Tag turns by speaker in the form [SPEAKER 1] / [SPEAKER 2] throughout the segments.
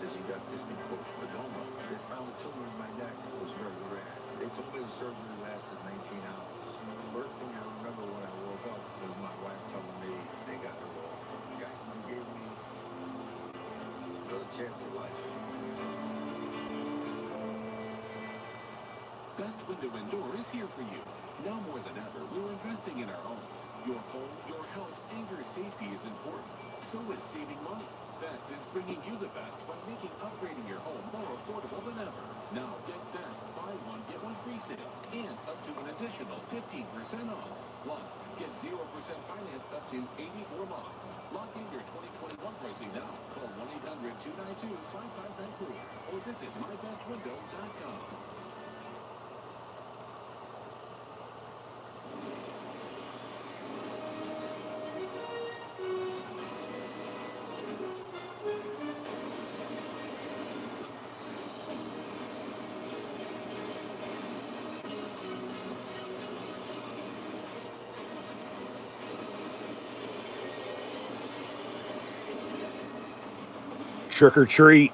[SPEAKER 1] says you got this thing called pedoma. They found a tumor in my neck. It was very rare. They told me the surgery lasted 19 hours. The first thing I remember when I woke up was my wife telling me they got it wrong. Guys, you gave me another chance at life.
[SPEAKER 2] Best Window and Door is here for you. Now more than ever, we're investing in our homes. Your home, your health, and your safety is important. So is saving money. Best is bringing you the best by making upgrading your home more affordable than ever. Now get Best buy one, get one free sale, and up to an additional 15% off. Plus, get 0% finance up to 84 months. Lock in your 2021 pricing now. Call 1-800-292-5594 or visit mybestwindow.com.
[SPEAKER 3] Trick or treat,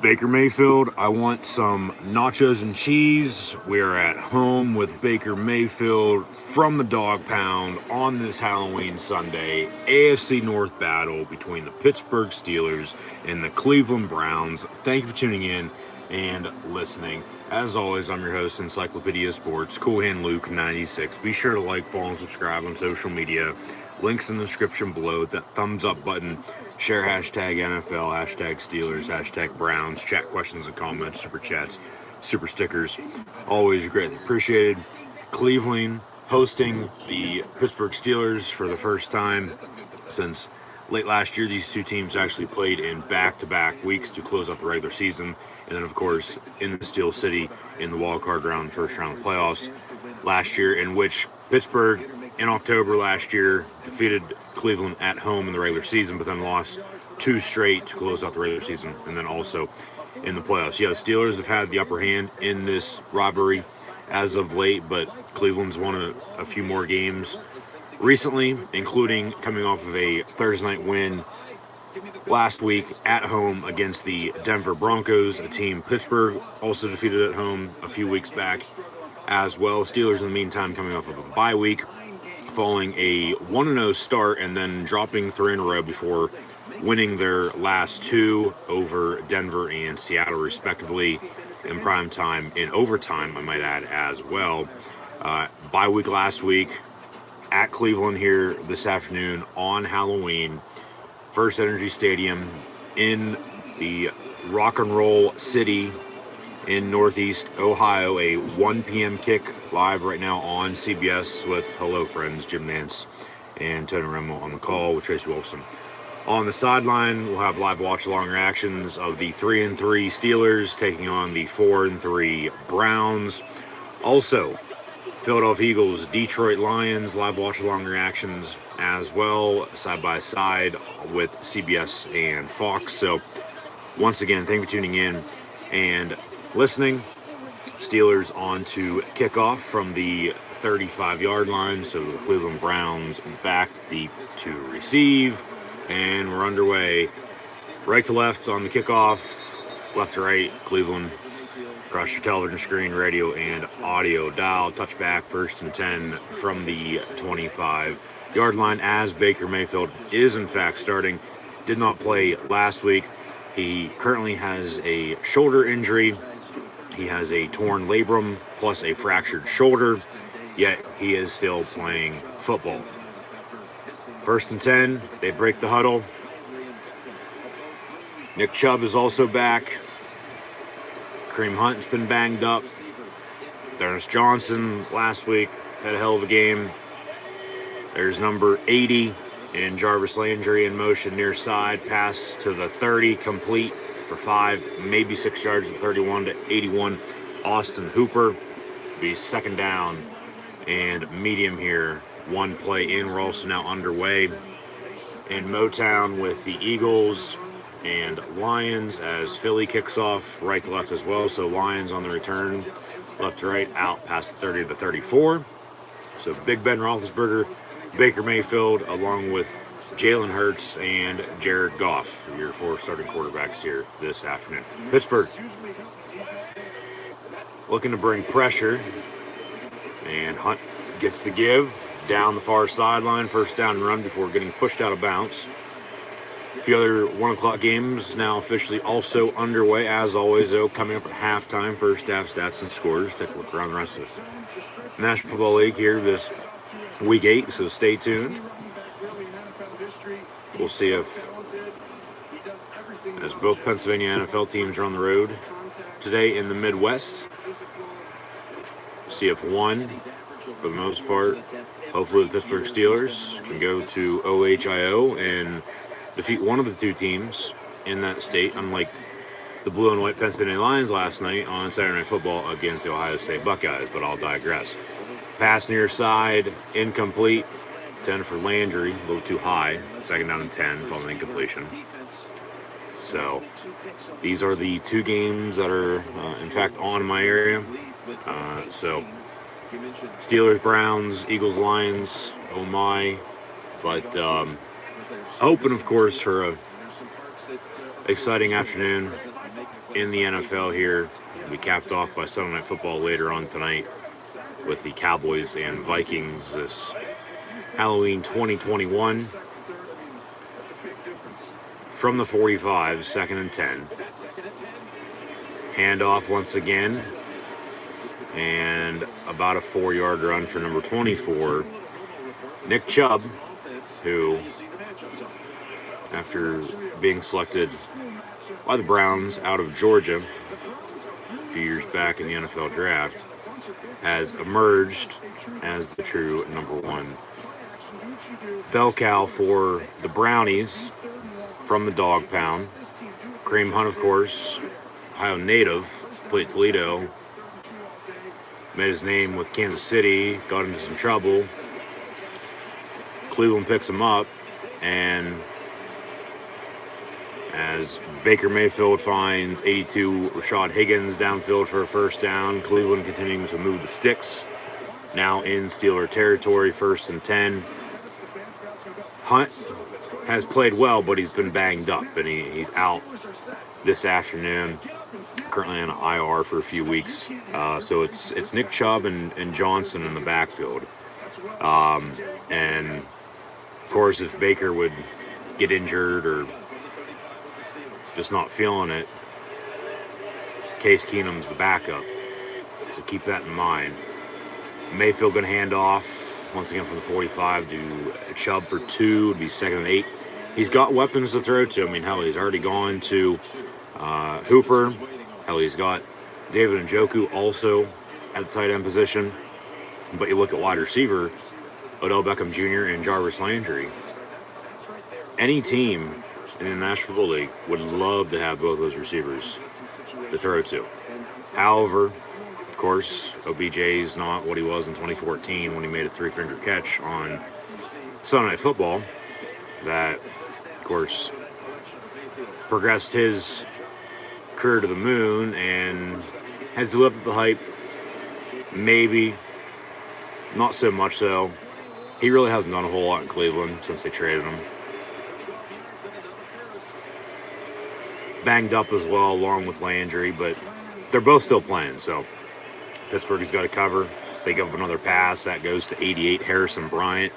[SPEAKER 3] Baker Mayfield. I want some nachos and cheese. We're at home with Baker Mayfield from the Dog Pound on this Halloween Sunday. AFC North battle between the Pittsburgh Steelers and the Cleveland Browns. Thank you for tuning in and listening. As always, I'm your host, Encyclopedia Sports, Cool Hand Luke 96. Be sure to like, follow, and subscribe on social media. Links in the description below. That thumbs up button. Share hashtag NFL, hashtag Steelers, hashtag Browns. Chat questions and comments, super chats, super stickers. Always greatly appreciated. Cleveland hosting the Pittsburgh Steelers for the first time since late last year. These two teams actually played in back-to-back weeks to close out the regular season. And then, of course, in the Steel City in the wild card round, first round of the playoffs last year, in which Pittsburgh, in October last year, defeated Cleveland at home in the regular season, but then lost 2 straight to close out the regular season, and then also in the playoffs. Yeah, the Steelers have had the upper hand in this rivalry as of late, but Cleveland's won a few more games recently, including coming off of a Thursday night win last week at home against the Denver Broncos, a team Pittsburgh also defeated at home a few weeks back as well. Steelers, in the meantime, coming off of a bye week, following a 1-0 start and then dropping 3 in a row before winning their last 2 over Denver and Seattle, respectively, in prime time, in overtime, I might add, as well. Bye week last week at Cleveland here this afternoon on Halloween. First Energy Stadium in the rock and roll city in Northeast Ohio. A 1 p.m. kick live right now on CBS with hello friends Jim Nance and Tony Romo on the call with Tracy Wolfson. On the sideline, we'll have live watch-along reactions of the 3-3 Steelers taking on the 4-3 Browns. Also, Philadelphia Eagles, Detroit Lions, live watch-along reactions as well, side by side with CBS and Fox. So, once again, thank you for tuning in and listening. Steelers on to kickoff from the 35-yard line. So, the Cleveland Browns back deep to receive. And we're underway. Right to left on the kickoff, left to right, Cleveland. Across your television screen, radio, and audio dial. Touchback, 1st and 10 from the 25-yard line as Baker Mayfield is, in fact, starting. Did not play last week. He currently has a shoulder injury. He has a torn labrum plus a fractured shoulder, yet he is still playing football. 1st and 10, they break the huddle. Nick Chubb is also back. Kareem Hunt's been banged up. Dennis Johnson last week had a hell of a game. There's number 80 in Jarvis Landry in motion near side. Pass to the 30, complete for 5, maybe 6 yards to 31 to 81. Austin Hooper be 2nd down and medium here. 1 play in. We're also now underway in Motown with the Eagles and Lions as Philly kicks off right to left as well. So Lions on the return, left to right, out past the 30 to the 34. So Big Ben Roethlisberger, Baker Mayfield, along with Jalen Hurts and Jared Goff, your 4 starting quarterbacks here this afternoon. Pittsburgh looking to bring pressure, and Hunt gets the give down the far sideline, first down and run before getting pushed out of bounds. A few other 1 o'clock games now officially also underway. As always, though, coming up at halftime, first half stats and scores. Take a look around the rest of the National Football League here this week 8, so stay tuned. We'll see if, as both Pennsylvania NFL teams are on the road today in the Midwest, see if one, for the most part, hopefully the Pittsburgh Steelers can go to OHIO and defeat one of the 2 teams in that state, unlike the blue and white Pennsylvania Lions last night on Saturday Night Football against the Ohio State Buckeyes, but I'll digress. Pass near side, incomplete, 10 for Landry, a little too high, 2nd down and 10 following incompletion. So these are the 2 games that are, in fact, on my area. So Steelers, Browns, Eagles, Lions, oh my. But hoping, of course, for a exciting afternoon in the NFL here. We'll be capped off by Sunday Night Football later on tonight with the Cowboys and Vikings this Halloween 2021. From the 45, 2nd and 10. Handoff once again. And about a 4-yard run for number 24, Nick Chubb, who, after being selected by the Browns out of Georgia a few years back in the NFL draft, has emerged as the true number 1 bell cow for the Brownies from the Dog Pound. Kareem Hunt, of course, Ohio native, played Toledo, made his name with Kansas City, got into some trouble. Cleveland picks him up, and as Baker Mayfield finds 82 Rashad Higgins downfield for a first down, Cleveland continuing to move the sticks. Now in Steeler territory, 1st and 10. Hunt has played well, but he's been banged up, and he's out this afternoon. Currently on IR for a few weeks. So it's Nick Chubb and Johnson in the backfield. And, of course, if Baker would get injured or just not feeling it, Case Keenum's the backup. So keep that in mind. Mayfield going to hand off once again from the 45 to Chubb for 2. Would be 2nd and 8. He's got weapons to throw to. I mean, hell, he's already gone to Hooper. Hell, he's got David Njoku also at the tight end position. But you look at wide receiver, Odell Beckham Jr. and Jarvis Landry. Any team in the National Football League would love to have both those receivers to throw to. However, of course, OBJ is not what he was in 2014 when he made a 3-finger catch on Sunday Night Football. That, of course, progressed his career to the moon and has lived up the hype. Maybe, not so much so. He really hasn't done a whole lot in Cleveland since they traded him. Banged up as well, along with Landry, but they're both still playing, so Pittsburgh has got to cover. They give up another pass. That goes to 88, Harrison Bryant.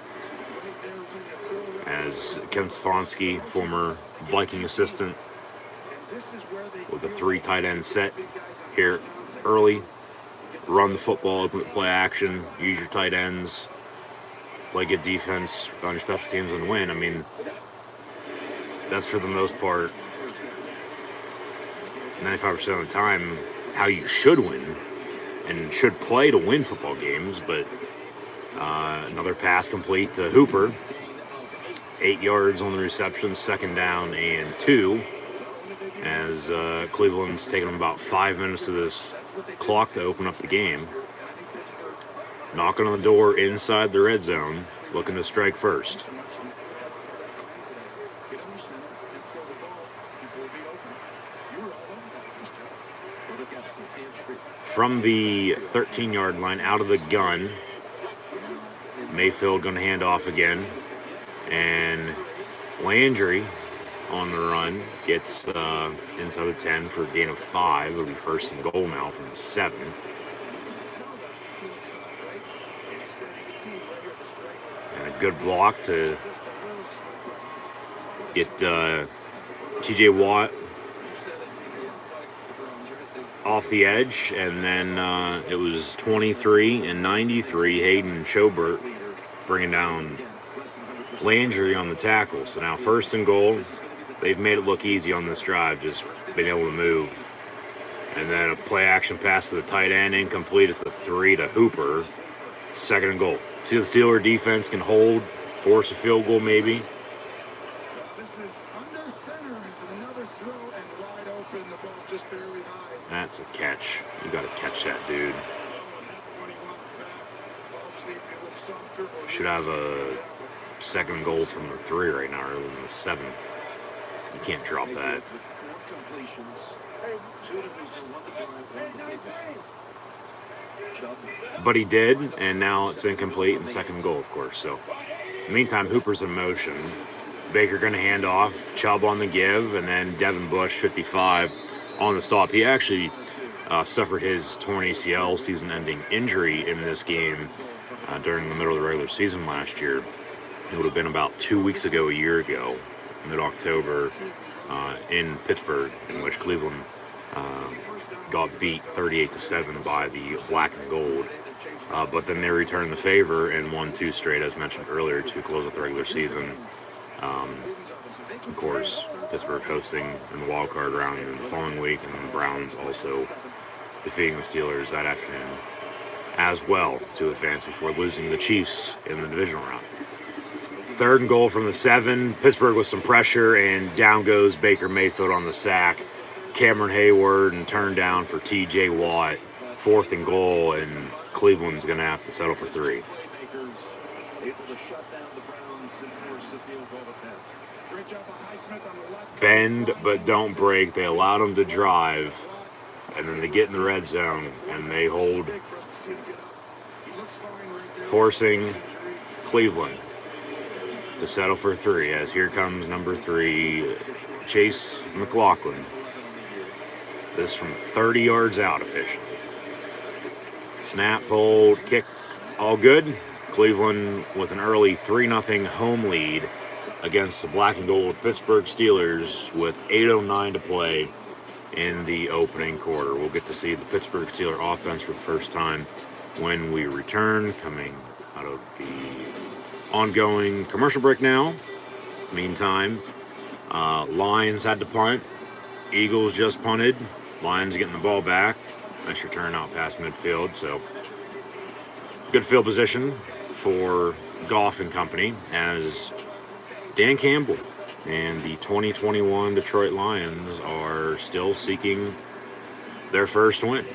[SPEAKER 3] As Kevin Stefanski, former Viking assistant, with a 3 tight end set here early. Run the football, open play action, use your tight ends, play good defense on your special teams and win. I mean, that's for the most part, 95% of the time, how you should win and should play to win football games. But another pass complete to Hooper. 8 yards on the reception, 2nd down and 2. As Cleveland's taking them about 5 minutes of this clock to open up the game. Knocking on the door inside the red zone, looking to strike first. From the 13-yard line, out of the gun, Mayfield going to hand off again. And Landry on the run gets inside the 10 for a gain of 5. It'll be first and goal now from the 7. And a good block to get TJ Watt off the edge, and then it was 23 and 93. Hayden Schobert bringing down Landry on the tackle. So now first and goal. They've made it look easy on this drive, just being able to move. And then a play action pass to the tight end, incomplete at the 3 to Hooper. Second and goal. See the Steeler defense can hold, force a field goal maybe.
[SPEAKER 1] This is under center, another throw and wide open. The ball just barely high.
[SPEAKER 3] That's a catch. You got to catch that, dude. Should have a second goal from the 3 right now, rather than the 7. You can't drop that. But he did, and now it's incomplete and second goal, of course. So, in the meantime, Hooper's in motion. Baker going to hand off, Chubb on the give, and then Devin Bush, 55, on the stop. He actually suffered his torn ACL season-ending injury in this game during the middle of the regular season last year. It would have been about 2 weeks ago, a year ago, mid-October, in Pittsburgh, in which Cleveland got beat 38-7 by the black and gold. But then they returned the favor and won 2 straight, as mentioned earlier, to close out the regular season. Of course, Pittsburgh hosting in the wild card round in the following week, and then the Browns also defeating the Steelers that afternoon as well to advance before losing to the Chiefs in the divisional round. Third and goal from the 7. Pittsburgh with some pressure, and down goes Baker Mayfield on the sack. Cameron Hayward and turned down for TJ Watt. Fourth and goal, and Cleveland's going to have to settle for 3. Bend but don't break. They allowed them to drive, and then they get in the red zone and they hold, forcing Cleveland to settle for 3, as here comes number 3, Chase McLaughlin. This from 30 yards out officially. Snap, hold, kick, all good. Cleveland with an early 3-0 home lead against the black and gold Pittsburgh Steelers with 8:09 to play in the opening quarter. We'll get to see the Pittsburgh Steelers offense for the first time when we return, coming out of the ongoing commercial break now. Meantime, Lions had to punt. Eagles just punted. Lions getting the ball back. Nice return out past midfield. So good field position for Goff and company, as Dan Campbell and the 2021 Detroit Lions are still seeking their first win.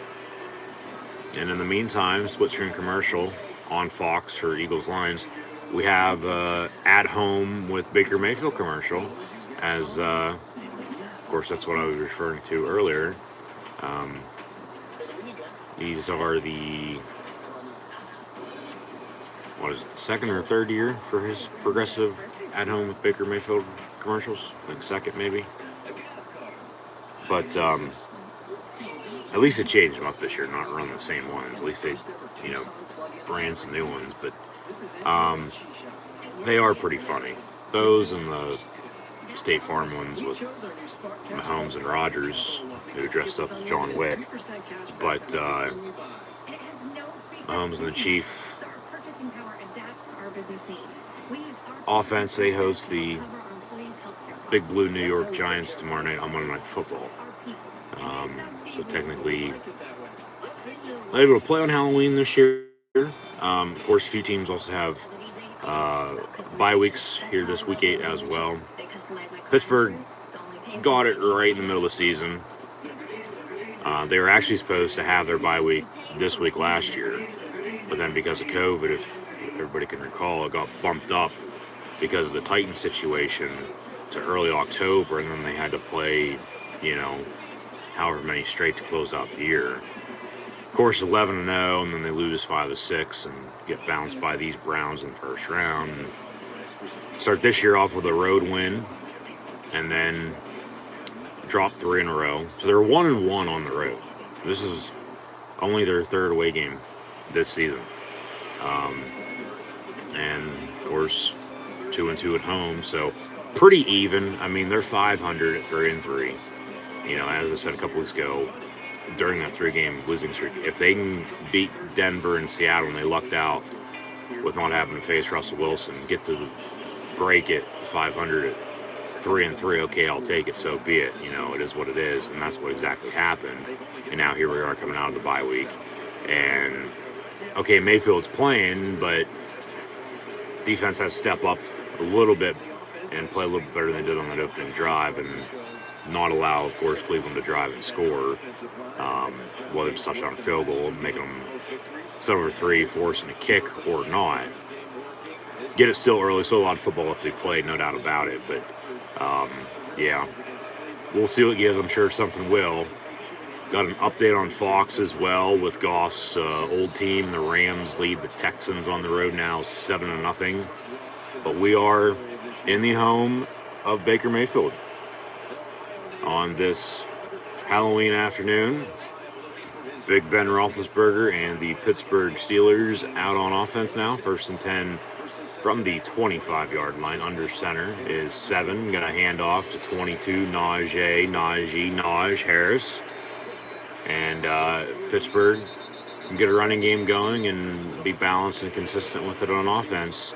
[SPEAKER 3] And in the meantime, split screen commercial on Fox for Eagles Lions. We have at home with Baker Mayfield commercial, as of course that's what I was referring to earlier. These are the second or third year for his progressive at home with Baker Mayfield commercials. I think second maybe. But at least it changed them up this year, not run the same ones. At least they, ran some new ones. But they are pretty funny. Those and the State Farm ones with Mahomes and Rodgers, who dressed up as John Wick. But Mahomes and the Chief offense, they host the Big Blue New York Giants tomorrow night on Monday Night Football. So technically, they're able to play on Halloween this year. Of course, a few teams also have bye weeks here this week 8 as well. Pittsburgh got it right in the middle of the season. They were actually supposed to have their bye week this week last year, but then because of COVID, if everybody can recall, it got bumped up because of the Titans situation to early October, and then they had to play, however many straight to close out the year. Of course, 11-0, and then they lose 5-6 and get bounced by these Browns in the first round. start this year off with a road win, and then drop 3 in a row. So they're 1-1 on the road. This is only their third away game this season. And of course, 2-2 at home. So pretty even. I mean, they're 500 at 3-3. You know, as I said a couple weeks ago, during that 3-game losing streak, if they can beat Denver and Seattle and they lucked out with not having to face Russell Wilson, get to the break at 500 at 3-3, okay, I'll take it, so be it. You know, it is what it is, and that's what exactly happened. And now here we are coming out of the bye week, and okay, Mayfield's playing, but defense has to step up a little bit and play a little bit better than they did on that opening drive, and not allow, of course, Cleveland to drive and score, whether it's touchdown or field goal, making them 7-3, forcing a kick or not. Get it still early, still a lot of football left to be played, no doubt about it. But, yeah, we'll see what it gives. I'm sure something will. Got an update on Fox as well with Goff's old team. The Rams lead the Texans on the road now 7-0. But we are in the home of Baker Mayfield on this Halloween afternoon. Big Ben Roethlisberger and the Pittsburgh Steelers out on offense now. 1st and 10 from the 25-yard line. Under center is 7. Going to hand off to 22, Najee Harris. And Pittsburgh can get a running game going and be balanced and consistent with it on offense.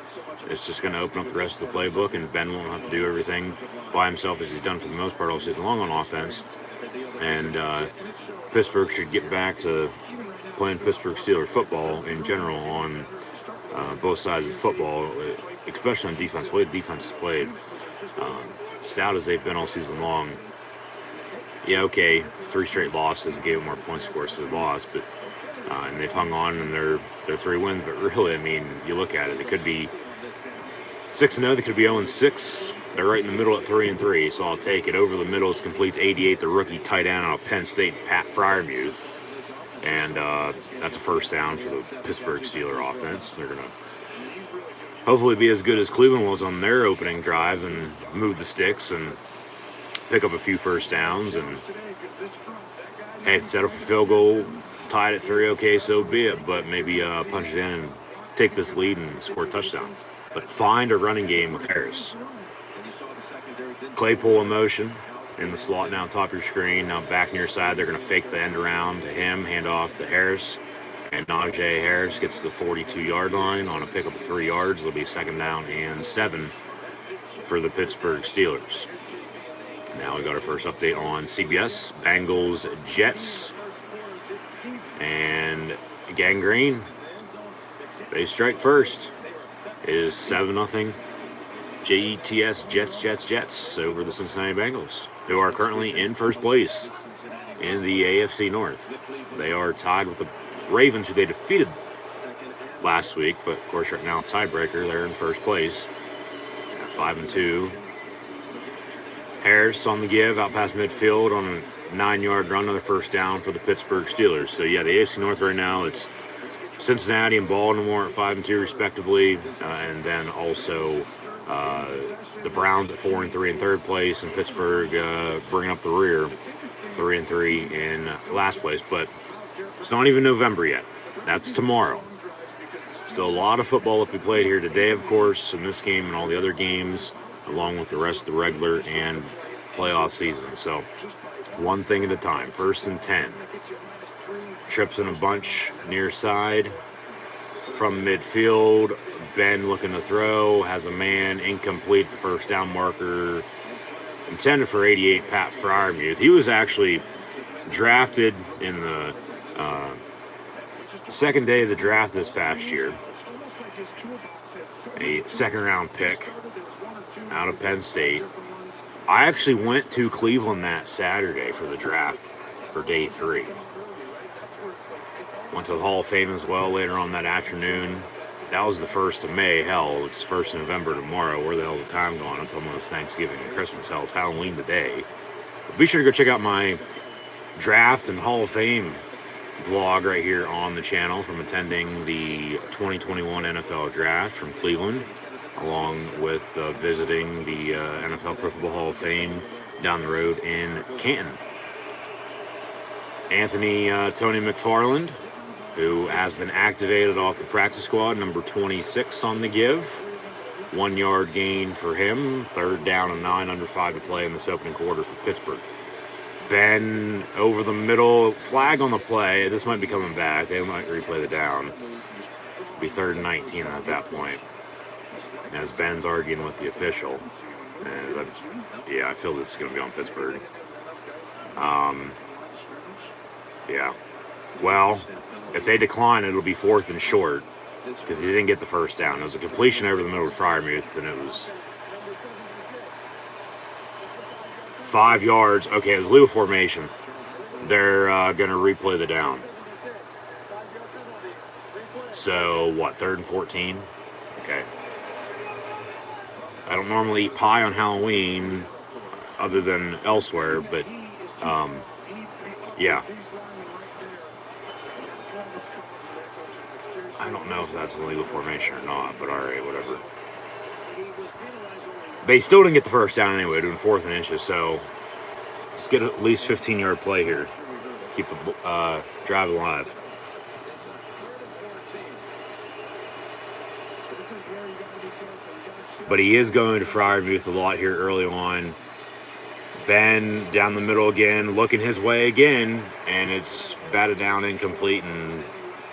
[SPEAKER 3] It's just going to open up the rest of the playbook, and Ben won't have to do everything by himself as he's done for the most part all season long on offense. And Pittsburgh should get back to playing Pittsburgh Steelers football in general on both sides of the football, especially on defense. The way the defense is played, stout as they've been all season long. Yeah, okay, 3 straight losses gave them more points, of course, to the loss, but and they've hung on in their 3 wins. But really, I mean, you look at it, it could be 6-0, they could be 0-6. They're right in the middle at 3-3, so I'll take it. Over the middle is complete 88, the rookie tight end out of Penn State, Pat Freiermuth. And that's a first down for the Pittsburgh Steelers offense. They're going to hopefully be as good as Cleveland was on their opening drive and move the sticks and pick up a few first downs. And, hey, settle for field goal, tied at 3, okay, so be it. But maybe punch it in and take this lead and score a touchdown. But find a running game with Harris. Claypool in motion in the slot now, top of your screen. Now back near side, they're going to fake the end around to him, hand off to Harris. And Najee Harris gets to the 42-yard line on a pickup of 3 yards. It'll be 2nd down and 7 for the Pittsburgh Steelers. Now we got our first update on CBS. Bengals, Jets. And Gangrene, they strike first. It is 7-0 Jets over the Cincinnati Bengals, who are currently in first place in the AFC North. They are tied with the Ravens, who they defeated last week, but of course right now tiebreaker, they're in first place at 5-2. Harris on the give, out past midfield on a 9-yard run, another first down for the Pittsburgh Steelers. So yeah, the AFC North right now, it's Cincinnati and Baltimore at 5-2 respectively, and then also the Browns at 4-3 in third place, and Pittsburgh bringing up the rear, 3-3 in last place. But it's not even November yet. That's tomorrow. Still a lot of football to be played here today, of course, in this game and all the other games, along with the rest of the regular and playoff season. So one thing at a time. 1st and 10. Trips in a bunch near side from midfield. Ben looking to throw, has a man, incomplete, the first down marker. Intended for 88, Pat Freiermuth. He was actually drafted in the second day of the draft this past year. A 2nd round pick out of Penn State. I actually went to Cleveland that Saturday for the draft for day 3. Went to the Hall of Fame as well later on that afternoon. That was the 1st of May. Hell, it's 1st of November tomorrow. Where the hell is the time going? It's almost Thanksgiving and Christmas. Hell, it's Halloween today. But be sure to go check out my draft and Hall of Fame vlog right here on the channel from attending the 2021 NFL Draft from Cleveland. along with visiting the NFL Pro Football Hall of Fame down the road in Canton. Anthony Tony McFarland, who has been activated off the practice squad, number 26 on the give. 1 yard gain for him, 3rd down and 9, under 5 to play in this opening quarter for Pittsburgh. Ben over the middle, flag on the play. This might be coming back. They might replay the down. It'll be 3rd and 19 at that point, as Ben's arguing with the official. And I feel this is going to be on Pittsburgh. Yeah. Well, if they decline, it'll be 4th and short, because he didn't get the first down. It was a completion over the middle of Freiermuth, and it was 5 yards. Okay, it was legal formation. They're going to replay the down. So, what, 3rd and 14? Okay. I don't normally eat pie on Halloween other than elsewhere, but, yeah. I don't know if that's a legal formation or not, but alright, whatever. They still didn't get the first down anyway, doing 4th and inches, so let's get at least 15-yard play here. Keep the drive alive. But he is going to Freiermuth a lot here early on. Ben down the middle again, looking his way again, and it's batted down, incomplete, and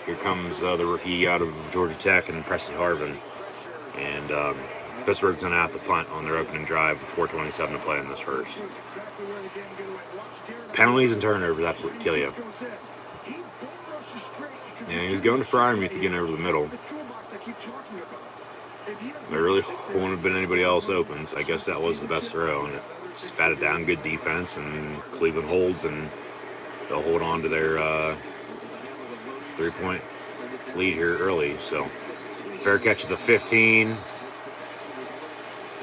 [SPEAKER 3] here comes the rookie out of Georgia Tech and Preston Harvin. And Pittsburgh's going to have to punt on their opening drive with 4:27 to play in this first. Penalties and turnovers absolutely kill you. And he's going to Freiermuth again over the middle. There really wouldn't have been anybody else open, so I guess that was the best throw. And it just batted down, good defense, and Cleveland holds, and they'll hold on to their 3-point lead here early. So fair catch at the 15.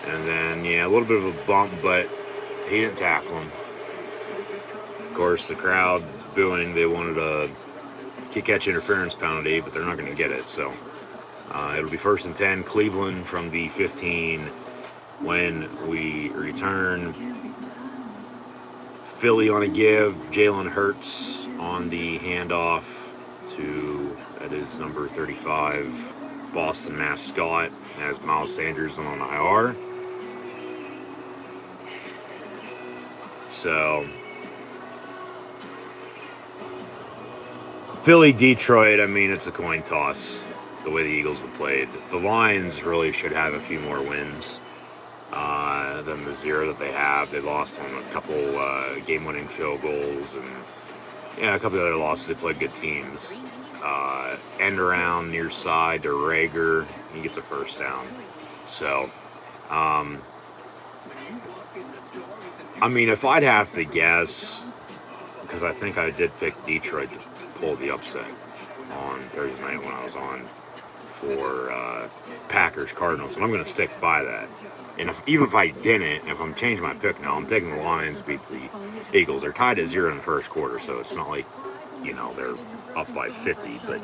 [SPEAKER 3] And then, a little bit of a bump, but he didn't tackle him. Of course, the crowd booing, they wanted a kick-catch interference penalty, but they're not going to get it. So it'll be 1st and 10, Cleveland from the 15 when we return. Philly on a give, Jalen Hurts on the handoff to, that is number 35, Boston mascot, as Miles Sanders on IR. So, Philly, Detroit, I mean, it's a coin toss, the way the Eagles have played. The Lions really should have a few more wins than the 0 that they have. They lost on a couple game-winning field goals and a couple of other losses. They played good teams. End around near side to Rager. He gets a first down. So, I mean, if I'd have to guess, because I think I did pick Detroit to pull the upset on Thursday night when I was on for Packers-Cardinals, and I'm going to stick by that. And even if I didn't, if I'm changing my pick now, I'm taking the Lions to beat the Eagles. They're tied at 0 in the first quarter, so it's not like, they're up by 50. But,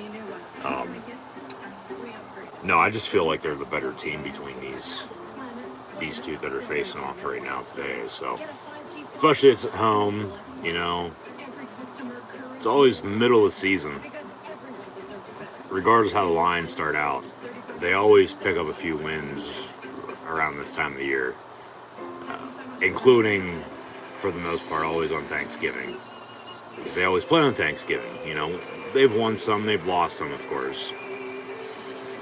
[SPEAKER 3] no, I just feel like they're the better team between these two that are facing off right now today. So, especially it's at home, It's always middle of the season. Regardless how the Lions start out, they always pick up a few wins around this time of the year, including, for the most part, always on Thanksgiving. Because they always play on Thanksgiving, They've won some, they've lost some, of course.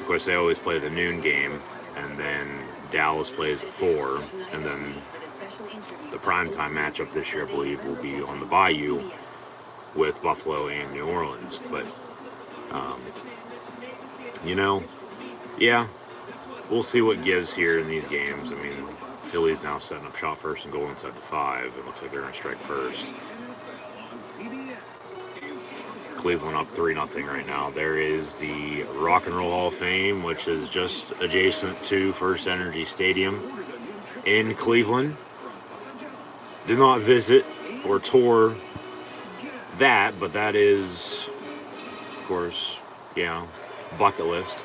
[SPEAKER 3] Of course, they always play the noon game, and then Dallas plays at 4, and then the primetime matchup this year, I believe, will be on the Bayou with Buffalo and New Orleans. But, we'll see what gives here in these games. I mean, Philly's now setting up shot first and goal inside the 5. It looks like they're going to strike first. Cleveland up 3-0 right now. There is the Rock and Roll Hall of Fame, which is just adjacent to First Energy Stadium in Cleveland. Did not visit or tour that, but that is, of course, bucket list.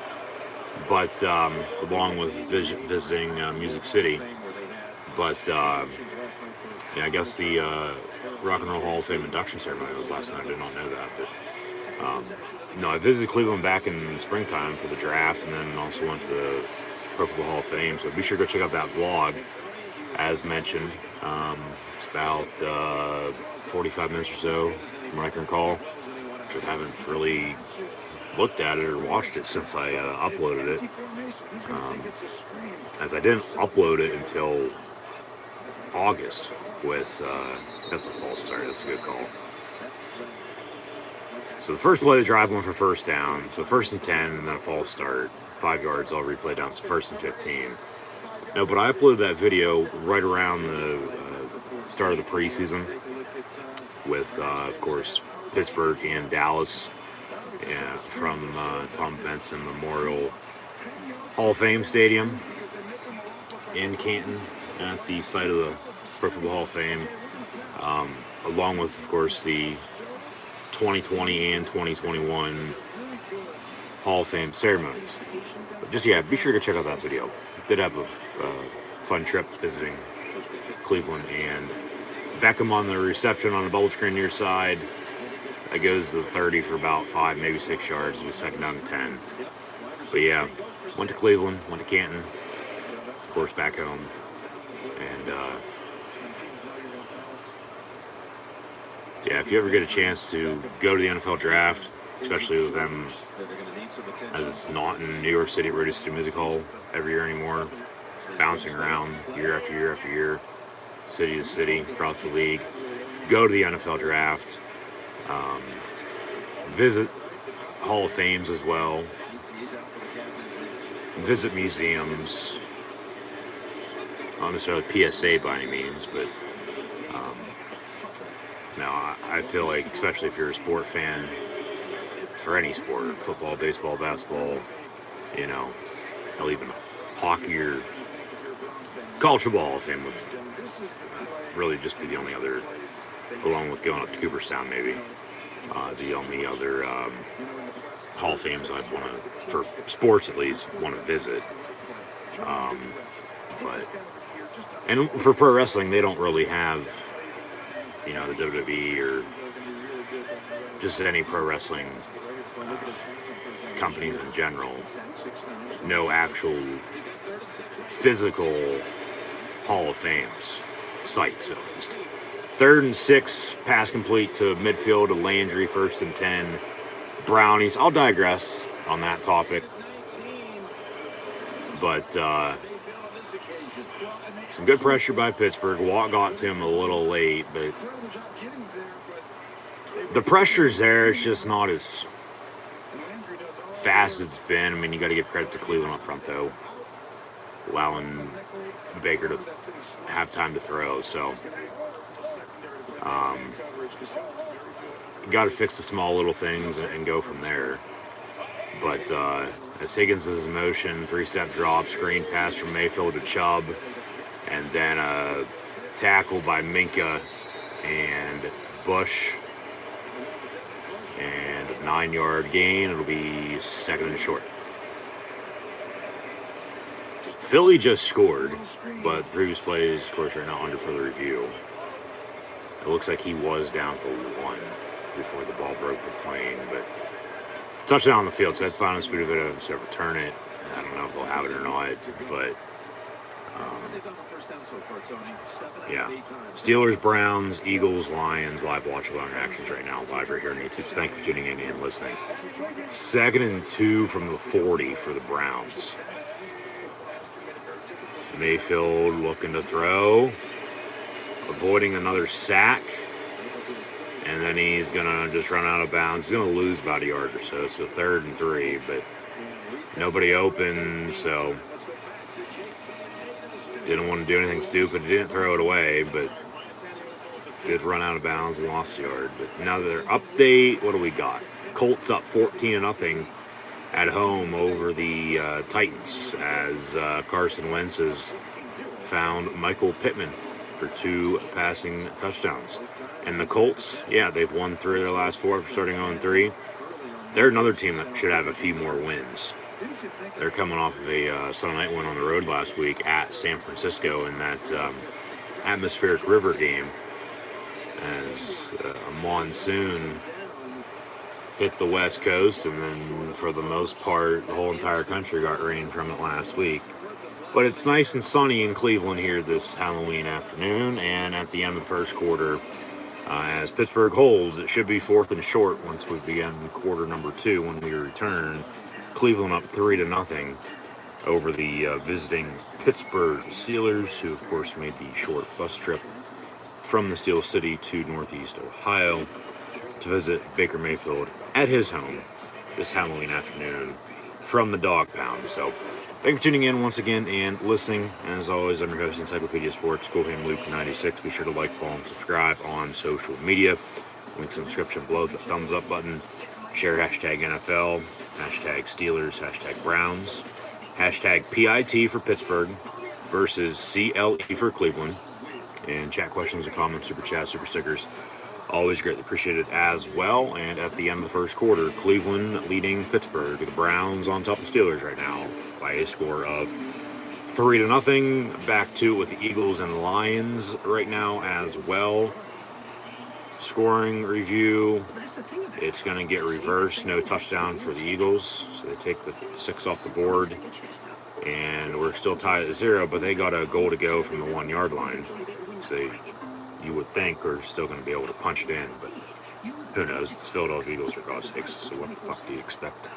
[SPEAKER 3] but along with visiting Music City. But yeah, I guess the Rock and Roll Hall of Fame induction ceremony was last night. I did not know that, but no, I visited Cleveland back in springtime for the draft, and then also went to the Pro Football Hall of Fame. So be sure to go check out that vlog, as mentioned. It's about 45 minutes or so, from what I can recall. Which I haven't really looked at it or watched it since I uploaded it, as I didn't upload it until August with, that's a false start, that's a good call. So the first play of the drive went for first down, so 1st and 10, and then a false start, 5 yards, all replay down, so 1st and 15. No, but I uploaded that video right around the start of the preseason with, of course, Pittsburgh and Dallas, from Tom Benson Memorial Hall of Fame Stadium in Canton at the site of the Pro Football Hall of Fame, along with, of course, the 2020 and 2021 Hall of Fame ceremonies. But just, yeah, be sure to check out that video. Did have a fun trip visiting Cleveland, and Beckham on the reception on the bubble screen near side. That goes to the 30 for about 5, maybe 6 yards. It was 2nd down and 10. But yeah, went to Cleveland, went to Canton, of course, back home. And yeah, if you ever get a chance to go to the NFL draft, especially with them, as it's not in New York City at Radio City Music Hall every year anymore, it's bouncing around year after year after year, city to city, across the league. Go to the NFL draft. Visit Hall of Fames as well. Visit museums. Not necessarily PSA by any means, but no, I feel like, especially if you're a sport fan, for any sport, football, baseball, basketball, you know, hell, even hockey or college football Hall of Fame would really just be the only other, along with going up to Cooperstown maybe, the only other Hall of Fames I'd want to, for sports at least, want to visit. But, and for pro wrestling, they don't really have, you know, the WWE or just any pro wrestling companies in general. No actual physical Hall of Fames sites, at least. 3rd and 6, pass complete to midfield to Landry, 1st and 10. Brownies. I'll digress on that topic. But some good pressure by Pittsburgh. Watt got to him a little late, but the pressure's there. It's just not as fast as it's been. I mean, you got to give credit to Cleveland up front, though, allowing Baker to have time to throw. So got to fix the small little things and go from there. But as Higgins is in motion, 3-step drop, screen pass from Mayfield to Chubb, and then a tackle by Minka and Bush, and a 9-yard gain. It'll be 2nd and short. Philly just scored, but the previous plays, of course, are now under further review. It looks like he was down to 1 before the ball broke the plane, but it's a touchdown on the field, so that's fine. Speed of it to return it. I don't know if they'll have it or not, but yeah. Steelers, Browns, Eagles, Lions, live watch along reactions right now, live right here on YouTube. So thank you for tuning in and listening. 2nd and 2 from the 40 for the Browns. Mayfield looking to throw, avoiding another sack, and then he's going to just run out of bounds. He's going to lose about a yard or so, so 3rd and 3, but nobody open, so didn't want to do anything stupid. He didn't throw it away, but did run out of bounds and lost a yard. But another update, what do we got? Colts up 14-0 at home over the Titans, as Carson Wentz has found Michael Pittman for 2 passing touchdowns. And the Colts, yeah, they've won 3 of their last 4 after starting 0-3. They're another team that should have a few more wins. They're coming off of a Sunday night win on the road last week at San Francisco in that atmospheric river game as a monsoon hit the West Coast, and then for the most part, the whole entire country got rain from it last week. But it's nice and sunny in Cleveland here this Halloween afternoon, and at the end of the first quarter, as Pittsburgh holds, it should be 4th and short once we begin quarter number 2 when we return. Cleveland up 3-0 over the visiting Pittsburgh Steelers, who of course made the short bus trip from the Steel City to Northeast Ohio to visit Baker Mayfield at his home this Halloween afternoon from the Dog Pound. So thank you for tuning in once again and listening. As always, I'm your host, Encyclopedia Sports, Coolham Luke 96. Be sure to like, follow, and subscribe on social media. Links in the description below, the thumbs up button. Share hashtag NFL, hashtag Steelers, hashtag Browns, hashtag PIT for Pittsburgh versus CLE for Cleveland. And chat questions or comments, super chat, super stickers. Always greatly appreciated as well. And at the end of the first quarter, Cleveland leading Pittsburgh. The Browns on top of Steelers right now by a score of 3-0. Back to it with the Eagles and Lions right now as well. Scoring review. It's going to get reversed. No touchdown for the Eagles. So they take the 6 off the board. And we're still tied at 0, but they got a goal to go from the 1-yard line. So you would think are still going to be able to punch it in, but who knows? It's Philadelphia Eagles for God's sakes, so what the fuck do you expect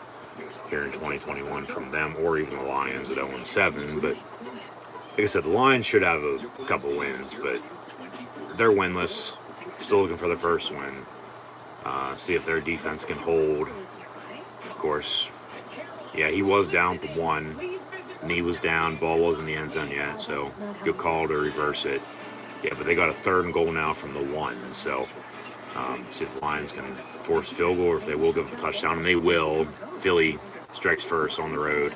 [SPEAKER 3] here in 2021 from them, or even the Lions at 0-7? But like I said, the Lions should have a couple wins, but they're winless. Still looking for their first win. See if their defense can hold. Of course, yeah, he was down for 1. Knee was down, ball wasn't in the end zone yet, so good call to reverse it. Yeah, but they got a 3rd and goal now from the 1, so see if the Lions can force field goal or if they will give up a touchdown, and they will. Philly strikes first on the road,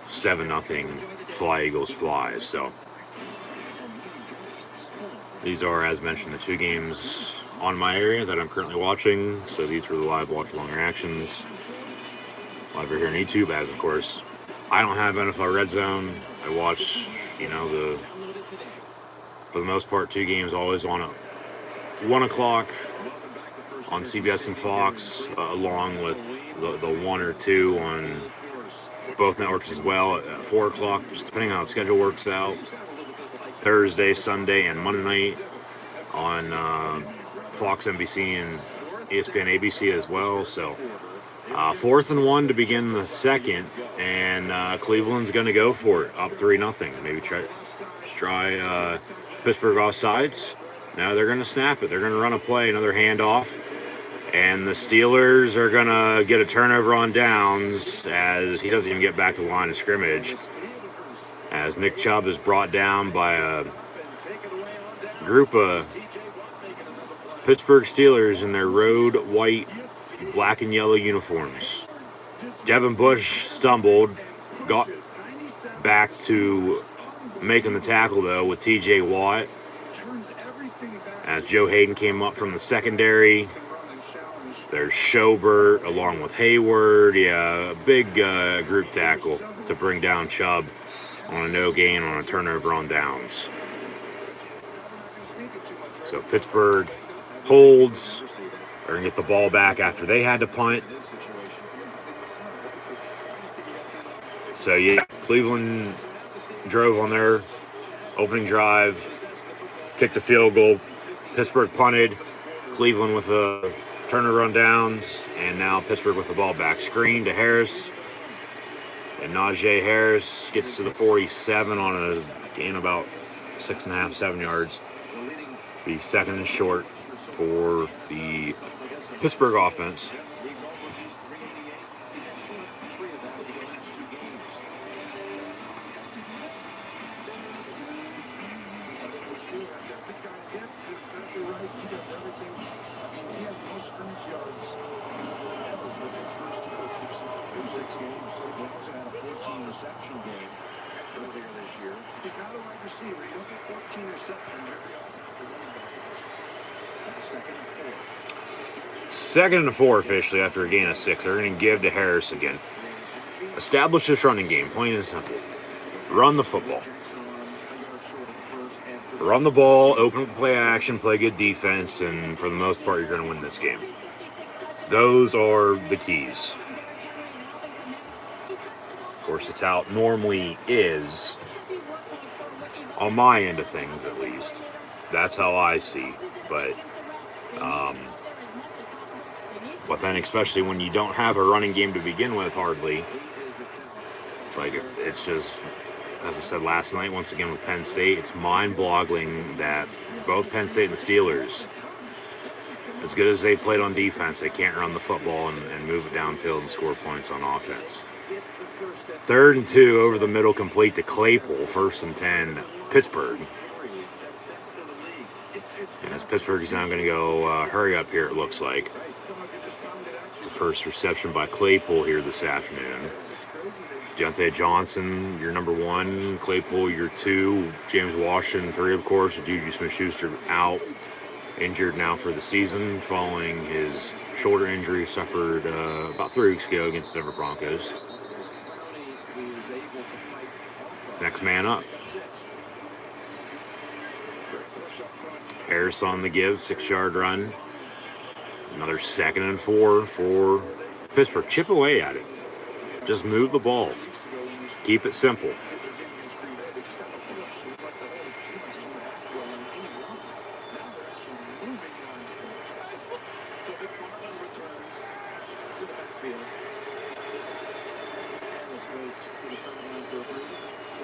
[SPEAKER 3] 7-0, Fly Eagles flies. So these are, as mentioned, the 2 games on my area that I'm currently watching, so these were the live watch-along reactions. Live here on YouTube, as of course, I don't have NFL Red Zone. I watch, for the most part, 2 games always on at 1 o'clock on CBS and Fox, along with the 1 or 2 on both networks as well at 4 o'clock, just depending on how the schedule works out. Thursday, Sunday, and Monday night on Fox, NBC, and ESPN, ABC as well. So 4th and 1 to begin the second, and Cleveland's going to go for it, up 3-0. Maybe try Pittsburgh offsides. Now they're going to snap it. They're going to run a play, another handoff. And the Steelers are going to get a turnover on downs as he doesn't even get back to the line of scrimmage. As Nick Chubb is brought down by a group of Pittsburgh Steelers in their road white, black and yellow uniforms. Devin Bush stumbled, got back to making the tackle, though, with T.J. Watt. As Joe Hayden came up from the secondary. There's Schobert along with Hayward. Yeah, a big group tackle to bring down Chubb on a no gain on a turnover on downs. So Pittsburgh holds. They're going to get the ball back after they had to punt. So, yeah, Cleveland drove on their opening drive, kicked a field goal. Pittsburgh punted. Cleveland with a turnover on downs. And now Pittsburgh with the ball back. Screen to Harris. And Najee Harris gets to the 47 on a gain about 6.5, 7 yards. Be 2nd and short for the Pittsburgh offense. Second and 4 officially after a gain of 6. They're going to give to Harris again. Establish this running game, plain and simple. Run the football. Run the ball, open up the play action, play good defense, and for the most part, you're going to win this game. Those are the keys. Of course, it's how it normally is, on my end of things at least. That's how I see. But then especially when you don't have a running game to begin with, hardly, it's just, as I said last night, once again with Penn State, it's mind-boggling that both Penn State and the Steelers, as good as they played on defense, they can't run the football and move it downfield and score points on offense. 3rd and 2 over the middle, complete to Claypool. 1st and 10, Pittsburgh. And as Pittsburgh is now going to go hurry up here, it looks like. It's the first reception by Claypool here this afternoon. Deontay Johnson, your number 1. Claypool, your 2. James Washington, 3, of course. Juju Smith-Schuster out, injured now for the season following his shoulder injury suffered about 3 weeks ago against the Denver Broncos. Next man up. Harris on the give, 6-yard run. Another 2nd and 4 for Pittsburgh. Chip away at it. Just move the ball. Keep it simple.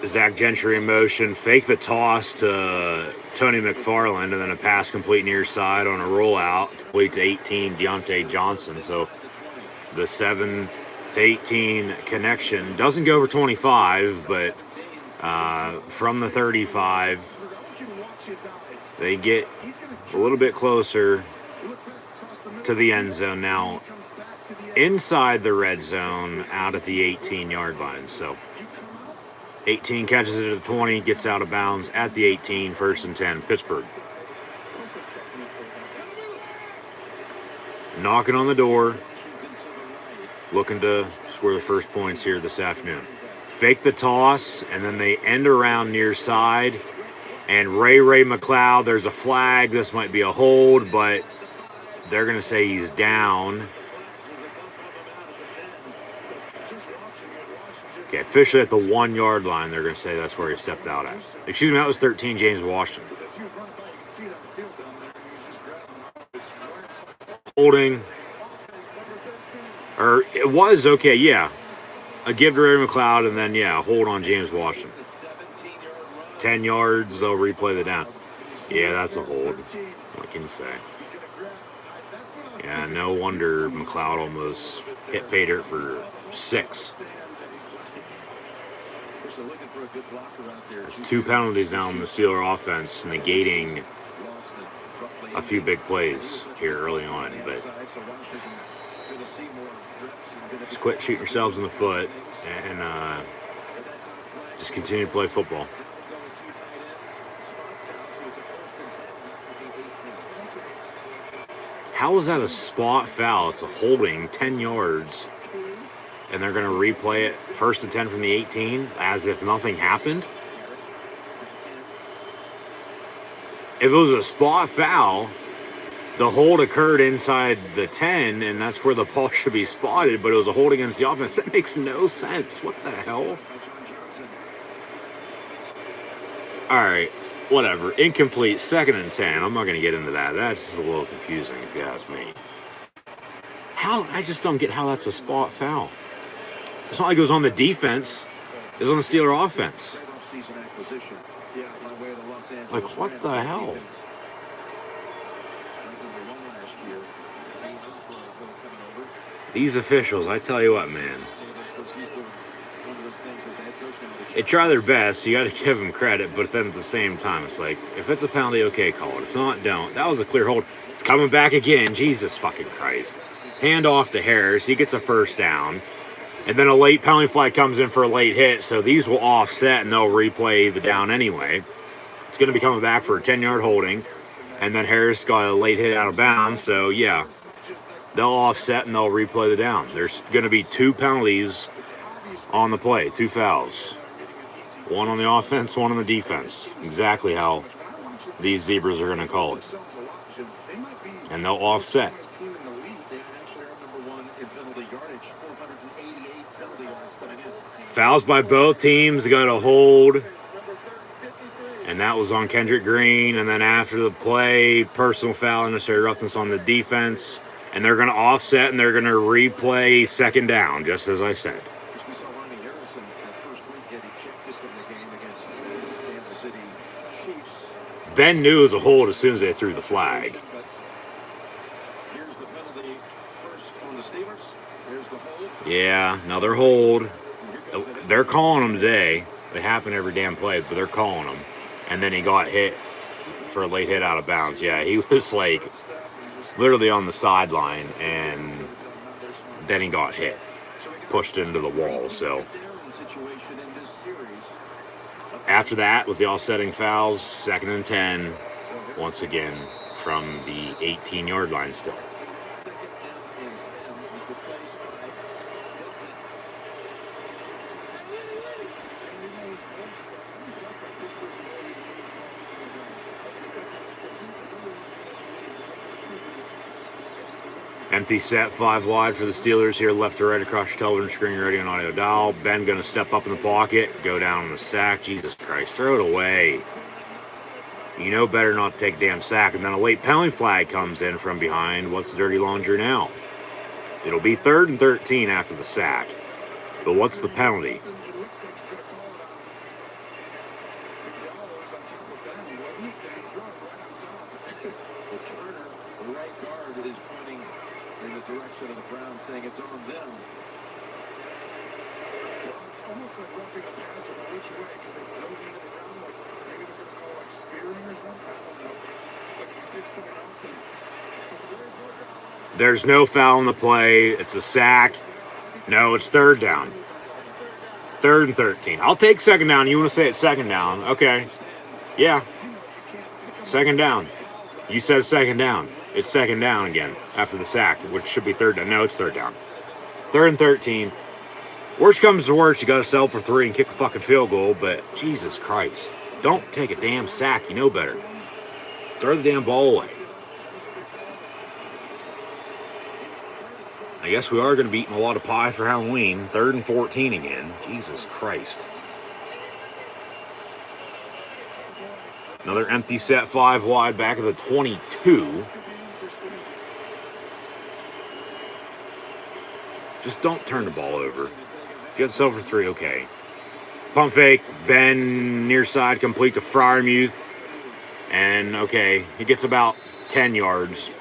[SPEAKER 3] Zach Gentry in motion, fake the toss to Tony McFarland, and then a pass complete near side on a rollout, complete to 18, Deontay Johnson. So the 7 to 18 connection doesn't go over 25, but from the 35, they get a little bit closer to the end zone now, inside the red zone, out at the 18-yard line. So 18 catches it at the 20, gets out of bounds at the 18, 1st and 10, Pittsburgh. Knocking on the door, looking to score the first points here this afternoon. Fake the toss, and then they end around near side. And Ray McLeod, there's a flag. This might be a hold, but they're going to say he's down. Okay, officially at the 1-yard line, they're going to say that's where he stepped out at. Excuse me, that was 13, James Washington. Holding. Or it was, okay, yeah. A give to Ray McLeod, and then, yeah, hold on James Washington. 10 yards, they'll replay the down. Yeah, that's a hold. What can you say? Yeah, no wonder McLeod almost hit pay dirt for 6. There's 2 penalties now in the Steeler offense, negating a few big plays here early on. But just quit shooting yourselves in the foot and just continue to play football. How is that a spot foul? It's a holding, 10 yards. And they're going to replay it 1st and 10 from the 18 as if nothing happened? If it was a spot foul, the hold occurred inside the 10, and that's where the ball should be spotted, but it was a hold against the offense. That makes no sense. What the hell? All right, whatever. Incomplete, 2nd and 10. I'm not going to get into that. That's just a little confusing if you ask me. I just don't get how that's a spot foul. It's not like it was on the defense. It was on the Steeler offense. Like, what the hell? These officials, I tell you what, man. They try their best. You got to give them credit, but then at the same time, it's like, if it's a penalty, okay, call it. If not, don't. That was a clear hold. It's coming back again. Jesus fucking Christ. Hand off to Harris. He gets a 1st down. And then a late penalty flag comes in for a late hit, so these will offset and they'll replay the down anyway. It's going to be coming back for a 10-yard holding. And then Harris got a late hit out of bounds, so yeah. They'll offset and they'll replay the down. There's going to be 2 penalties on the play. 2 fouls. One on the offense, one on the defense. Exactly how these Zebras are going to call it. And they'll offset. Fouls by both teams. Got a hold. And that was on Kendrick Green. And then after the play, personal foul, unnecessary roughness on the defense. And they're going to offset and they're going to replay second down, just as I said. Ben knew it was a hold as soon as they threw the flag. Yeah, another hold. They're calling them today. They happen every damn play, but they're calling them. And then he got hit for a late hit out of bounds. Yeah, he was like literally on the sideline, and then he got hit, pushed into the wall. So after that, with the offsetting fouls, 2nd and 10, once again from the 18-yard line still. Empty set, 5 wide for the Steelers here, left to right across your television screen, ready on audio dial. Ben going to step up in the pocket, go down on the sack. Jesus Christ, throw it away. You know better not to take a damn sack. And then a late penalty flag comes in from behind. What's the dirty laundry now? It'll be 3rd and 13 after the sack. But what's the penalty?
[SPEAKER 1] Direction of the Browns, saying it's on them. Well, it's almost like roughing a passer, but which way? Because they drove into the ground, like maybe they're going to call like spearing or something. I don't know. But you did something else.
[SPEAKER 3] There's no foul in the play. It's a sack. No, it's 3rd down. 3rd and 13. I'll take 2nd down. You want to say it's 2nd down? Okay. Yeah. 2nd down. You said 2nd down. It's 2nd down again after the sack, which should be 3rd down. No, it's 3rd down. 3rd and 13. Worst comes to worst, you got to settle for 3 and kick a fucking field goal, but Jesus Christ. Don't take a damn sack. You know better. Throw the damn ball away. I guess we are going to be eating a lot of pie for Halloween. 3rd and 14 again. Jesus Christ. Another empty set, 5 wide, back of the 22. Just don't turn the ball over. If you have to settle for 3, okay. Pump fake, Ben near side, complete to Freiermuth. And, okay, he gets about 10 yards.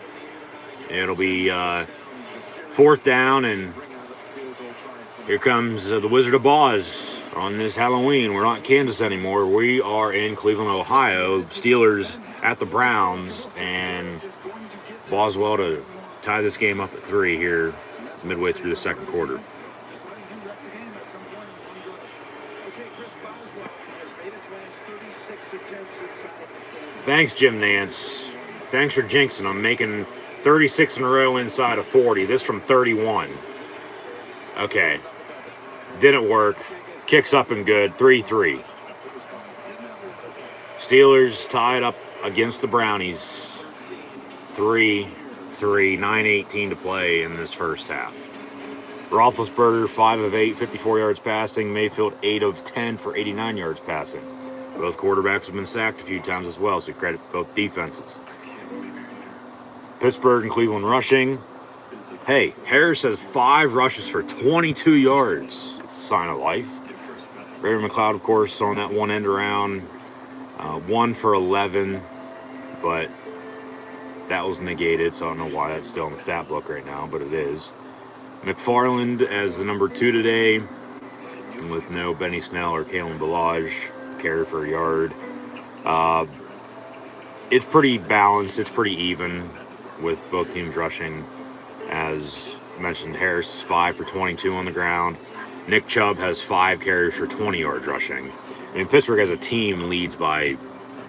[SPEAKER 3] It'll be 4th down, and here comes the Wizard of Oz on this Halloween. We're not in Kansas anymore. We are in Cleveland, Ohio. Steelers at the Browns, and Boswell to tie this game up at 3 here midway through the 2nd quarter. Thanks, Jim Nance. Thanks for jinxing. I'm making 36 in a row inside of 40. This from 31. Okay. Didn't work. Kicks up and good. 3-3. Steelers tied up against the Brownies. 3-3. 9:18 to play in this first half. Roethlisberger, 5 of 8, 54 yards passing. Mayfield, 8 of 10 for 89 yards passing. Both quarterbacks have been sacked a few times as well, so credit both defenses. Pittsburgh and Cleveland rushing. Hey, Harris has 5 rushes for 22 yards. It's a sign of life. Ray McLeod, of course, on that one end around. 1 for 11, but that was negated, so I don't know why that's still in the stat book right now, but it is. McFarland as the number 2 today, with no Benny Snell or Kalen Ballage, carry for a yard. It's pretty balanced. It's pretty even with both teams rushing. As mentioned, Harris 5 for 22 on the ground. Nick Chubb has 5 carries for 20 yards rushing. I mean, Pittsburgh as a team leads by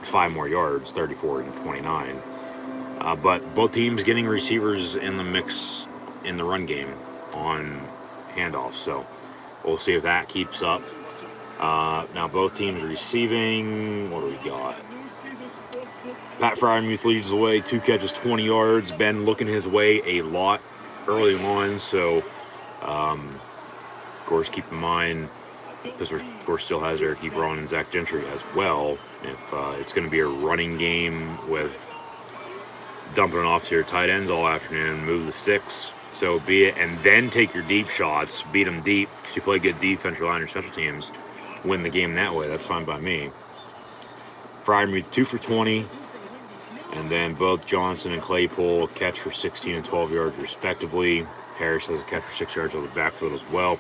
[SPEAKER 3] 5 more yards, 34 and 29. But both teams getting receivers in the mix in the run game on handoffs. So We'll see if that keeps up. Now both teams receiving. What do we got? Pat Fryermuth leads the way, 2 catches, 20 yards. Ben looking his way a lot early on, so of course keep in mind Pittsburgh, of course, still has Eric Ebron and Zach Gentry as well. If it's going to be a running game with dumping it off to your tight ends all afternoon, move the sticks, so be it, and then take your deep shots, beat them deep, because you play good defense, rely on your special teams, win the game that way. That's fine by me. Fryermuth 2 for 20, and then both Johnson and Claypool catch for 16 and 12 yards respectively. Harris has a catch for 6 yards on the backfield as well.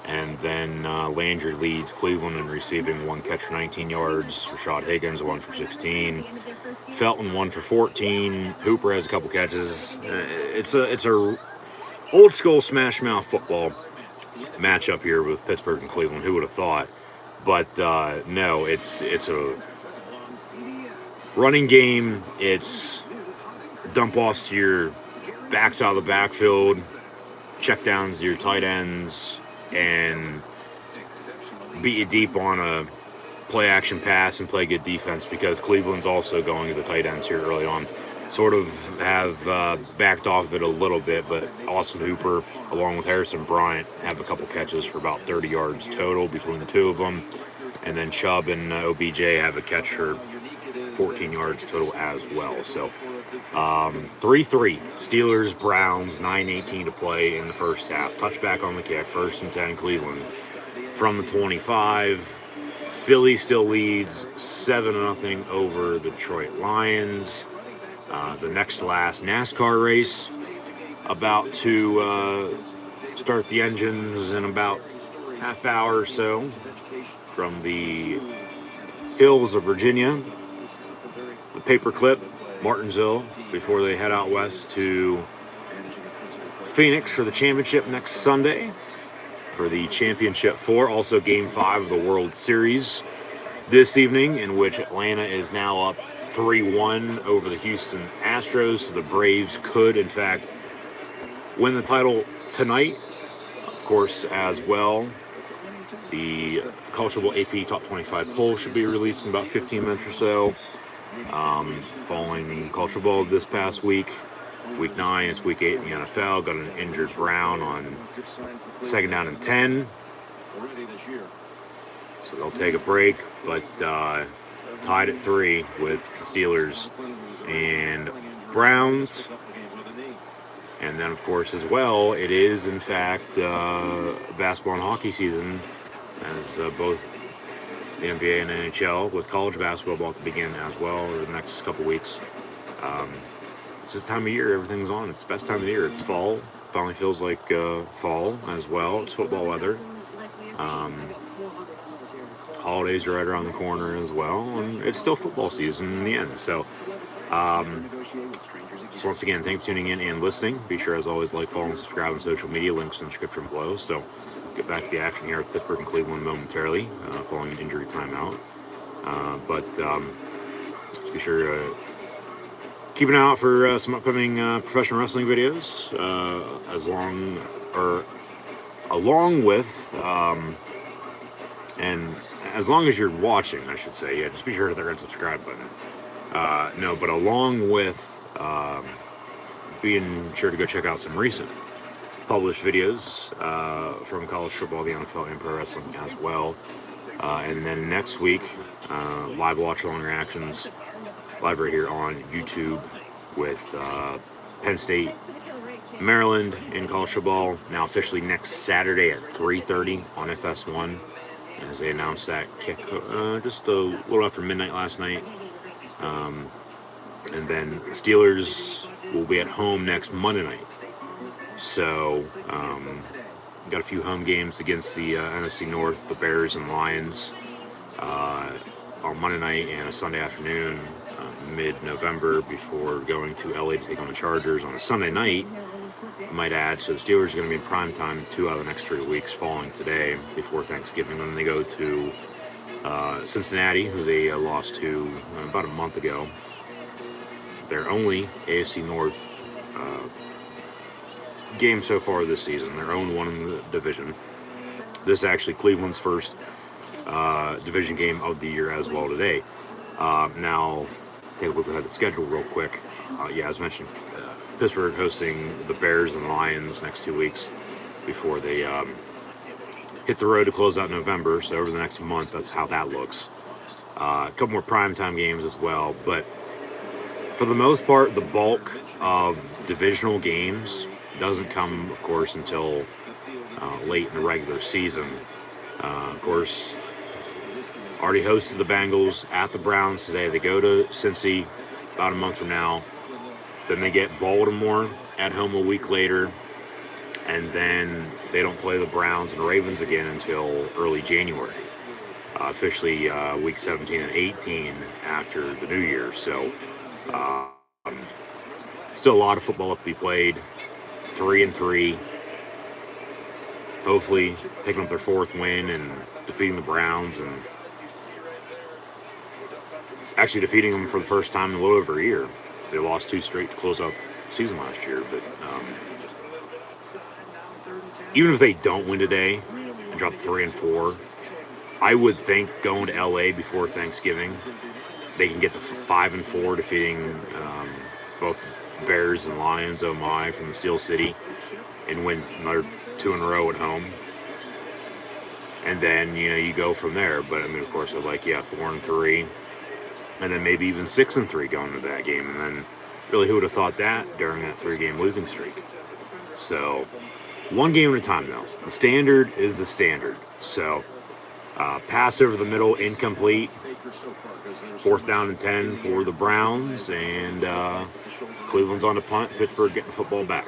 [SPEAKER 3] And then Landry leads Cleveland in receiving, 1 catch for 19 yards. Rashad Higgins, 1 for 16. Felton, 1 for 14. Hooper has a couple catches. It's a old school smash mouth football matchup here with Pittsburgh and Cleveland. Who would have thought? But no, it's a running game. It's dump offs to your backs out of the backfield, check downs to your tight ends, and beat you deep on a play action pass and play good defense, because Cleveland's also going to the tight ends here early on. Sort of have backed off of it a little bit, but Austin Hooper along with Harrison Bryant have a couple catches for about 30 yards total between the two of them, and then Chubb and OBJ have a catch for 14 yards total as well. So 3-3 Steelers Browns, 9:18 to play in the first half. Touchback on the kick, 1st and 10 Cleveland from the 25. Philly still leads 7-0 over the Detroit Lions. The next to last NASCAR race about to start the engines in about half hour or so from the hills of Virginia, the Paperclip, Martinsville, before they head out west to Phoenix for the championship next Sunday for the Championship 4. Also Game 5 of the World Series this evening, in which Atlanta is now up 3-1 over the Houston Astros. So the Braves could, in fact, win the title tonight. Of course, as well, the College Football AP Top 25 poll should be released in about 15 minutes or so. Following College Football this past week, Week 9, it's Week 8 in the NFL. Got an injured Brown on 2nd down and 10. So they'll take a break, but tied at 3 with the Steelers and Browns. And then, of course, as well, it is, in fact, basketball and hockey season, as both the NBA and NHL, with college basketball about to begin as well over the next couple weeks. It's this time of year, everything's on. It's the best time of the year. It's fall. Finally feels like fall as well. It's football weather. Holidays are right around the corner as well, and it's still football season in the end. So, just once again, thanks for tuning in and listening. Be sure, as always, like, follow, and subscribe on social media. Links in the description below. So, get back to the action here at Pittsburgh and Cleveland momentarily, following an injury timeout. Just be sure to keep an eye out for some upcoming professional wrestling videos, along with, and as long as you're watching, I should say, yeah, just be sure to hit that red subscribe button. But along with being sure to go check out some recent published videos from college football, the NFL, and pro wrestling as well. And then next week, live watch-along reactions live right here on YouTube with Penn State, Maryland in college football, now officially next Saturday at 3:30 on FS1, as they announced that kick just a little after midnight last night. And then Steelers will be at home next Monday night. So, got a few home games against the NFC North, the Bears and Lions, on Monday night and a Sunday afternoon, mid-November, before going to LA to take on the Chargers on a Sunday night, I might add. So the Steelers are going to be in prime time 2 out of the next 3 weeks following today before Thanksgiving. Then they go to Cincinnati, who they lost to about a month ago. Their only AFC North game so far this season. Their own one in the division. this is actually Cleveland's first division game of the year as well today. Now, take a look at the schedule real quick. As mentioned, Pittsburgh hosting the Bears and Lions next 2 weeks before they hit the road to close out November. So over the next month, that's how that looks. A couple more primetime games as well. But for the most part, the bulk of divisional games doesn't come, of course, until late in the regular season. Of course, already hosted the Bengals at the Browns today. They go to Cincy about a month from now. Then they get Baltimore at home a week later. And then they don't play the Browns and Ravens again until early January. Officially week 17 and 18 after the New Year. So still a lot of football left to be played. 3-3. Hopefully picking up their fourth win and defeating the Browns and actually defeating them for the first time in a little over a year. So they lost 2 straight to close out the season last year. But even if they don't win today and drop 3-4, I would think going to LA before Thanksgiving, they can get to 5-4, defeating both the Bears and Lions, oh my, from the Steel City, and win another 2 in a row at home. And then, you go from there. But, I mean, of course, they're like, 4-3, and then maybe even 6-3 going into that game. And then, really, who would have thought that during that 3-game losing streak? So, one game at a time, though. The standard is the standard. So, pass over the middle, incomplete. 4th down and 10 for the Browns. And Cleveland's on the punt. Pittsburgh getting the football back.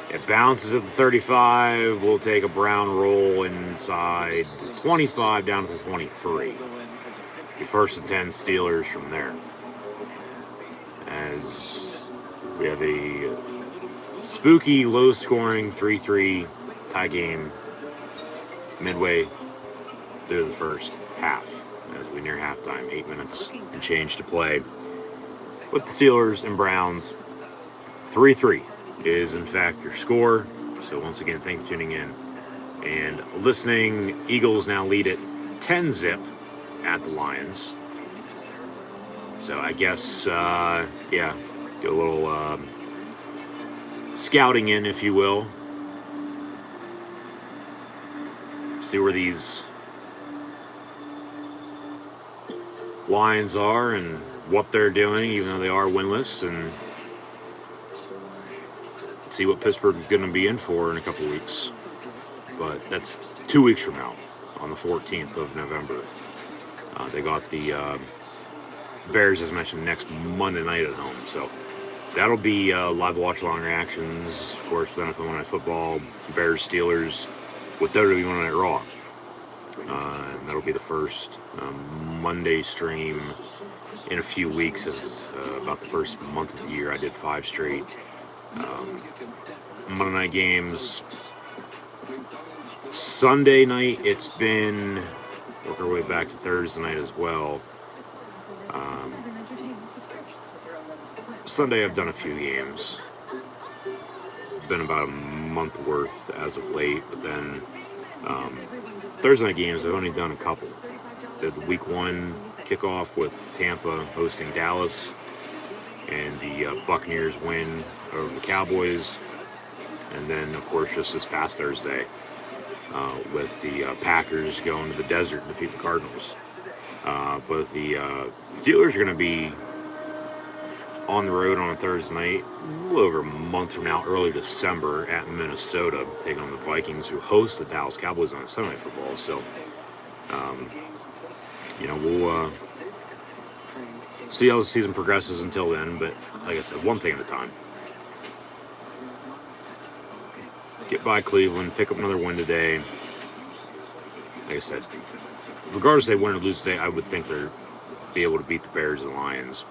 [SPEAKER 3] It bounces at the 35. We'll take a Brown roll inside 25 down to the 23. The 1st and 10 Steelers from there. As we have a spooky, low-scoring 3-3 tie game midway through the first half. As we near halftime, 8 minutes and change to play. With the Steelers and Browns, 3-3. Is in fact your score. So once again, thank you for tuning in and listening. Eagles now lead it 10-zip at the Lions. So I guess get a little scouting in, if you will. See where these Lions are and what they're doing, even though they are winless, and see what Pittsburgh is going to be in for in a couple weeks. But that's 2 weeks from now, on the 14th of November. They got the Bears, as mentioned, next Monday night at home. So that'll be live watch-along reactions. Of course, then if I want football, Bears, Steelers, with WWE Monday Night Raw. And that'll be the first Monday stream in a few weeks. As about the first month of the year, I did 5 straight Monday night games. Sunday night, it's been, work our way back to Thursday night as well. Sunday, I've done a few games. Been about a month worth as of late, but then Thursday night games, I've only done a couple. Did the week 1 kickoff with Tampa hosting Dallas, and the Buccaneers win over the Cowboys. And then, of course, just this past Thursday, with the Packers going to the desert and defeat the Cardinals. But the Steelers are going to be on the road on a Thursday night, a little over a month from now, early December, at Minnesota, taking on the Vikings, who host the Dallas Cowboys on Sunday Night Football. So, we'll see how the season progresses until then. But like I said, one thing at a time. Get by Cleveland, pick up another win today. Like I said, regardless if they win or lose today, I would think they'll be able to beat the Bears and Lions.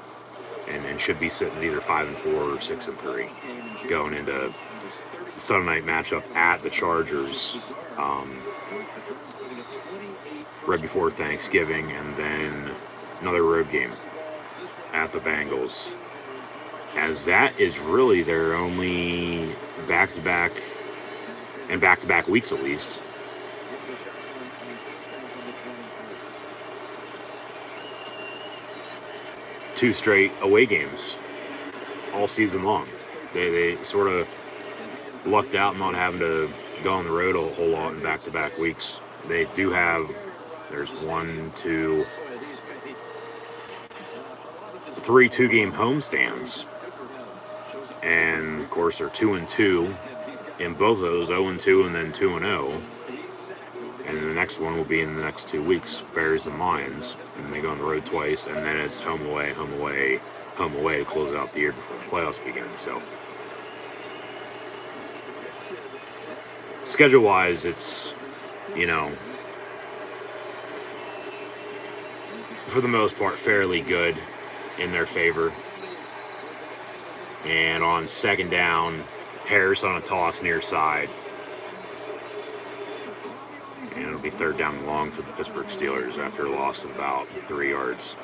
[SPEAKER 3] and should be sitting at either 5-4 or 6-3 going into the Sunday night matchup at the Chargers right before Thanksgiving, and then another road game at the Bengals, as that is really their only back-to-back and back-to-back weeks at least. Two straight away games all season long. They sort of lucked out not having to go on the road a whole lot in back-to-back weeks. They do have, there's 3 two-game homestands, and of course they're 2-2 in both of those, 0-2 and then 2-0. And the next one will be in the next 2 weeks, Bears and Lions, and they go on the road twice, and then it's home away, home away, home away to close out the year before the playoffs begin. So schedule-wise, it's, for the most part, fairly good in their favor. And on second down, Harris on a toss near side. And it'll be third down and long for the Pittsburgh Steelers after a loss of about 3 yards.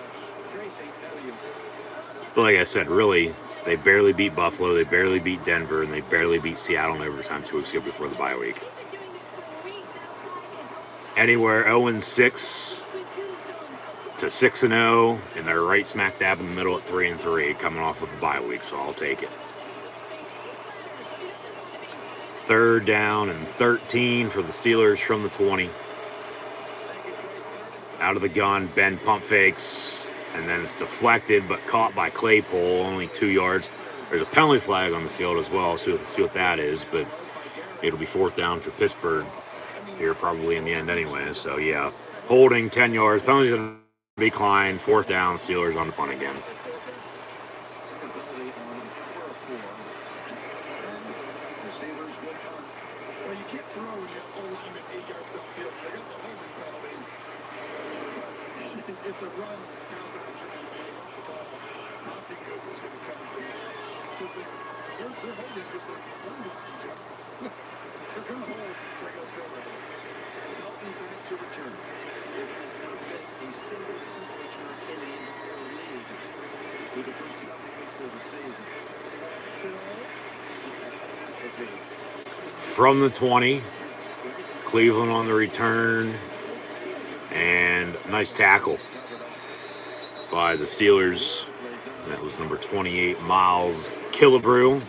[SPEAKER 3] But like I said, really, they barely beat Buffalo, they barely beat Denver, and they barely beat Seattle in overtime 2 weeks ago before the bye week. Anywhere 0-6 to 6-0, and they're right smack dab in the middle at 3-3, coming off of a bye week, so I'll take it. Third down and 13 for the Steelers from the 20. Out of the gun, Ben pump fakes, and then it's deflected but caught by Claypool, only 2 yards. There's a penalty flag on the field as well, so see what that is, but it'll be fourth down for Pittsburgh here probably in the end anyway. So yeah, holding 10 yards, penalties going to be declined, fourth down, Steelers on the punt again.
[SPEAKER 1] It's a run. Nothing good is going to come from it. Because they're holding because they're going to hold, so they're going to go with it. Healthy back to return. It has not been a single punt return in the entire league for the first 7 weeks of the season.
[SPEAKER 3] From the 20, Cleveland on the return, and nice tackle by the Steelers. That was number 28, Miles Killebrew.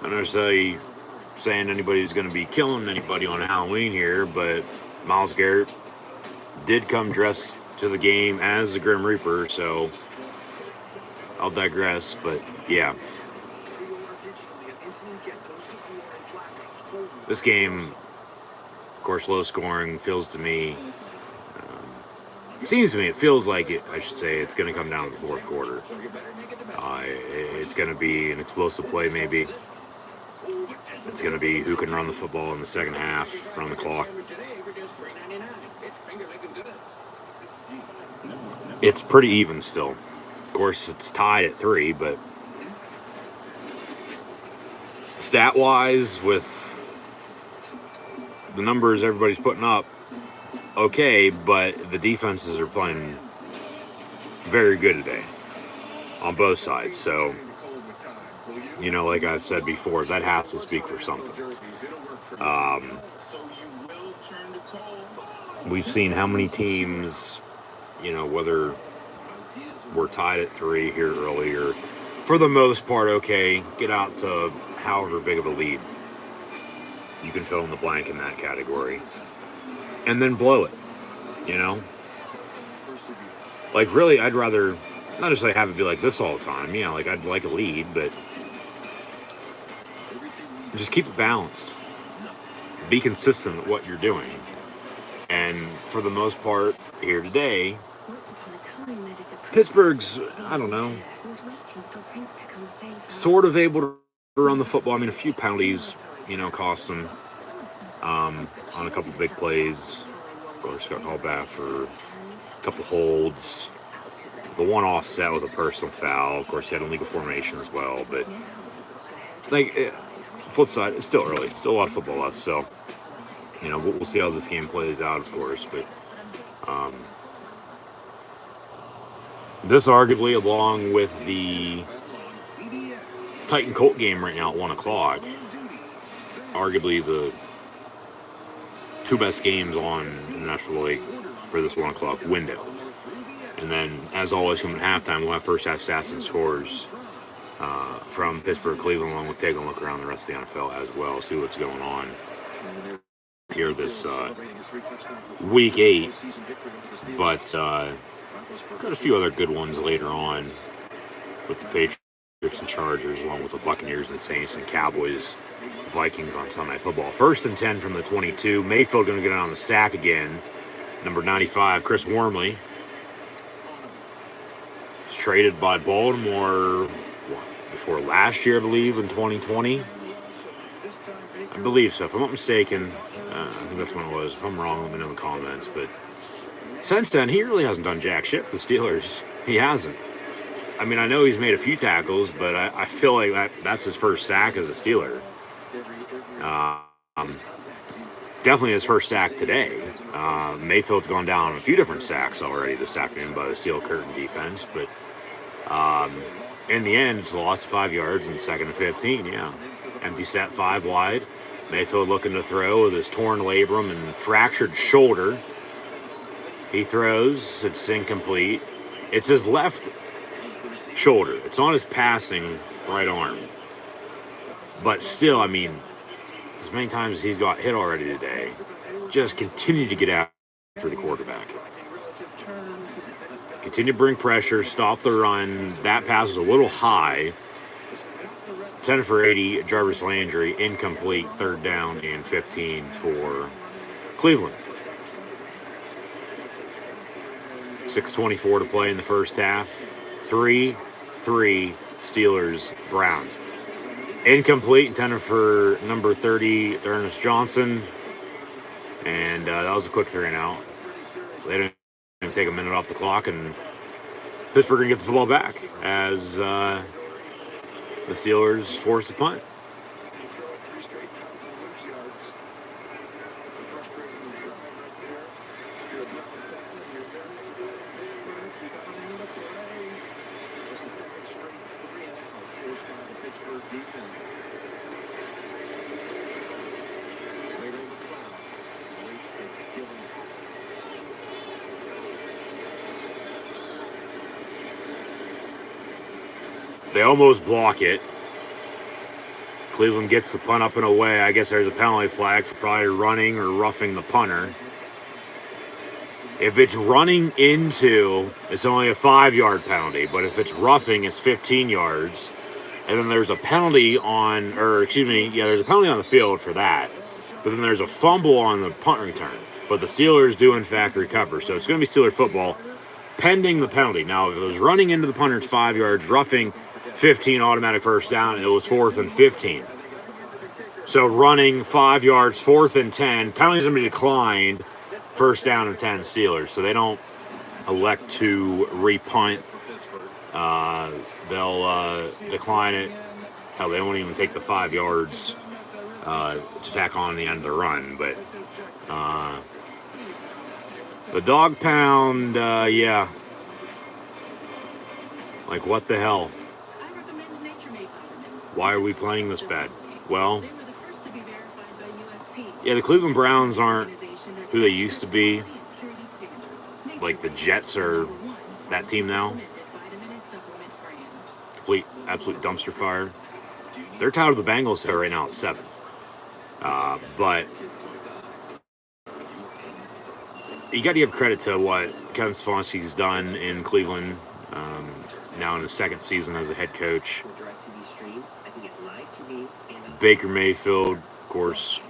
[SPEAKER 3] I don't necessarily saying anybody's going to be killing anybody on Halloween here, but Myles Garrett did come dressed to the game as the Grim Reaper, so I'll digress, but yeah. This game, of course, low scoring, feels to me, it feels like it, I should say, it's going to come down to the fourth quarter. It's going to be an explosive play maybe. It's going to be who can run the football in the second half, run the clock. It's pretty even still. Of course, it's tied at 3, but stat-wise, with the numbers everybody's putting up, okay, but the defenses are playing very good today on both sides. So, like I've said before, that has to speak for something. We've seen how many teams, whether we're tied at 3 here earlier, for the most part, okay, get out to however big of a lead. You can fill in the blank in that category. And then blow it, Like, really, I'd rather not just have it be like this all the time. I'd like a lead, but just keep it balanced. Be consistent with what you're doing. And for the most part, here today, Pittsburgh's, I don't know, sort of able to run the football. I mean, a few penalties, cost them on a couple big plays. Of course, got called back for a couple holds. the one offset with a personal foul. Of course, he had a legal formation as well. But flip side, it's still early. Still a lot of football left. So, we'll see how this game plays out, of course. But this arguably, along with the Titan Colt game right now at 1 o'clock, arguably the two best games on in the National League for this 1 o'clock window. And then, as always, coming at halftime, we'll have first half stats and scores from Pittsburgh, Cleveland, along with taking a look around the rest of the NFL as well, see what's going on here this week 8. But got a few other good ones later on with the Patriots and Chargers, along with the Buccaneers and Saints and Cowboys, Vikings on Sunday Night Football. 1st and 10 from the 22. Mayfield going to get on the sack again. Number 95, Chris Wormley. Was traded by Baltimore before last year, I believe, in 2020. I believe so. If I'm not mistaken, I think that's when it was. If I'm wrong, let me know in the comments. But since then, he really hasn't done jack shit for the Steelers. He hasn't. I mean, I know he's made a few tackles, but I feel like that's his first sack as a Steeler. Definitely his first sack today. Mayfield's gone down a few different sacks already this afternoon by the Steel Curtain defense, but in the end, it's lost 5 yards in 2nd and 15, yeah. Empty set 5 wide. Mayfield looking to throw with his torn labrum and fractured shoulder. He throws. It's incomplete. It's his left shoulder. It's on his passing right arm. But still, I mean, as many times as he's got hit already today, just continue to get after the quarterback. Continue to bring pressure, stop the run. That pass is a little high. 10 for 80, Jarvis Landry, incomplete, 3rd down and 15 for Cleveland. 6:24 to play in the first half. 3-3 Steelers, Browns. Incomplete, intended for number 30, Ernest Johnson. And that was a quick 3-and-out. They didn't even take a minute off the clock, and Pittsburgh going to get the football back as the Steelers force a punt. They almost block it. Cleveland gets the punt up and away. I guess there's a penalty flag for probably running or roughing the punter. If it's running into, it's only a 5-yard penalty. But if it's roughing, it's 15 yards. And then there's a penalty there's a penalty on the field for that. But then there's a fumble on the punt return. But the Steelers do, in fact, recover. So it's going to be Steeler football pending the penalty. Now, if it was running into the punter, it's 5 yards. Roughing, 15, automatic first down. It was 4th and 15. So running 5 yards, 4th and 10. Penalties going to be declined. 1st down and 10 Steelers. So they don't elect to repunt. They'll decline it. Hell, they won't even take the 5 yards to tack on the end of the run. But the dog pound, yeah. Like, what the hell? Why are we playing this bad? Well, yeah, the Cleveland Browns aren't who they used to be. Like, the Jets are that team now. Absolute dumpster fire. They're tied with the Bengals here right now at 7. But you got to give credit to what Kevin Stefanski's done in Cleveland, now in his 2nd season as a head coach. Baker Mayfield, of course,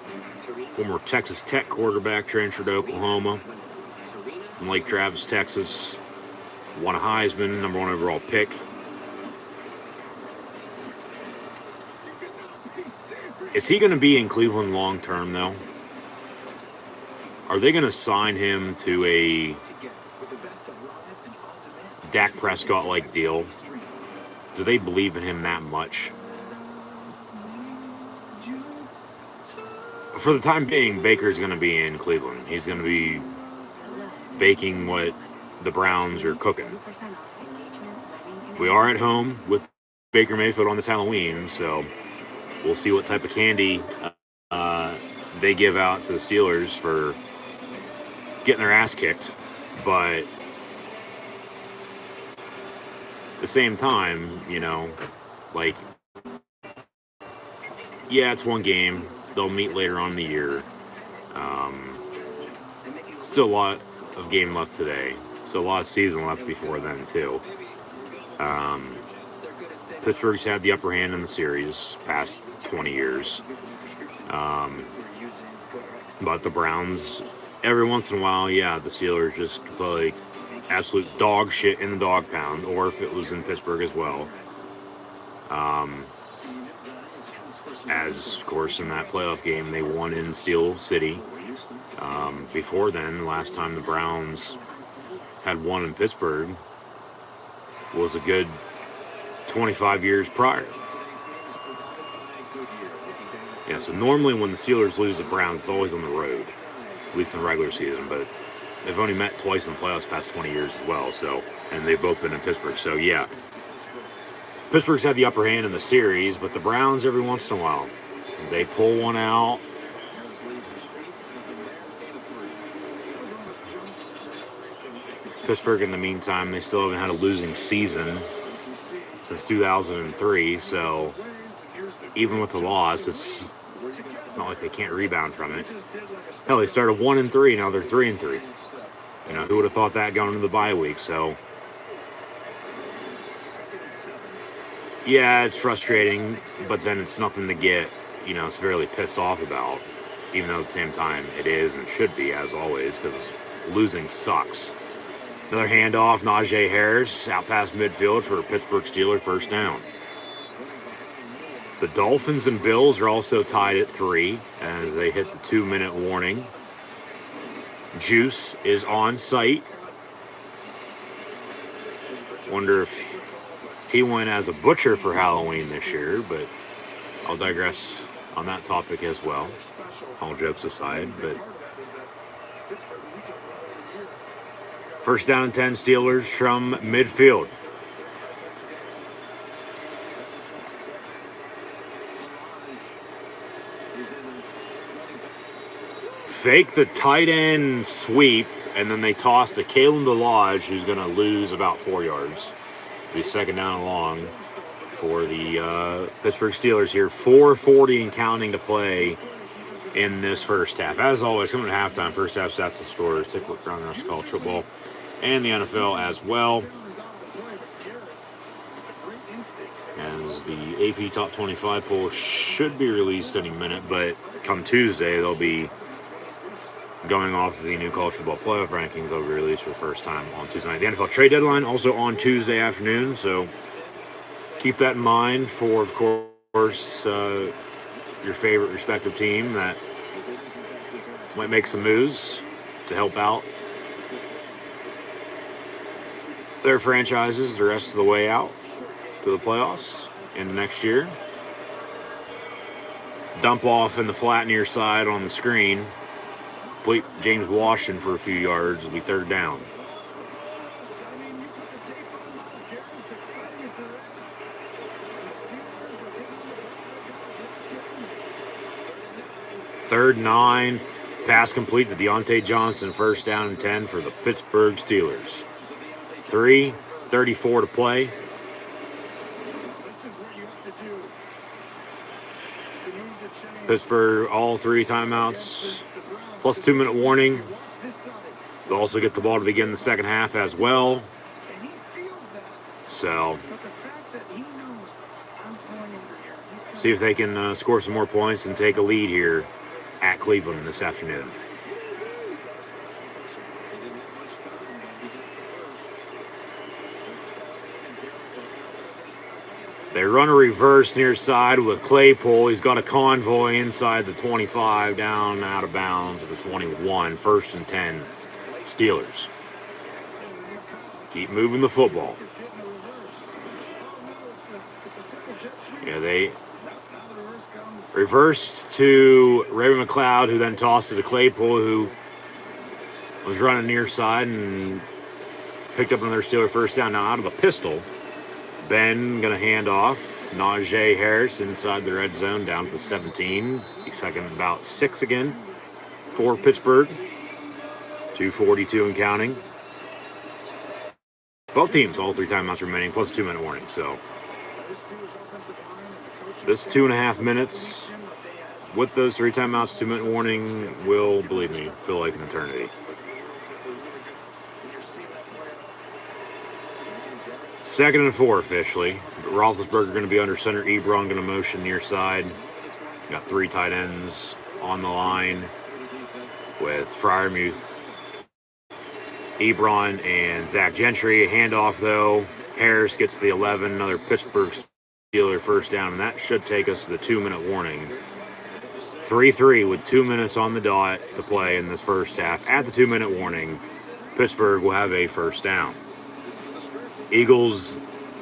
[SPEAKER 3] former Texas Tech quarterback, transferred to Oklahoma from Lake Travis, Texas. Won a Heisman, number 1 overall pick. Is he going to be in Cleveland long term, though? Are they going to sign him to a Dak Prescott-like deal. Do they believe in him that much? For the time being, Baker's going to be in Cleveland. He's going to be baking what the Browns are cooking. We are at home with Baker Mayfield on this Halloween, so we'll see what type of candy they give out to the Steelers for getting their ass kicked. But at the same time, you know, like, yeah, it's one game. They'll meet later on in the year. Still a lot of game left today. So a lot of season left before then, too. Pittsburgh's had the upper hand in the series past 20 years. But the Browns, every once in a while, yeah, the Steelers just play absolute dog shit in the dog pound, or if it was in Pittsburgh as well. As, of course, in that playoff game, they won in Steel City. Before then, last time the Browns had won in Pittsburgh was a good 25 years prior. Yeah, so normally when the Steelers lose the Browns, it's always on the road, at least in the regular season, but they've only met twice in the playoffs past 20 years as well, so, and they've both been in Pittsburgh, so yeah. Pittsburgh's had the upper hand in the series, but the Browns, every once in a while, they pull one out. Pittsburgh, in the meantime, they still haven't had a losing season since 2003, so even with the loss, it's not like they can't rebound from it. Hell, they started 1-3, now they're 3-3. You know, who would have thought that going into the bye week? So, yeah, it's frustrating, but then it's nothing to get, you know, severely pissed off about, even though at the same time it is and should be, as always, because losing sucks. Another handoff, Najee Harris out past midfield for a Pittsburgh Steelers first down. The Dolphins and Bills are also tied at 3 as they hit the 2-minute warning. Juice is on site. Wonder if he went as a butcher for Halloween this year, but I'll digress on that topic as well. All jokes aside, but first down and 10 Steelers from midfield. Fake the tight end sweep, and then they toss to Kalen DeLodge, who's going to lose about 4 yards. It'll be second down and long for the Pittsburgh Steelers here. 4:40 and counting to play in this first half. As always, coming to halftime, first half stats and scores. Take a look around the rest of college football and the NFL as well. As the AP Top 25 poll should be released any minute, but come Tuesday, they'll be going off of the new college football playoff rankings. They'll be released for the first time on Tuesday night. The NFL trade deadline also on Tuesday afternoon, so keep that in mind for, of course, your favorite respective team that might make some moves to help out their franchises the rest of the way out to the playoffs into next year. Dump off in the flat near side on the screen. Complete James Washington for a few yards. It'll be third down. Third 9. Pass complete to Deontay Johnson. First down and 10 for the Pittsburgh Steelers. 3:34 to play. Pittsburgh, all 3 timeouts, plus 2-minute warning. They'll also get the ball to begin the second half as well. So, see if they can score some more points and take a lead here at Cleveland this afternoon. They run a reverse near side with Claypool. He's got a convoy inside the 25, down out of bounds at the 21. First and 10, Steelers. Keep moving the football. Yeah, they reversed to Raven McLeod, who then tossed it to Claypool, who was running near side and picked up another Steeler first down. Now out of the pistol, Ben going to hand off. Najee Harris inside the red zone down to the 17. He's second about 6 again for Pittsburgh. 2:42 and counting. Both teams, all 3 timeouts remaining, plus a 2-minute warning. So this 2.5 minutes with those 3 timeouts, 2-minute warning will, believe me, feel like an eternity. Second and 4 officially. Roethlisberger going to be under center. Ebron going to motion near side. Got 3 tight ends on the line with Freiermuth, Ebron, and Zach Gentry. A handoff, though. Harris gets the 11. Another Pittsburgh Steeler first down, and that should take us to the 2-minute warning. 3-3 with 2 minutes on the dot to play in this first half. At the 2-minute warning, Pittsburgh will have a first down. Eagles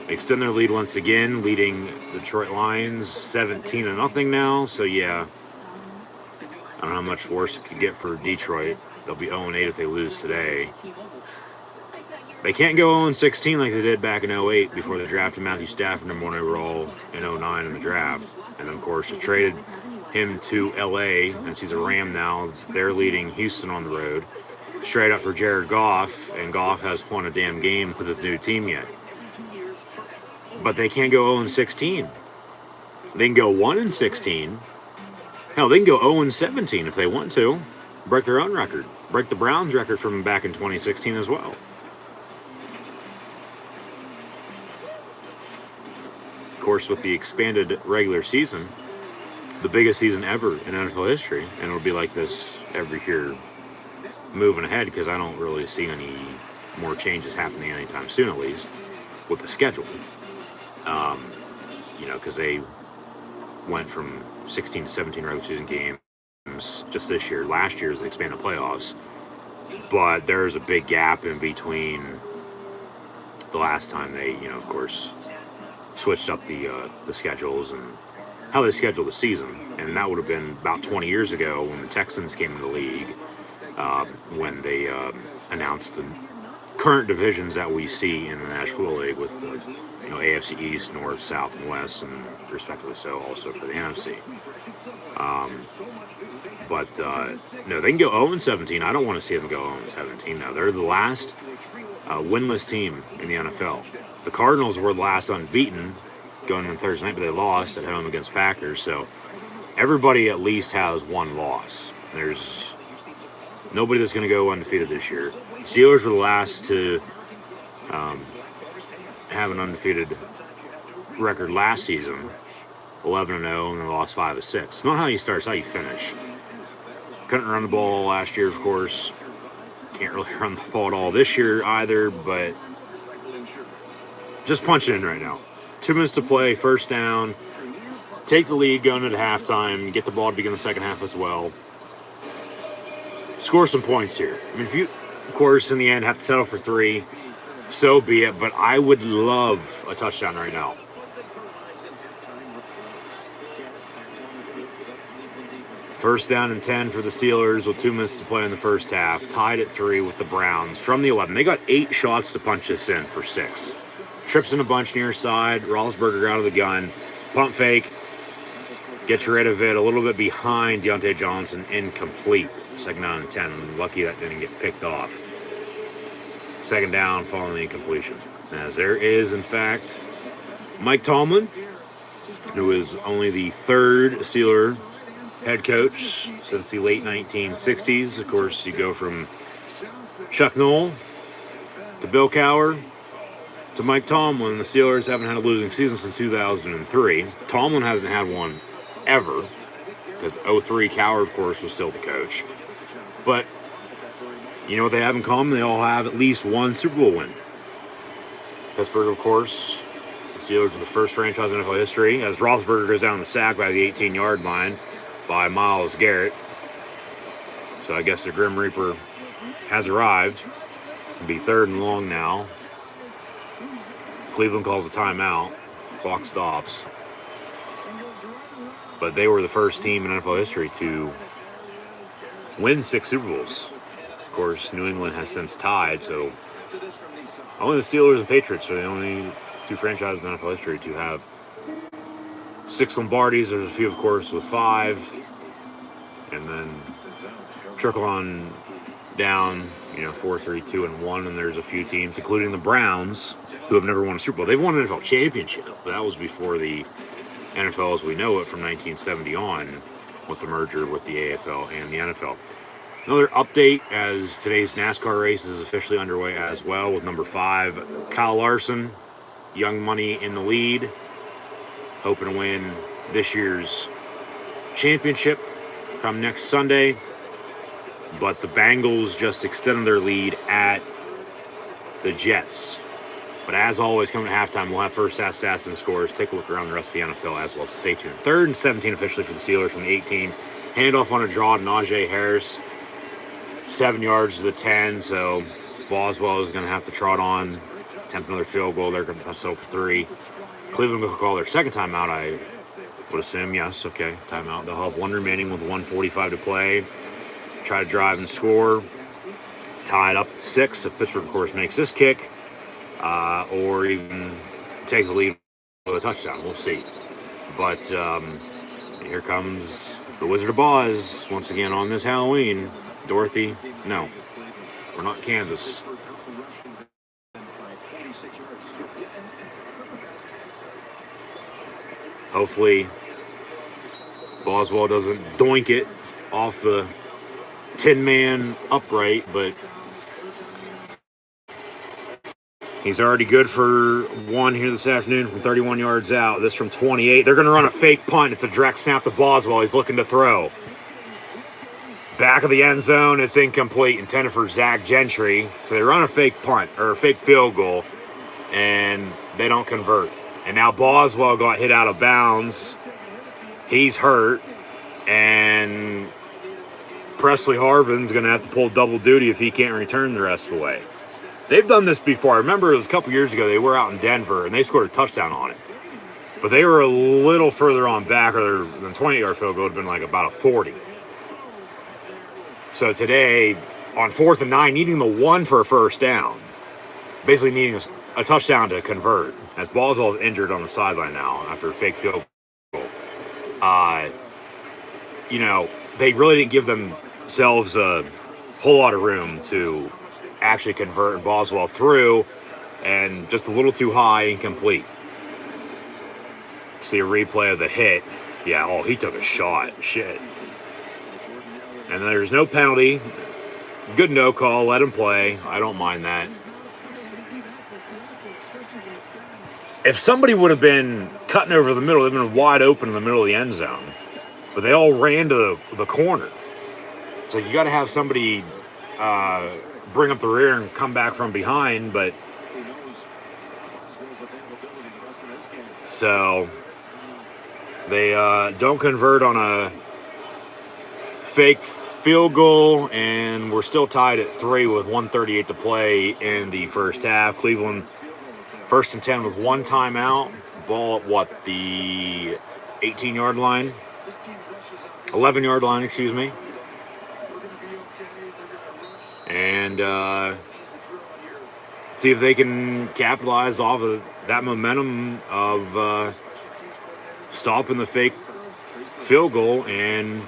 [SPEAKER 3] extend their lead once again, leading the Detroit Lions 17-0 now. So, yeah, I don't know how much worse it could get for Detroit. They'll be 0-8 if they lose today. They can't go 0-16 like they did back in 08 before they drafted Matthew Stafford number 1 overall in 09 in the draft. And then, of course, they traded him to L.A. and he's a Ram now. They're leading Houston on the road. Straight up for Jared Goff, and Goff has won a damn game with his new team yet. But they can't go 0-16. They can go 1-16. Hell, they can go 0-17 if they want to. Break their own record. Break the Browns record from back in 2016 as well. Of course, with the expanded regular season, the biggest season ever in NFL history, and it'll be like this every year moving ahead, because I don't really see any more changes happening anytime soon, at least, with the schedule. Because they went from 16 to 17 regular season games just this year. Last year's the expanded playoffs. But there's a big gap in between the last time they, of course, switched up the schedules and how they scheduled the season. And that would have been about 20 years ago when the Texans came in the league. When they announced the current divisions that we see in the National League with the AFC East, North, South, and West, and respectively so also for the NFC. No, they can go 0-17. I don't want to see them go 0-17 now. They're the last winless team in the NFL. The Cardinals were the last unbeaten going into Thursday night, but they lost at home against Packers. So everybody at least has one loss. There's nobody that's going to go undefeated this year. Steelers were the last to have an undefeated record last season, 11-0, and they lost 5-6. It's not how you start, it's how you finish. Couldn't run the ball last year, of course. Can't really run the ball at all this year either, but just punch it in right now. 2 minutes to play, first down. Take the lead going into halftime. Get the ball to begin the second half as well. Score some points here. I mean, if you, of course, in the end have to settle for 3, so be it, but I would love a touchdown right now. First down and 10 for the Steelers with 2 minutes to play in the first half. Tied at 3 with the Browns from the 11. They got 8 shots to punch this in for 6. Trips in a bunch near side. Roethlisberger out of the gun. Pump fake. Gets rid of it. A little bit behind Deontay Johnson. Incomplete. Second down and 10. Lucky that didn't get picked off. Second down following the incompletion. As there is, in fact, Mike Tomlin, who is only the 3rd Steeler head coach since the late 1960s. Of course, you go from Chuck Noll to Bill Cowher to Mike Tomlin. The Steelers haven't had a losing season since 2003. Tomlin hasn't had one ever, because 03 Cowher, of course, was still the coach. But you know what they have in common? They all have at least one Super Bowl win. Pittsburgh, of course, the Steelers are the first franchise in NFL history, as Roethlisberger goes down the sack by the 18-yard line by Myles Garrett. So I guess the Grim Reaper has arrived. It'll be 3rd and long now Cleveland calls a timeout. Clock stops. But they were the first team in NFL history to win 6 Super Bowls. Of course, New England has since tied, so only the Steelers and Patriots are the only 2 franchises in NFL history to have 6 Lombardis. There's a few, of course, with 5. And then trickle on down, 4, 3, 2, and 1. And there's a few teams, including the Browns, who have never won a Super Bowl. They've won an NFL championship, but that was before the NFL as we know it from 1970 on, with the merger with the AFL and the NFL. Another update as today's NASCAR race is officially underway as well, with number 5, Kyle Larson, Young Money in the lead, hoping to win this year's championship come next Sunday. But the Bengals just extended their lead at the Jets. But as always, coming to halftime, we'll have first half stats and scores. Take a look around the rest of the NFL as well. So stay tuned. 3rd and 17 officially for the Steelers from the 18. Handoff on a draw to Najee Harris. 7 yards to the 10. So Boswell is going to have to trot on, attempt another field goal. They're going to settle for 3. Cleveland will call their second timeout, I would assume. Yes, okay, timeout. They'll have 1 remaining with 1:45 to play. Try to drive and score. Tie it up 6 if Pittsburgh, of course, makes this kick. Or even take the lead with a touchdown. We'll see. But here comes the Wizard of Oz once again on this Halloween. Dorothy, no, we're not Kansas. Hopefully, Boswell doesn't doink it off the Tin Man upright, but he's already good for 1 here this afternoon from 31 yards out. This from 28. They're going to run a fake punt. It's a direct snap to Boswell. He's looking to throw. Back of the end zone. It's incomplete, intended for Zach Gentry. So they run a fake punt, or a fake field goal, and they don't convert. And now Boswell got hit out of bounds. He's hurt. And Presley Harvin's going to have to pull double duty if he can't return the rest of the way. They've done this before. I remember it was a couple years ago. They were out in Denver, and they scored a touchdown on it. But they were a little further on back, or the 20-yard field goal would have been like about a 40. So today, on 4th and 9, needing the 1 for a first down, basically needing a touchdown to convert, as Boswell is injured on the sideline now after a fake field goal. They really didn't give themselves a whole lot of room to actually convert Boswell through, and just a little too high, incomplete. See a replay of the hit. Yeah, he took a shot. Shit. And there's no penalty. Good no call. Let him play. I don't mind that. If somebody would have been cutting over the middle, they'd been wide open in the middle of the end zone. But they all ran to the corner. So you got to have somebody bring up the rear and come back from behind. But so they don't convert on a fake field goal, and we're still tied at 3 with 1:38 to play in the first half. Cleveland 1st and 10 with 1 timeout. Ball at the 18-yard line. 11-yard line, excuse me. And see if they can capitalize off of that momentum of stopping the fake field goal and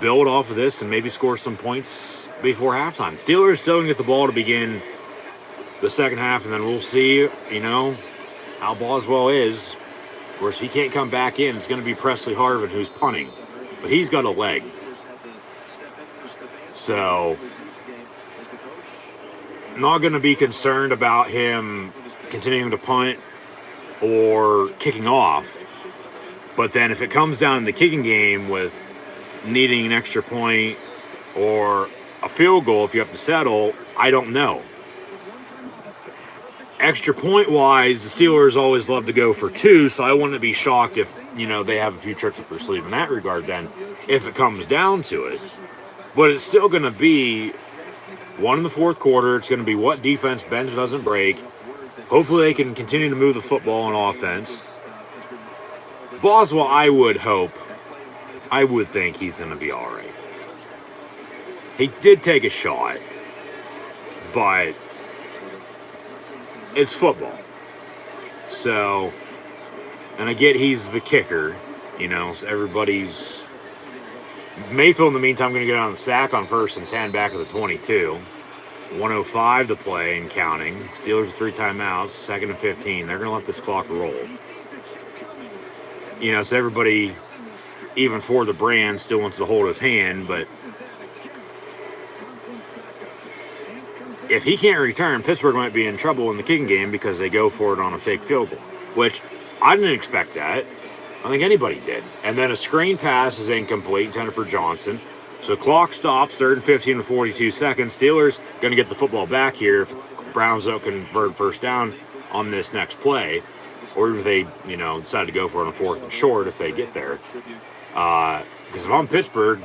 [SPEAKER 3] build off of this and maybe score some points before halftime. Steelers still going to get the ball to begin the second half, and then we'll see, how Boswell is. Of course, if he can't come back in, it's going to be Presley Harvin who's punting. But he's got a leg. So, not going to be concerned about him continuing to punt or kicking off. But then if it comes down in the kicking game with needing an extra point or a field goal if you have to settle, I don't know. Extra point wise, the Steelers always love to go for 2, so I wouldn't be shocked if, they have a few tricks up their sleeve in that regard then, if it comes down to it. But it's still going to be 1 in the fourth quarter. It's going to be what defense bends doesn't break. Hopefully they can continue to move the football on offense. Boswell, I would think he's going to be all right. He did take a shot, but it's football. So, and I get he's the kicker, so everybody's... Mayfield, in the meantime, going to get on the sack on 1st and 10 back at the 22. 1:05 to play and counting. Steelers with 3 timeouts, 2nd and 15. They're going to let this clock roll. So everybody, even for the brand, still wants to hold his hand, but if he can't return, Pittsburgh might be in trouble in the kicking game because they go for it on a fake field goal, which I didn't expect that. I don't think anybody did. And then a screen pass is incomplete, intended for Johnson. So clock stops, 3rd and 15 and 42 seconds. Steelers going to get the football back here if Browns don't convert first down on this next play. Or if they, decide to go for it on 4th and short if they get there. Because if I'm Pittsburgh,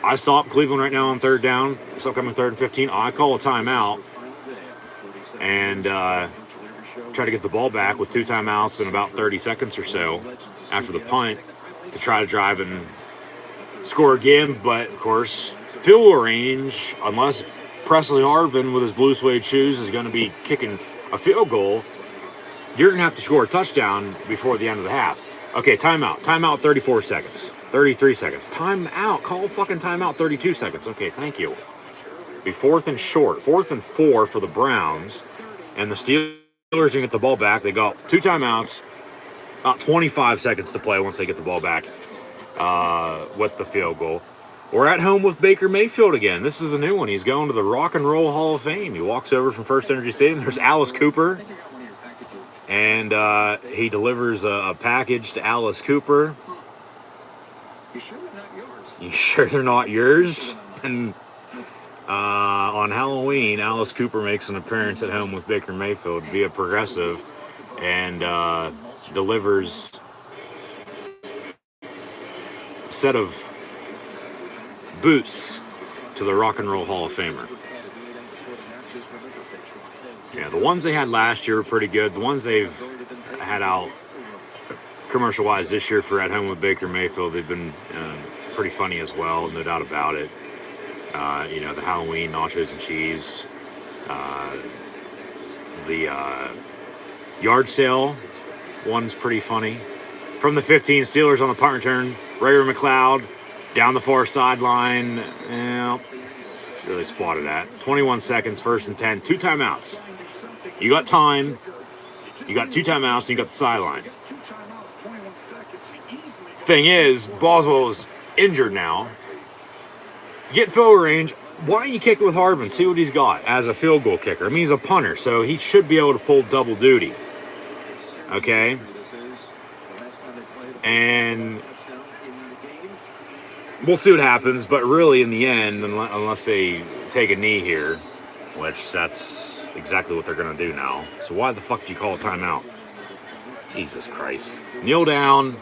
[SPEAKER 3] I stop Cleveland right now on 3rd down. It's upcoming 3rd and 15. I call a timeout and try to get the ball back with 2 timeouts in about 30 seconds or so after the punt to try to drive and score again. But, of course, field goal range, unless Presley Harvin with his blue suede shoes is going to be kicking a field goal, you're going to have to score a touchdown before the end of the half. Okay, timeout. Timeout 34 seconds. 33 seconds. Timeout. Call fucking timeout 32 seconds. Okay, thank you. Be 4th and short. 4th and 4 for the Browns. And the Steelers can get the ball back. They got 2 timeouts. About 25 seconds to play once they get the ball back with the field goal. We're at home with Baker Mayfield again. This is a new one. He's going to the Rock and Roll Hall of Fame. He walks over from First Energy Stadium. There's Alice Cooper. And he delivers a package to Alice Cooper. You sure they're not yours? And on Halloween, Alice Cooper makes an appearance at home with Baker Mayfield via Progressive and delivers a set of boots to the Rock and Roll Hall of Famer. Yeah, the ones they had last year were pretty good. The ones they've had out commercial-wise this year for At Home with Baker Mayfield, they've been pretty funny as well, no doubt about it. The Halloween nachos and cheese. The yard sale one's pretty funny. From the 15, Steelers on the punt return. Ray McLeod down the far sideline. It's really spotted at. 21 seconds, 1st and 10. 2 timeouts. You got time. You got 2 timeouts, and you got the sideline. Thing is, Boswell's injured now. You get field range. Why don't you kick it with Harvin? See what he's got as a field goal kicker. I mean, he's a punter, so he should be able to pull double duty. Okay? And we'll see what happens, but really in the end, unless they take a knee here, which that's exactly what they're going to do now. So why the fuck did you call a timeout? Jesus Christ. Kneel down.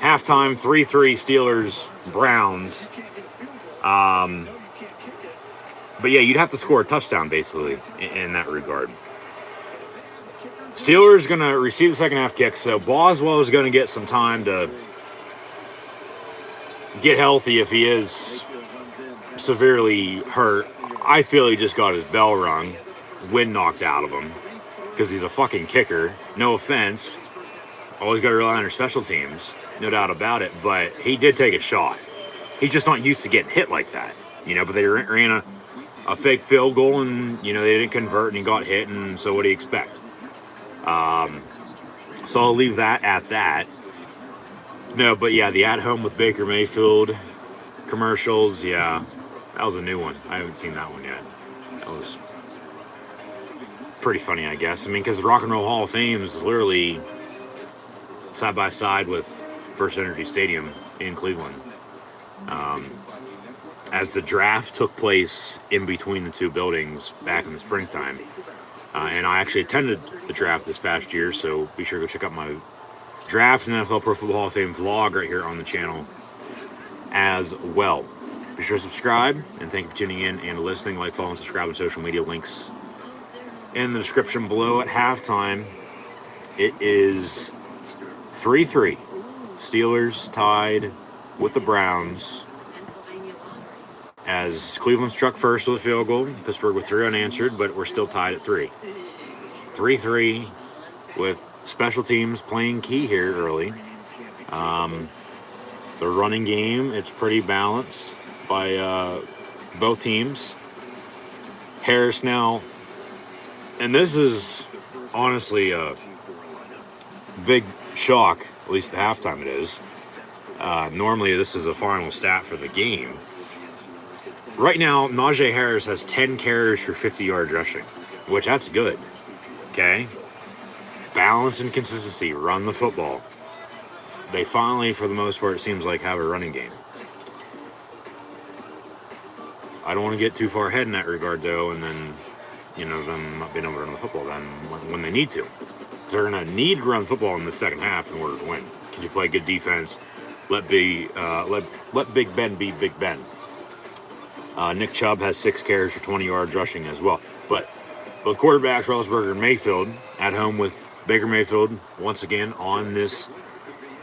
[SPEAKER 3] Halftime, 3-3 Steelers, Browns. But yeah, you'd have to score a touchdown, basically, in that regard. Steelers going to receive the second half kick, so Boswell is going to get some time to get healthy if he is severely hurt. I feel he just got his bell rung, wind knocked out of him, because he's a fucking kicker. No offense. Always got to rely on your special teams, no doubt about it, but he did take a shot. He's just not used to getting hit like that, but they ran a fake field goal and, they didn't convert and he got hit, and so what do you expect? So I'll leave that at that. No, but yeah, the At Home with Baker Mayfield commercials, yeah, that was a new one. I haven't seen that one yet. That was pretty funny, I guess. I mean, because the Rock and Roll Hall of Fame is literally side by side with First Energy Stadium in Cleveland. As the draft took place in between the two buildings back in the springtime. And I actually attended the draft this past year, so be sure to go check out my Draft and NFL Pro Football Hall of Fame vlog right here on the channel as well. Be sure to subscribe, and thank you for tuning in and listening. Like, follow, and subscribe on social media. Links in the description below. At halftime, it is 3-3. Steelers tied with the Browns as Cleveland struck first with a field goal. Pittsburgh with 3 unanswered, but we're still tied at 3. 3-3 with special teams playing key here early. The running game, it's pretty balanced by both teams. Harris now, and this is honestly a big shock, at least at halftime it is. Normally this is a final stat for the game. Right now, Najee Harris has 10 carries for 50 yards rushing, which that's good. Okay? Balance and consistency, run the football. They finally, for the most part, it seems like, have a running game. I don't want to get too far ahead in that regard, though, and then, them not being able to run the football then when they need to. They're going to need to run the football in the second half in order to win. Can you play good defense? Let Big Ben be Big Ben. Nick Chubb has 6 carries for 20 yards rushing as well. But both quarterbacks, Roethlisberger and Mayfield, at home with Baker Mayfield once again on this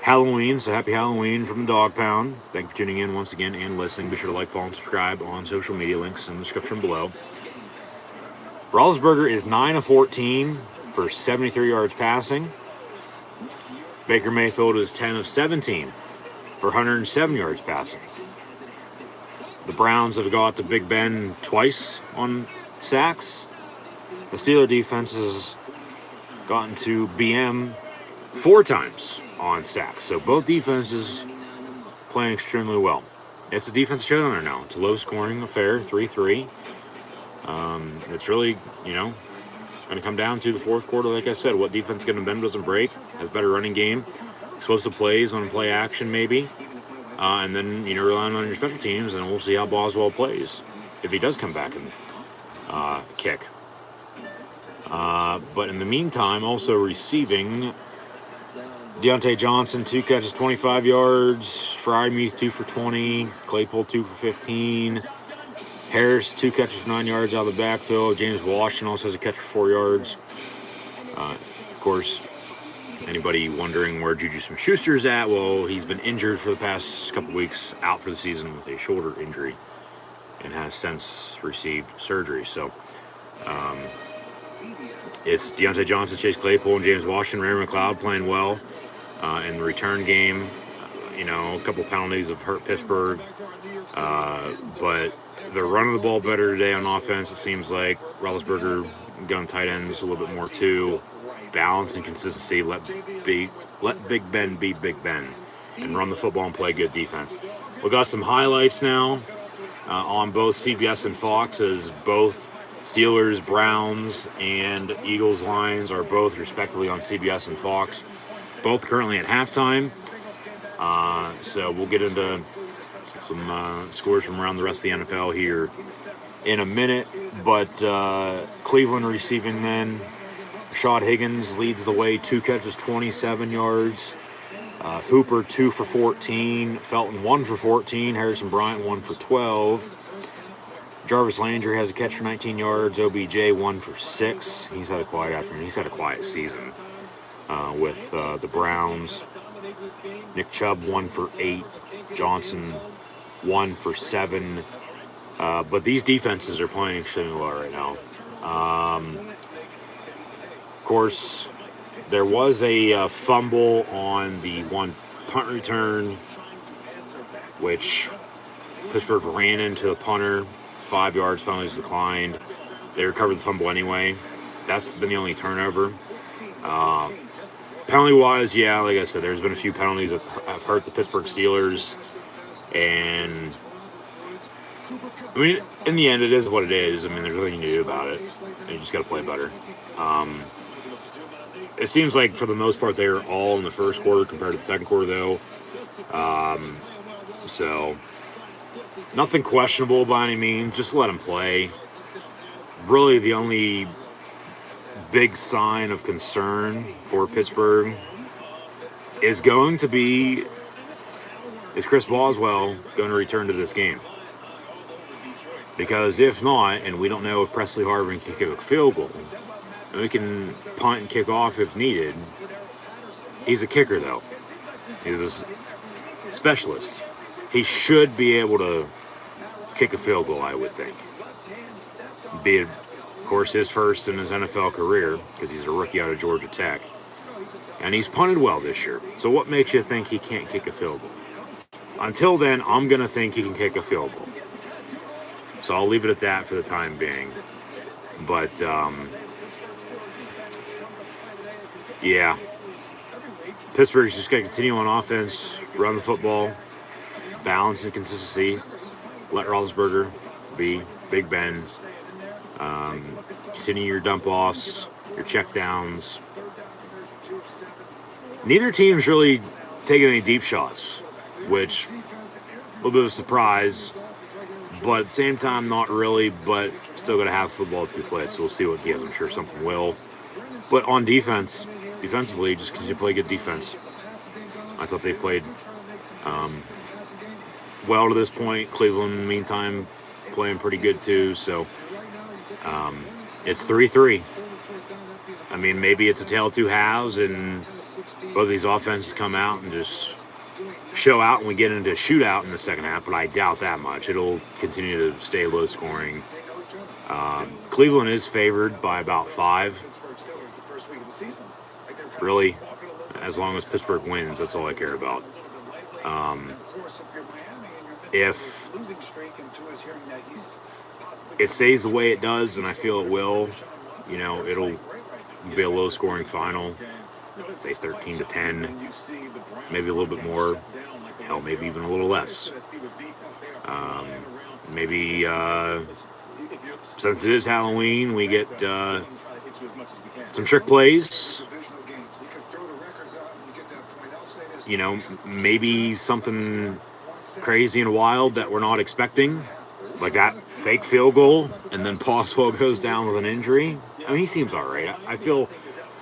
[SPEAKER 3] Halloween. So happy Halloween from the Dog Pound. Thank you for tuning in once again and listening. Be sure to like, follow, and subscribe on social media. Links in the description below. Roethlisberger is 9 of 14 for 73 yards passing. Baker Mayfield is 10 of 17 for 107 yards passing. The Browns have got to Big Ben twice on sacks. The Steelers defense has gotten to BM 4 times on sacks. So both defenses playing extremely well. It's a defense showdown now. It's a low-scoring affair, 3-3. It's really, going to come down to the fourth quarter. Like I said, what defense can bend doesn't break. Has better running game. Explosive plays on play action maybe. And then, relying on your special teams, and we'll see how Boswell plays if he does come back and kick. But in the meantime, also receiving, Deontay Johnson, 2 catches, 25 yards. Frymuth, 2 for 20. Claypool, 2 for 15. Harris, 2 catches, 9 yards out of the backfield. James Washington also has a catch for 4 yards. Of course, anybody wondering where Juju Smith-Schuster's at? Well, he's been injured for the past couple weeks, out for the season with a shoulder injury, and has since received surgery. So, it's Deontay Johnson, Chase Claypool, and James Washington. Ray McLeod playing well in the return game. A couple penalties have hurt Pittsburgh. But they're running the ball better today on offense, it seems like. Roethlisberger going tight ends a little bit more too. Balance and consistency. Let Big Ben be Big Ben. And run the football and play good defense. We got some highlights now on both CBS and Fox, as both Steelers, Browns, and Eagles lines are both respectively on CBS and Fox. Both currently at halftime. So we'll get into some scores from around the rest of the NFL here in a minute. But Cleveland receiving then. Rashad Higgins leads the way, 2 catches, 27 yards. Hooper, 2 for 14. Felton, 1 for 14. Harrison Bryant, 1 for 12. Jarvis Landry has a catch for 19 yards. OBJ, 1 for 6. He's had a quiet afternoon. He's had a quiet season with the Browns. Nick Chubb, 1 for 8. Johnson, 1 for 7. But these defenses are playing extremely well right now. Of course, there was a fumble on the one punt return, which Pittsburgh ran into the punter. It's 5 yards, penalties declined. They recovered the fumble anyway. That's been the only turnover. Penalty-wise, yeah, like I said, there's been a few penalties that have hurt the Pittsburgh Steelers. And, I mean, in the end, it is what it is. I mean, there's nothing you can do about it. And you just got to play better. It seems like, for the most part, they were all in the first quarter compared to the second quarter, though. So, nothing questionable by any means. Just let them play. Really, the only big sign of concern for Pittsburgh is going to be, is Chris Boswell going to return to this game? Because if not, and we don't know if Presley Harvin can kick a field goal, and we can punt and kick off if needed. He's a kicker, though. He's a specialist. He should be able to kick a field goal, I would think. Be it, of course, his first in his NFL career, because he's a rookie out of Georgia Tech. And he's punted well this year. So what makes you think he can't kick a field goal? Until then, I'm going to think he can kick a field goal. So I'll leave it at that for the time being. But, yeah. Pittsburgh's just got to continue on offense, run the football, balance and consistency, let Roethlisberger be Big Ben, continue your dump offs, your check downs. Neither team's really taking any deep shots, which a little bit of a surprise, but at the same time, not really, but still going to have football to be played, so we'll see what gives. I'm sure something will. But on defensively, just continue to play good defense. I thought they played well to this point. Cleveland, in the meantime, playing pretty good too. So it's 3-3. I mean, maybe it's a tale of two halves, and both of these offenses come out and just show out, and we get into a shootout in the second half. But I doubt that much. It'll continue to stay low scoring. Cleveland is favored by about 5. Really, as long as Pittsburgh wins, that's all I care about. If it stays the way it does, and I feel it will, it'll be a low-scoring final. Say 13-10, maybe a little bit more. Hell, maybe even a little less. Maybe since it is Halloween, we get some trick plays. Maybe something crazy and wild that we're not expecting, like that fake field goal, and then Boswell goes down with an injury. I mean, he seems all right. I feel,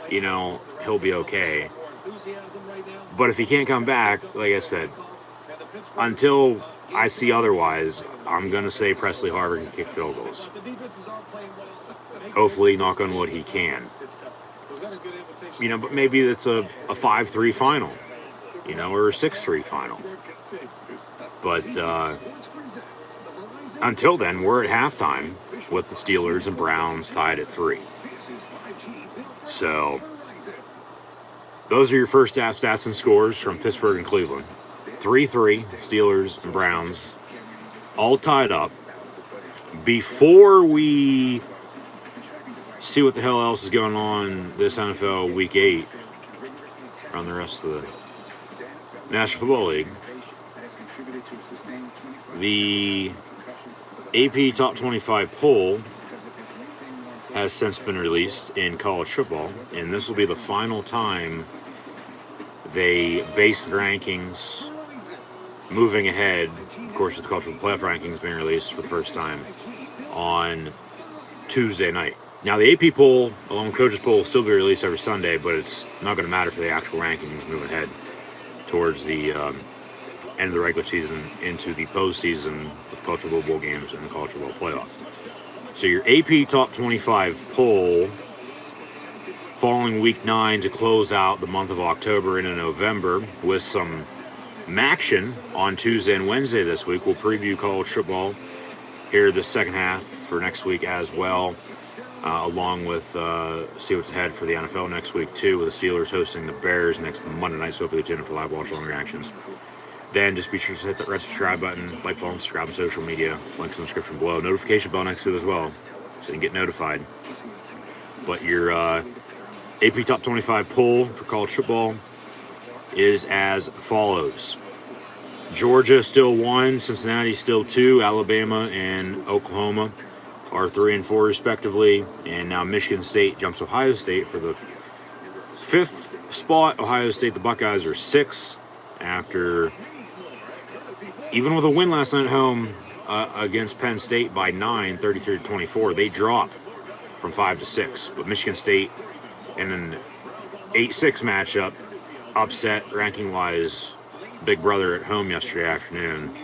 [SPEAKER 3] he'll be okay. But if he can't come back, like I said, until I see otherwise, I'm going to say Presley Harvin can kick field goals. Hopefully, knock on wood, he can. But maybe it's a 5-3 final, or a 6-3 final. But until then, we're at halftime with the Steelers and Browns tied at 3. So those are your first half stats and scores from Pittsburgh and Cleveland. 3-3, Steelers and Browns, all tied up. Before we see what the hell else is going on this NFL Week 8 around the rest of the National Football League, the AP Top 25 poll has since been released in college football, and this will be the final time they base the rankings moving ahead, of course, with the college football playoff rankings being released for the first time on Tuesday night. Now, the AP poll, along with coaches poll, will still be released every Sunday, but it's not going to matter for the actual rankings moving ahead towards the end of the regular season into the postseason with college football bowl games and the college football playoff. So your AP Top 25 poll following Week 9 to close out the month of October into November with some action on Tuesday and Wednesday this week. We'll preview college football here the second half for next week as well, along with see what's ahead for the NFL next week too, with the Steelers hosting the Bears next Monday night. So hopefully tune in for live watch along reactions. Then just be sure to hit that red subscribe button, like, follow, and subscribe on social media. Links in the description below. Notification bell next to it as well, so you can get notified. But your AP Top 25 poll for college football is as follows. Georgia still 1, Cincinnati still 2, Alabama and Oklahoma are 3 and 4 respectively, and now Michigan State jumps Ohio State for the 5th spot. Ohio State, the Buckeyes, are 6 after, even with a win last night at home against Penn State by 9, 33-24, they drop from 5 to 6. But Michigan State in an 8-6 matchup upset ranking-wise Big Brother at home yesterday afternoon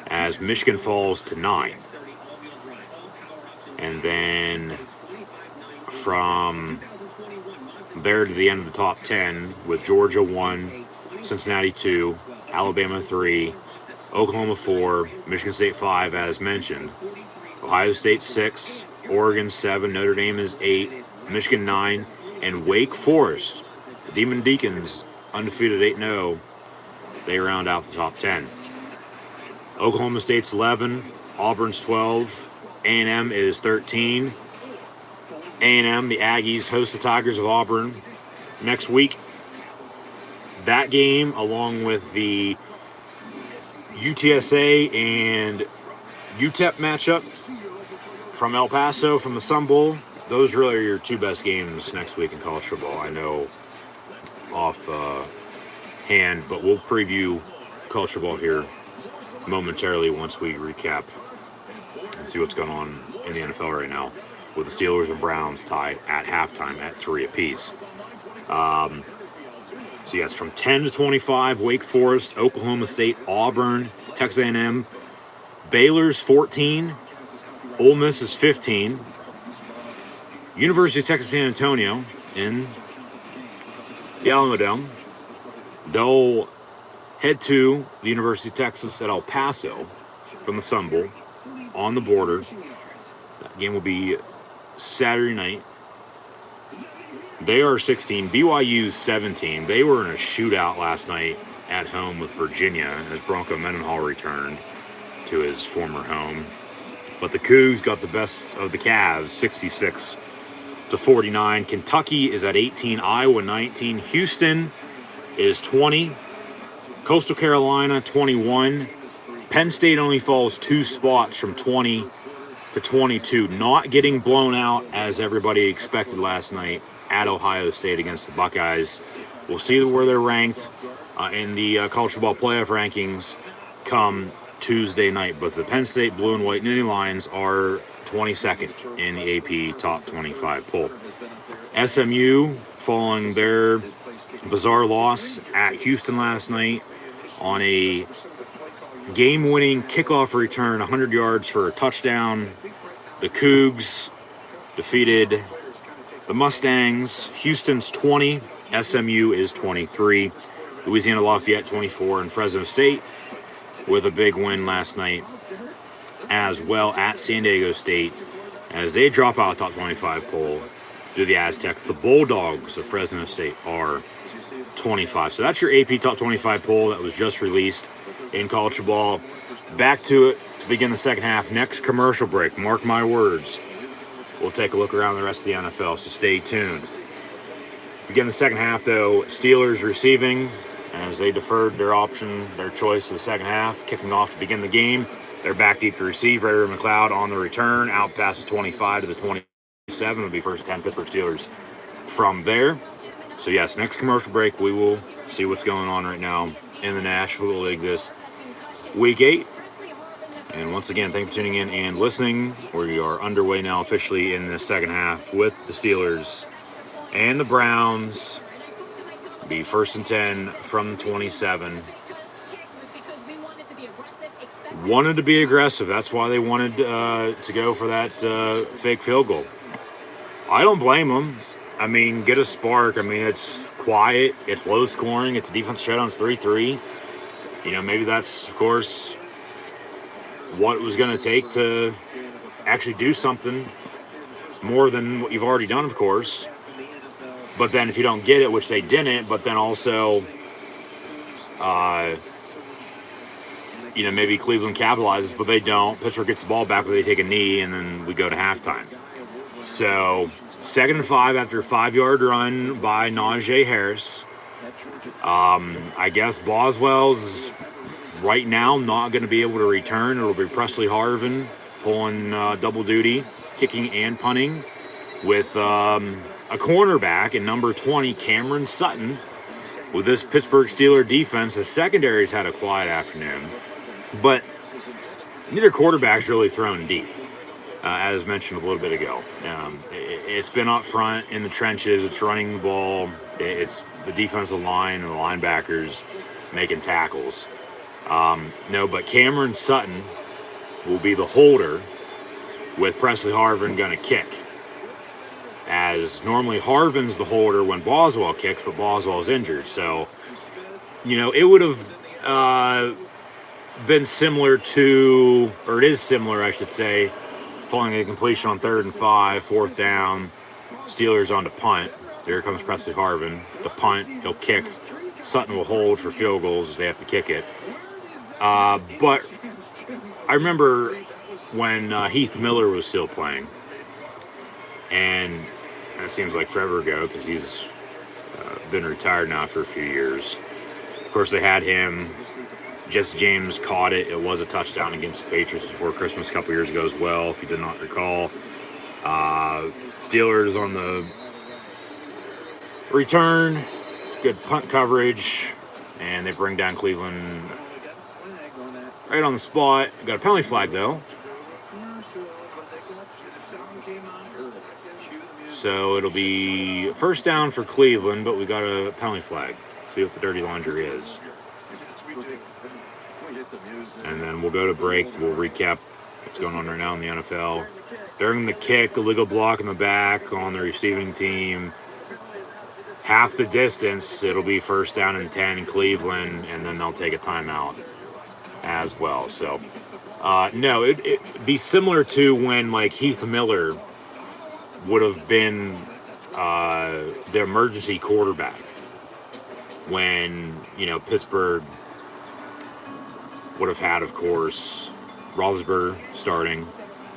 [SPEAKER 3] as Michigan falls to 9. And then from there to the end of the top 10 with Georgia 1, Cincinnati 2, Alabama 3, Oklahoma 4, Michigan State 5, as mentioned, Ohio State 6, Oregon 7, Notre Dame is 8, Michigan 9, and Wake Forest, the Demon Deacons, undefeated 8-0, they round out the top 10. Oklahoma State's 11, Auburn's 12, A&M is 13. A&M, the Aggies, host the Tigers of Auburn next week. That game, along with the UTSA and UTEP matchup from El Paso, from the Sun Bowl, those really are your two best games next week in college football. I know off hand, but we'll preview college football here momentarily once we recap and see what's going on in the NFL right now, with the Steelers and Browns tied at halftime at 3 apiece. So yes, from 10 to 25, Wake Forest, Oklahoma State, Auburn, Texas A&M, Baylor's 14, Ole Miss is 15, University of Texas San Antonio in the Alamo Dome. They'll head to the University of Texas at El Paso from the Sun Bowl on the border. That game will be Saturday night. They are 16. BYU 17. They were in a shootout last night at home with Virginia as Bronco Mendenhall returned to his former home. But the Cougs got the best of the Cavs, 66-49. Kentucky is at 18. Iowa 19. Houston is 20. Coastal Carolina 21. Penn State only falls 2 spots from 20 to 22, not getting blown out as everybody expected last night at Ohio State against the Buckeyes. We'll see where they're ranked in the college football playoff rankings come Tuesday night. But the Penn State Blue and White Nittany Lions are 22nd in the AP Top 25 poll. SMU, following their bizarre loss at Houston last night on a game-winning kickoff return, 100 yards for a touchdown. The Cougs defeated the Mustangs. Houston's 20, SMU is 23. Louisiana Lafayette 24, and Fresno State with a big win last night as well at San Diego State as they drop out top 25 poll to the Aztecs. The Bulldogs of Fresno State are 25. So that's your AP top 25 poll that was just released in college football. Back to it to begin the second half. Next commercial break, mark my words, we'll take a look around the rest of the NFL, so stay tuned. Begin the second half, though, Steelers receiving as they deferred their option, their choice of the second half, kicking off to begin the game. They're back deep to receive. Ray McLeod on the return, out past the 25 to the 27 would be first 10 Pittsburgh Steelers from there. So yes, next commercial break, we will see what's going on right now in the National Football League this Week 8. And once again, thank you for tuning in and listening. We are underway now officially in the second half with the Steelers and the Browns. Be first and 10 from the 27. Wanted to be aggressive. That's why they wanted to go for that fake field goal. I don't blame them. I mean, get a spark. I mean, it's quiet. It's low scoring. It's a defense shutdown. It's 3-3. You know, maybe that's, of course, what it was going to take to actually do something more than what you've already done, of course. But then if you don't get it, which they didn't, but then also, you know, maybe Cleveland capitalizes, but they don't. Pittsburgh gets the ball back, but they take a knee, and then we go to halftime. So, 2nd and 5 after a 5-yard run by Najee Harris. I guess Boswell's right now not going to be able to return. It'll be Presley Harvin pulling double duty, kicking and punting, with a cornerback in number 20, Cameron Sutton. With this Pittsburgh Steelers defense, the secondary's had a quiet afternoon, but neither quarterback's really thrown deep, as mentioned a little bit ago. It's been up front in the trenches. It's running the ball. It's the defensive line and the linebackers making tackles. No, but Cameron Sutton will be the holder with Presley Harvin going to kick. as normally Harvin's the holder when Boswell kicks, but Boswell's injured. So, it would have been similar to, or it is similar, I should say, following a completion on 3rd and 5, 4th down, Steelers on to punt. Here comes Presley Harvin. The punt, he'll kick. Sutton will hold for field goals as they have to kick it. But I remember when Heath Miller was still playing, and that seems like forever ago because he's been retired now for a few years. Of course, they had him. Jesse James caught it. It was a touchdown against the Patriots before Christmas a couple years ago as well, if you did not recall. Steelers on the return, good punt coverage, and they bring down Cleveland right on the spot. Got a penalty flag, though. So it'll be first down for Cleveland, but we got a penalty flag. See what the dirty laundry is. And then we'll go to break. We'll recap what's going on right now in the NFL. During the kick, illegal block in the back on the receiving team. Half the distance, it'll be first down and 10 in Cleveland, and then they'll take a timeout as well. So, no, it'd be similar to when, like, Heath Miller would have been the emergency quarterback when, Pittsburgh would have had, of course, Roethlisberger starting,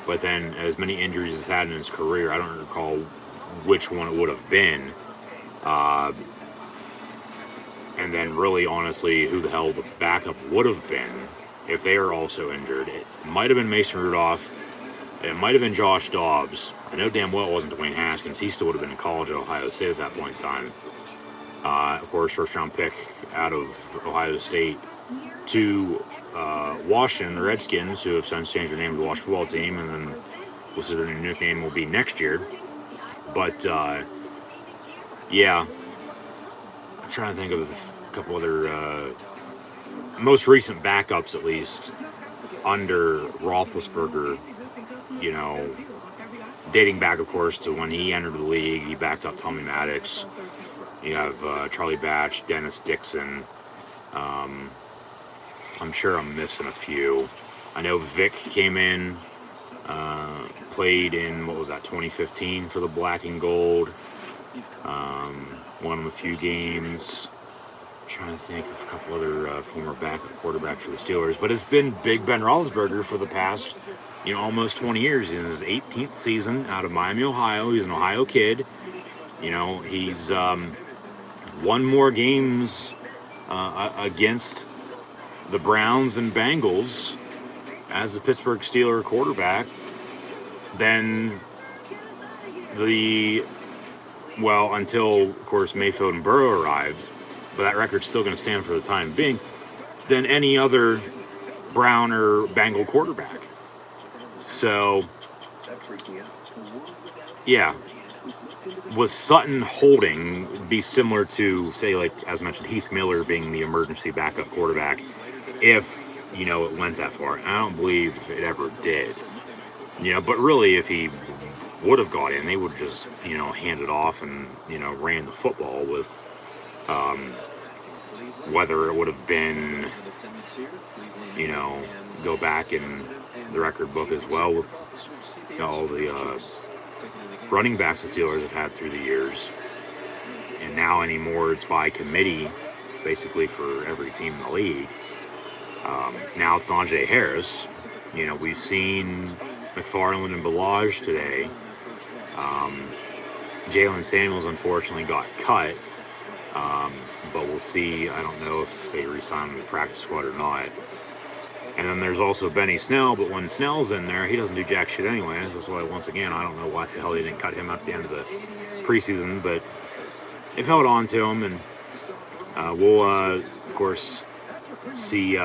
[SPEAKER 3] but then as many injuries as had in his career, I don't recall which one it would have been. And then really, honestly, who the hell the backup would have been if they are also injured. It might have been Mason Rudolph. It might have been Josh Dobbs. I know damn well it wasn't Dwayne Haskins. He still would have been in college at Ohio State at that point in time. Of course, first-round pick out of Ohio State to Washington, the Redskins, who have since changed their name to the Washington football team, and then what's their new nickname will be next year. But, yeah, I'm trying to think of a couple other most recent backups, at least, under Roethlisberger, dating back, of course, to when he entered the league. He backed up Tommy Maddox. You have Charlie Batch, Dennis Dixon. I'm sure I'm missing a few. I know Vic came in, played in, 2015 for the Black and Gold. Won a few games. I'm trying to think of a couple other former backup quarterbacks for the Steelers. But it's been Big Ben Roethlisberger for the past, almost 20 years. In his 18th season out of Miami, Ohio. He's an Ohio kid. He's won more games against the Browns and Bengals as the Pittsburgh Steelers quarterback than until, of course, Mayfield and Burrow arrived, but that record's still going to stand for the time being, than any other Brown or Bengal quarterback. So, yeah, was Sutton holding be similar to, say, like, as mentioned, Heath Miller being the emergency backup quarterback if, it went that far? I don't believe it ever did. But really, if he would have got in, they would just, hand it off and, ran the football with, whether it would have been, go back in the record book as well with all the running backs the Steelers have had through the years. And now anymore, it's by committee, basically, for every team in the league. Now it's Najee Harris. We've seen McFarland and Ballage today. Jalen Samuels, unfortunately, got cut. But we'll see. I don't know if they re-sign him to the practice squad or not. And then there's also Benny Snell, but when Snell's in there, he doesn't do jack shit anyways. That's why, once again, I don't know why the hell they didn't cut him at the end of the preseason, but they've held on to him, and we'll, of course, see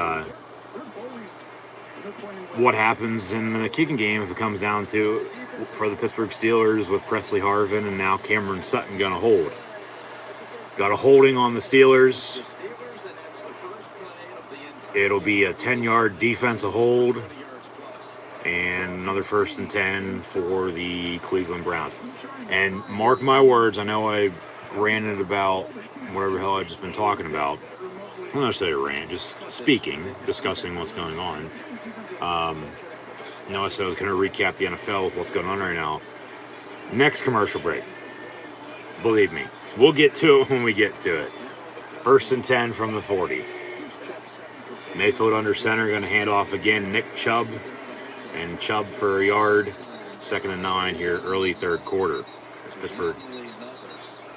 [SPEAKER 3] what happens in the kicking game if it comes down to, for the Pittsburgh Steelers, with Presley Harvin and now Cameron Sutton going to hold. Got a holding on the Steelers. It'll be a 10-yard defensive hold. And another 1st and 10 for the Cleveland Browns. And mark my words, I know I ranted about whatever the hell I've just been talking about. I'm not necessarily a rant, just speaking, discussing what's going on. I said I was going to recap the NFL with what's going on right now. Next commercial break. Believe me, we'll get to it when we get to it. 1st and 10 from the 40. Mayfield under center, going to hand off again. Nick Chubb. And Chubb for a yard. 2nd and 9 here, early 3rd quarter. As Pittsburgh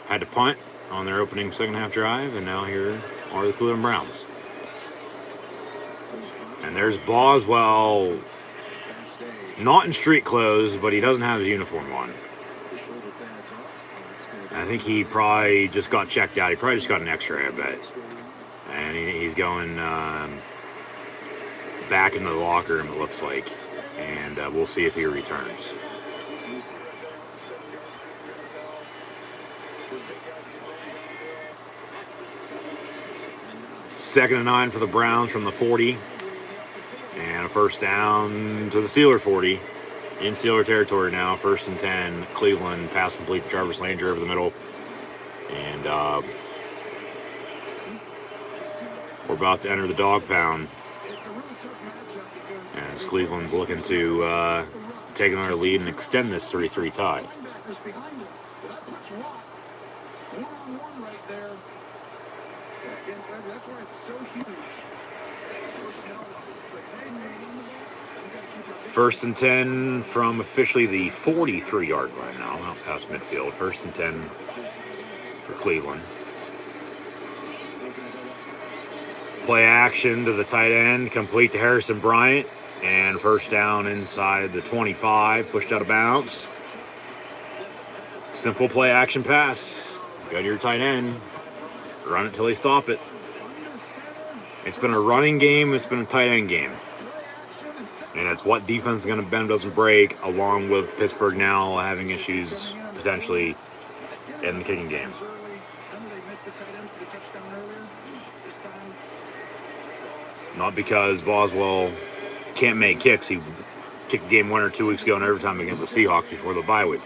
[SPEAKER 3] had to punt on their opening second half drive, and now here are the Cleveland Browns. And there's Boswell, not in street clothes, but he doesn't have his uniform on. I think he probably just got checked out. He probably just got an X-ray, I bet. And he's going back into the locker room, it looks like. And we'll see if he returns. Second and 9 for the Browns from the 40. And a 1st down to the Steeler 40. In Steeler territory now. 1st and 10. Cleveland, pass complete. Jarvis Landry over the middle. And we're about to enter the dog pound. As Cleveland's looking to take another lead and extend this 3-3 tie. First and 10 from officially the 43-yard line now, out past midfield. 1st and 10 for Cleveland. Play action to the tight end, complete to Harrison Bryant, and 1st down inside the 25, pushed out of bounds. Simple play action pass. Go to your tight end, run it till they stop it. It's been a running game, it's been a tight end game. And it's what defense is going to bend doesn't break, along with Pittsburgh now having issues potentially in the kicking game. Not because Boswell can't make kicks. He kicked the game winner 2 weeks ago in overtime against the Seahawks before the bye week.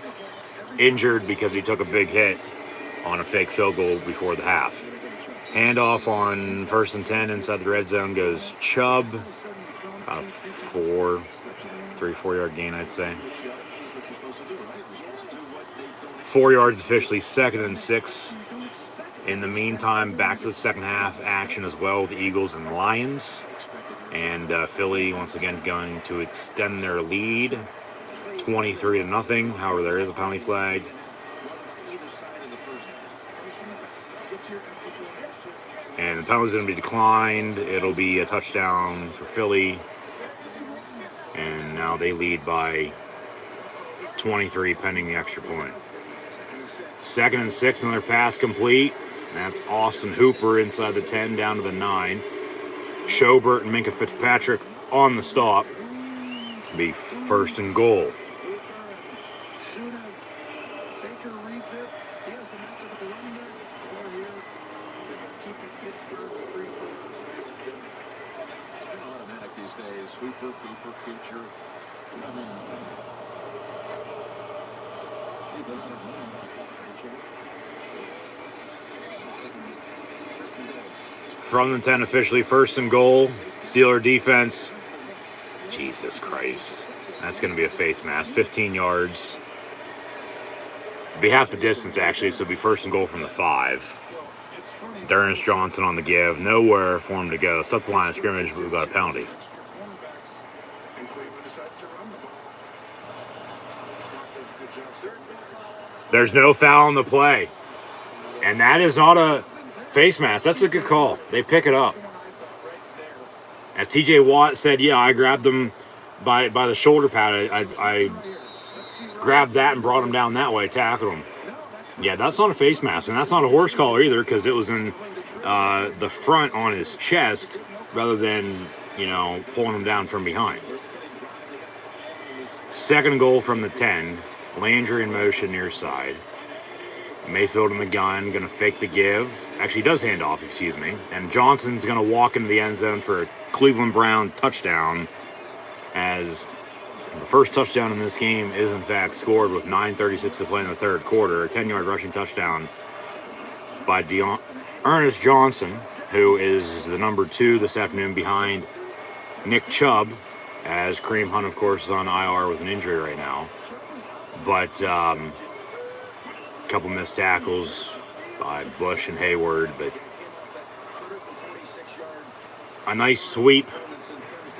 [SPEAKER 3] Injured because he took a big hit on a fake field goal before the half. Handoff on 1st and 10 inside the red zone goes Chubb. About a 4-yard gain, I'd say. 4 yards officially, 2nd and 6. In the meantime, back to the second half action as well with the Eagles and Lions. And Philly, once again, going to extend their lead, 23-0. However, there is a penalty flag. And the penalty's going to be declined. It'll be a touchdown for Philly. And now they lead by 23 pending the extra point. 2nd and 6, another pass complete. That's Austin Hooper inside the 10 down to the 9. Schobert and Minka Fitzpatrick on the stop. It'll be 1st and goal. From the 10 officially, 1st and goal. Steeler defense. Jesus Christ. That's going to be a face mask. 15 yards. It'll be half the distance, actually, so it'll be 1st and goal from the 5. Durance Johnson on the give. Nowhere for him to go. It's up the line of scrimmage, but we've got a penalty. There's no foul on the play. And that is not a face mask. That's a good call. They pick it up. As TJ Watt said, yeah, I grabbed him by the shoulder pad. I grabbed that and brought him down that way, tackled him. Yeah, that's not a face mask. And that's not a horse collar either, because it was in the front on his chest rather than, pulling him down from behind. 2nd goal from the 10. Landry in motion near side. Mayfield in the gun, going to fake the give. Actually, he does hand off, excuse me. And Johnson's going to walk into the end zone for a Cleveland Brown touchdown as The first touchdown in this game is, in fact, scored with 9:36 to play in the third quarter. A 10-yard rushing touchdown by Ernest Johnson, who is the number 2 this afternoon behind Nick Chubb, as Kareem Hunt, of course, is on IR with an injury right now. But a couple missed tackles by Bush and Hayward, but a nice sweep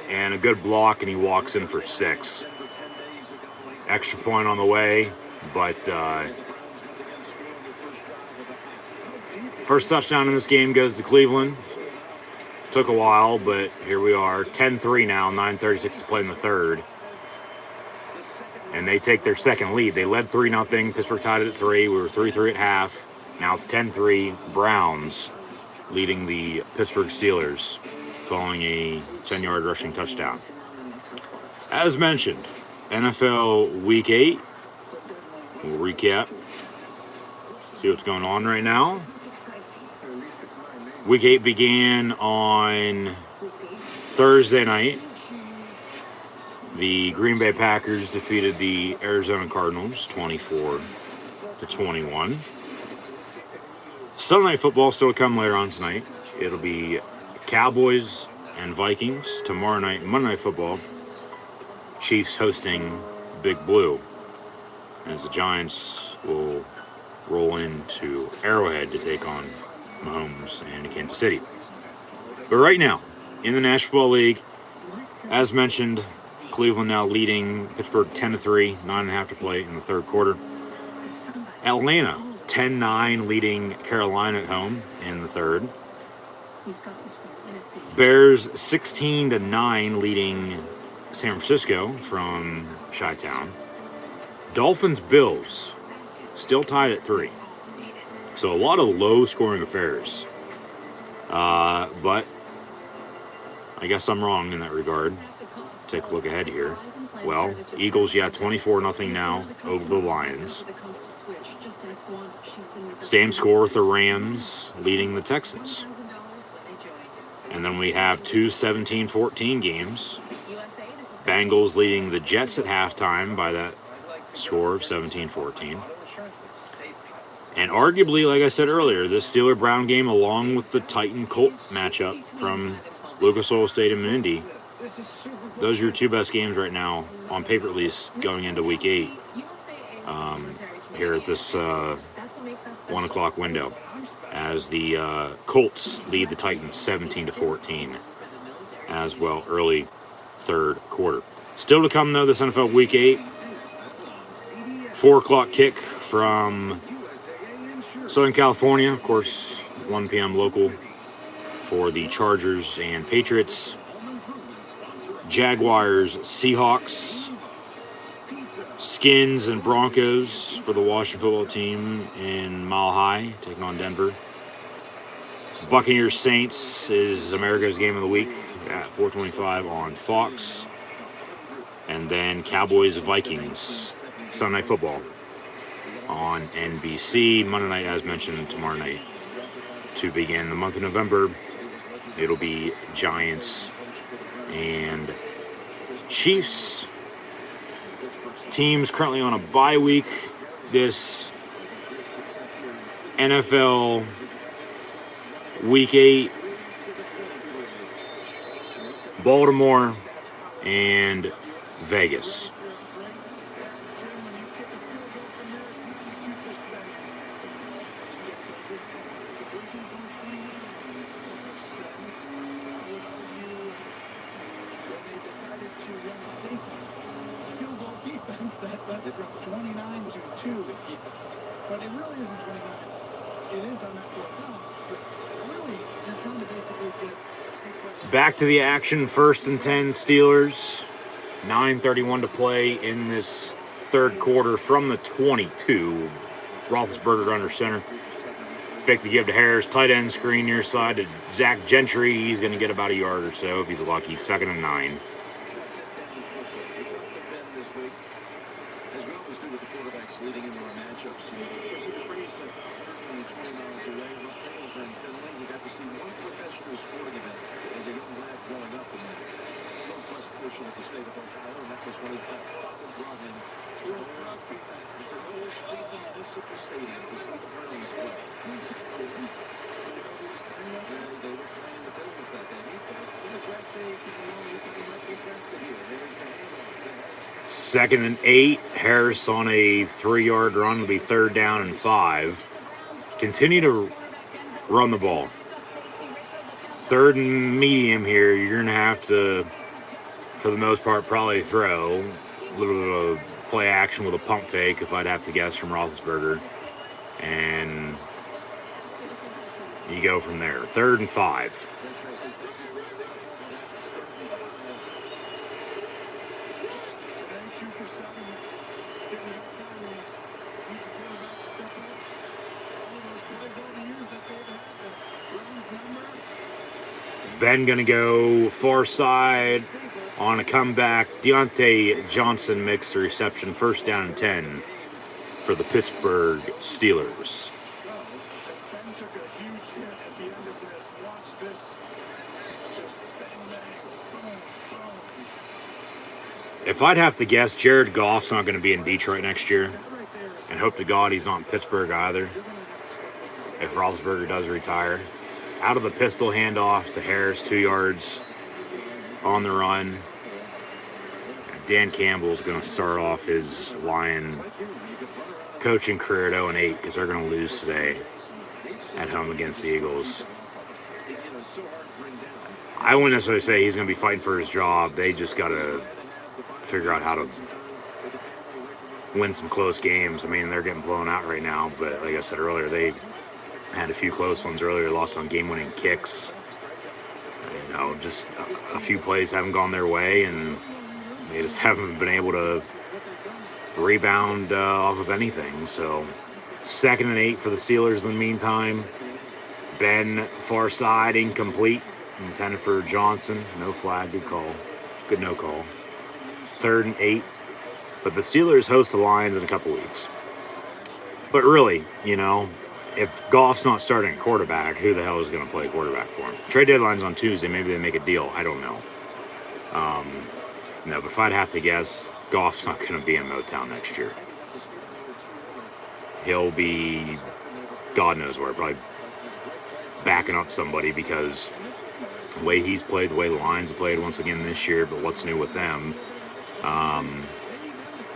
[SPEAKER 3] and a good block, and he walks in for 6. Extra point on the way, but first touchdown in this game goes to Cleveland. Took a while, but here we are, 10-3 now, 9:36 to play in the third. And they take their second lead. They led 3-0. Pittsburgh tied it at 3. We were 3-3 at half. Now it's 10-3. Browns leading the Pittsburgh Steelers following a 10-yard rushing touchdown. As mentioned, NFL Week 8. We'll recap. See what's going on right now. Week 8 began on Thursday night. The Green Bay Packers defeated the Arizona Cardinals 24-21. Sunday Night Football still to come later on tonight. It'll be Cowboys and Vikings tomorrow night. Monday Night Football, Chiefs hosting Big Blue, as the Giants will roll into Arrowhead to take on Mahomes and Kansas City. But right now, in the National Football League, as mentioned, Cleveland now leading Pittsburgh 10-3, 9.5 to play in the third quarter. Atlanta 10-9 leading Carolina at home in the third. Bears 16-9 leading San Francisco from Chi-Town. Dolphins Bills still tied at 3. So a lot of low-scoring affairs. But I guess I'm wrong in that regard. Take a look ahead here. Well, Eagles, 24-0 now over the Lions. Same score with the Rams leading the Texans. And then we have 2 17-14 games. Bengals leading the Jets at halftime by that score of 17-14. And arguably, like I said earlier, this Steeler-Brown game, along with the Titan-Colt matchup from Lucas Oil Stadium in Indy, those are your 2 best games right now, on paper at least, going into Week 8 here at this 1 o'clock window, as the Colts lead the Titans 17-14 as well, early third quarter. Still to come, though, this NFL Week 8. 4 o'clock kick from Southern California, of course, 1 p.m. local for the Chargers and Patriots. Jaguars, Seahawks, Skins, and Broncos for the Washington football team in Mile High, taking on Denver. Buccaneers, Saints is America's Game of the Week at 4:25 on Fox. And then Cowboys, Vikings, Sunday Night Football on NBC. Monday night, as mentioned, tomorrow night. To begin the month of November, it'll be Giants and Chiefs. Teams currently on a bye week. This NFL Week 8, Baltimore and Vegas.
[SPEAKER 4] That left it from 29 to 2. Yes. But it really isn't 29. It is on that field count. But really, they're trying to basically get...
[SPEAKER 3] Back to the action, 1st and 10 Steelers. 9:31 to play in this third quarter from the 22. Roethlisberger under center. Fake the give to Harris. Tight end screen near side to Zach Gentry. He's going to get about a yard or so if he's lucky. 2nd and 9.
[SPEAKER 1] Leading into our matchups. Of course, it was raised at 20 miles away, over in Finland. We got to see one professional sporting event as a young lad growing up in the northwest portion of the state of Ohio, and that was when he
[SPEAKER 2] municipal stadium to see the Browns play. They were playing the Bills that day. In the draft day, people know he might be drafted here. There's the handoff to Harris.
[SPEAKER 3] 2nd and 8. Harris on a 3-yard run will be 3rd down and 5. Continue to run the ball. 3rd and medium here. You're going to have to, for the most part, probably throw. A little bit of play action with a pump fake, if I'd have to guess, from Roethlisberger. And you go from there. 3rd and 5. Ben going to go far side on a comeback. Deontay Johnson makes the reception. 1st down and 10 for the Pittsburgh Steelers. If I'd have to guess, Jared Goff's not going to be in Detroit next year. And hope to God he's not in Pittsburgh either, if Roethlisberger does retire. Out of the pistol handoff to Harris, 2 yards on the run. Dan Campbell's going to start off his Lion coaching career at 0-8 because they're going to lose today at home against the Eagles. I wouldn't necessarily say he's going to be fighting for his job. They just got to figure out how to win some close games. I mean, they're getting blown out right now, but like I said earlier, they had a few close ones earlier, lost on game-winning kicks. You know, just a few plays haven't gone their way, and they just haven't been able to rebound off of anything. So 2nd and 8 for the Steelers in the meantime. Ben, far side, incomplete. Intended for Johnson. No flag, good call. Good no call. 3rd and 8. But the Steelers host the Lions in a couple weeks. But really, you know, if Goff's not starting at quarterback, who the hell is going to play quarterback for him? Trade deadline's on Tuesday. Maybe they make a deal. I don't know. No, but if I'd have to guess, Goff's not going to be in Motown next year. He'll be, God knows where, probably backing up somebody because the way he's played, the way the Lions have played once again this year, but what's new with them?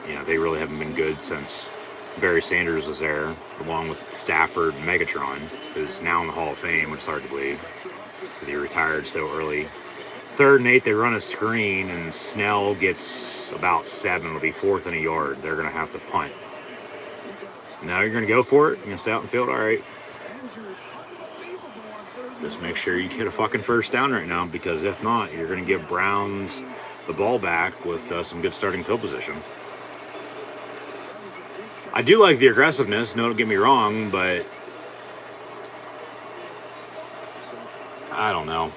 [SPEAKER 3] You know, they really haven't been good since Barry Sanders was there, along with Stafford and Megatron, who's now in the Hall of Fame, which is hard to believe because he retired so early. 3rd and 8, they run a screen, and Snell gets about 7. It'll be 4th and a yard. They're going to have to punt. Now you're going to go for it? You're going to stay out in the field? All right. Just make sure you get a fucking 1st down right now, because if not, you're going to give Browns the ball back with some good starting field position. I do like the aggressiveness, don't get me wrong, but I don't know.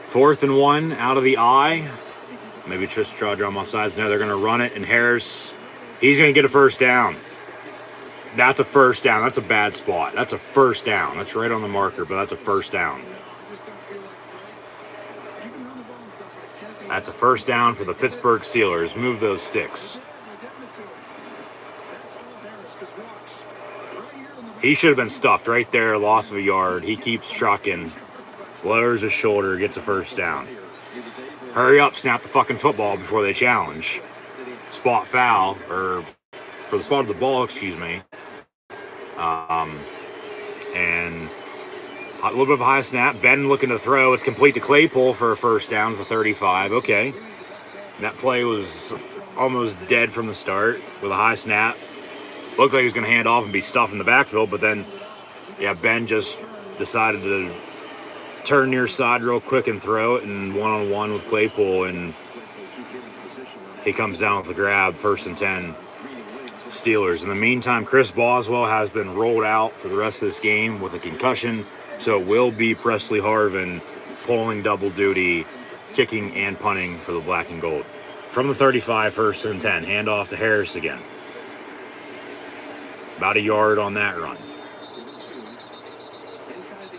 [SPEAKER 3] Fourth and 1 out of the eye. Maybe just draw drum off sides. No, they're going to run it, and Harris, he's going to get a 1st down. That's a 1st down. That's a bad spot. That's a 1st down. That's right on the marker, but that's a 1st down. That's a 1st down for the Pittsburgh Steelers. Move those sticks. He should have been stuffed right there, loss of a yard. He keeps trucking, lowers his shoulder, gets a 1st down. Hurry up, snap the fucking football before they challenge. Spot foul, or for the spot of the ball, excuse me. And a little bit of a high snap. Ben looking to throw. It's complete to Claypool for a 1st down to the 35. Okay. That play was almost dead from the start with a high snap. Looked like he was going to hand off and be stuffed in the backfield, but then, yeah, Ben just decided to turn near side real quick and throw it, and one-on-one with Claypool, and he comes down with the grab, 1st and 10. Steelers. In the meantime, Chris Boswell has been rolled out for the rest of this game with a concussion, so it will be Presley Harvin pulling double duty, kicking and punting for the black and gold. From the 35, 1st and 10. Handoff to Harris again. About a yard on that run.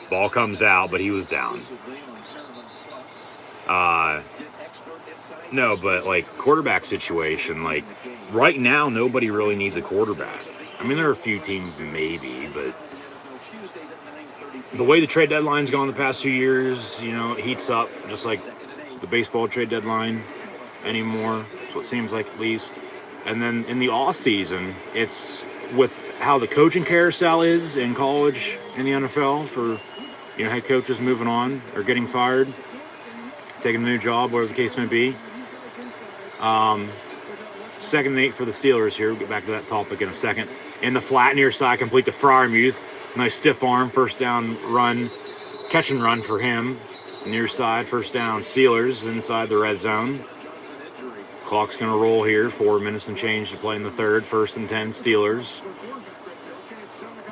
[SPEAKER 3] Ball comes out, but he was down. No, but like quarterback situation, like right now, nobody really needs a quarterback. I mean, there are a few teams maybe, but the way the trade deadline's gone the past 2 years, it heats up just like the baseball trade deadline anymore. That's what it seems like, at least. And then in the off season, it's with how the coaching carousel is in college, in the NFL, for head coaches moving on or getting fired, taking a new job, whatever the case may be. 2nd and 8 for the Steelers here. We'll get back to that topic in a second. In the flat near side, complete to Freiermuth. Nice stiff arm, first down run, catch and run for him. Near side, first down, Steelers inside the red zone. Clock's going to roll here. 4 minutes and change to play in the third. 1st and 10, Steelers.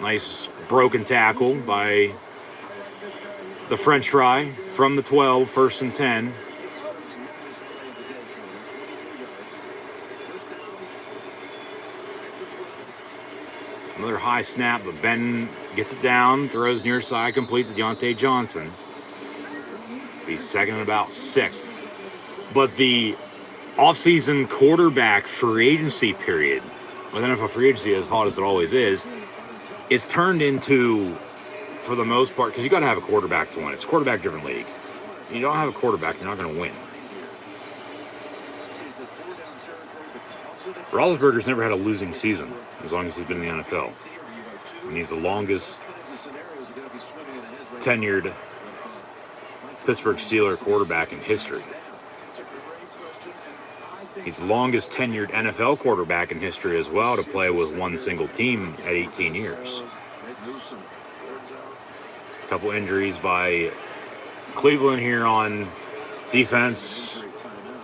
[SPEAKER 3] Nice broken tackle by the French fry from the 12, 1st and 10. Another high snap, but Ben gets it down, throws near side, complete to Deontay Johnson. He's second and about 6. But the offseason quarterback free agency period, with NFL free agency as hot as it always is, it's turned into, for the most part, because you got to have a quarterback to win. It's a quarterback-driven league. You don't have a quarterback, you're not going to win. Roethlisberger's never had a losing season as long as he's been in the NFL. And he's the longest tenured Pittsburgh Steelers quarterback in history. He's the longest tenured NFL quarterback in history as well to play with one single team at 18 years. A couple injuries by Cleveland here on defense.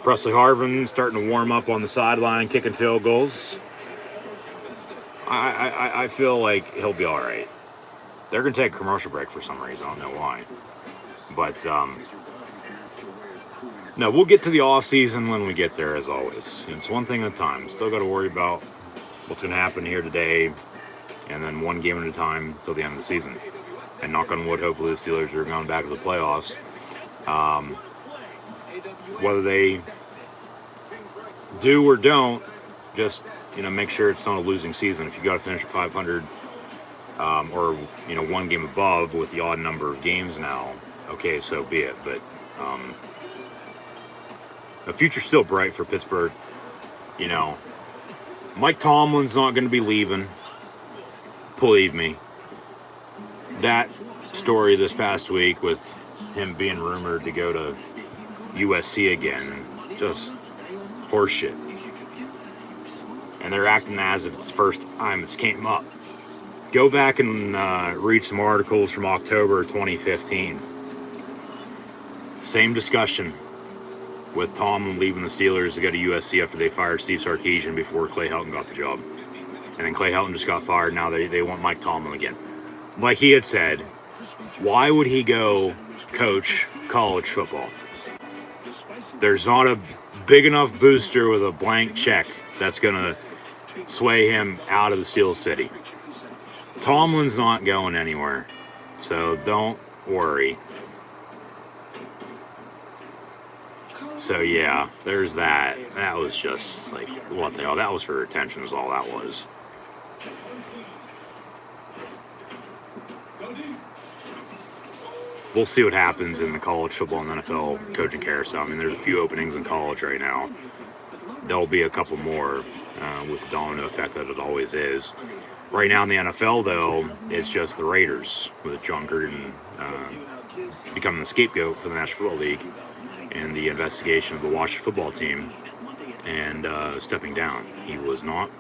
[SPEAKER 3] Presley Harvin starting to warm up on the sideline, kicking field goals. I feel like he'll be all right. They're going to take a commercial break for some reason. I don't know why. But, no, we'll get to the offseason when we get there, as always. It's one thing at a time. Still got to worry about what's going to happen here today, and then one game at a time till the end of the season. And knock on wood, hopefully the Steelers are going back to the playoffs. Whether they do or don't, just make sure it's not a losing season. If you got to finish at 500 or one game above with the odd number of games now, okay, so be it. But the future's still bright for Pittsburgh. Mike Tomlin's not going to be leaving. Believe me. That story this past week with him being rumored to go to USC again, just horseshit. And they're acting as if it's the first time it's came up. Go back and read some articles from October 2015. Same discussion with Tomlin leaving the Steelers to go to USC after they fired Steve Sarkisian before Clay Helton got the job. And then Clay Helton just got fired. Now they want Mike Tomlin again. Like he had said, why would he go coach college football? There's not a big enough booster with a blank check that's going to sway him out of the Steel City. Tomlin's not going anywhere, so don't worry. So yeah, there's that. That was just like, what the hell? That was for attention is all that was. We'll see what happens in the college football and NFL coaching carousel. I mean, there's a few openings in college right now. There'll be a couple more with the domino effect that it always is. Right now in the NFL, though, it's just the Raiders with John Gruden becoming the scapegoat for the National Football League and the investigation of the Washington football team and stepping down. He was not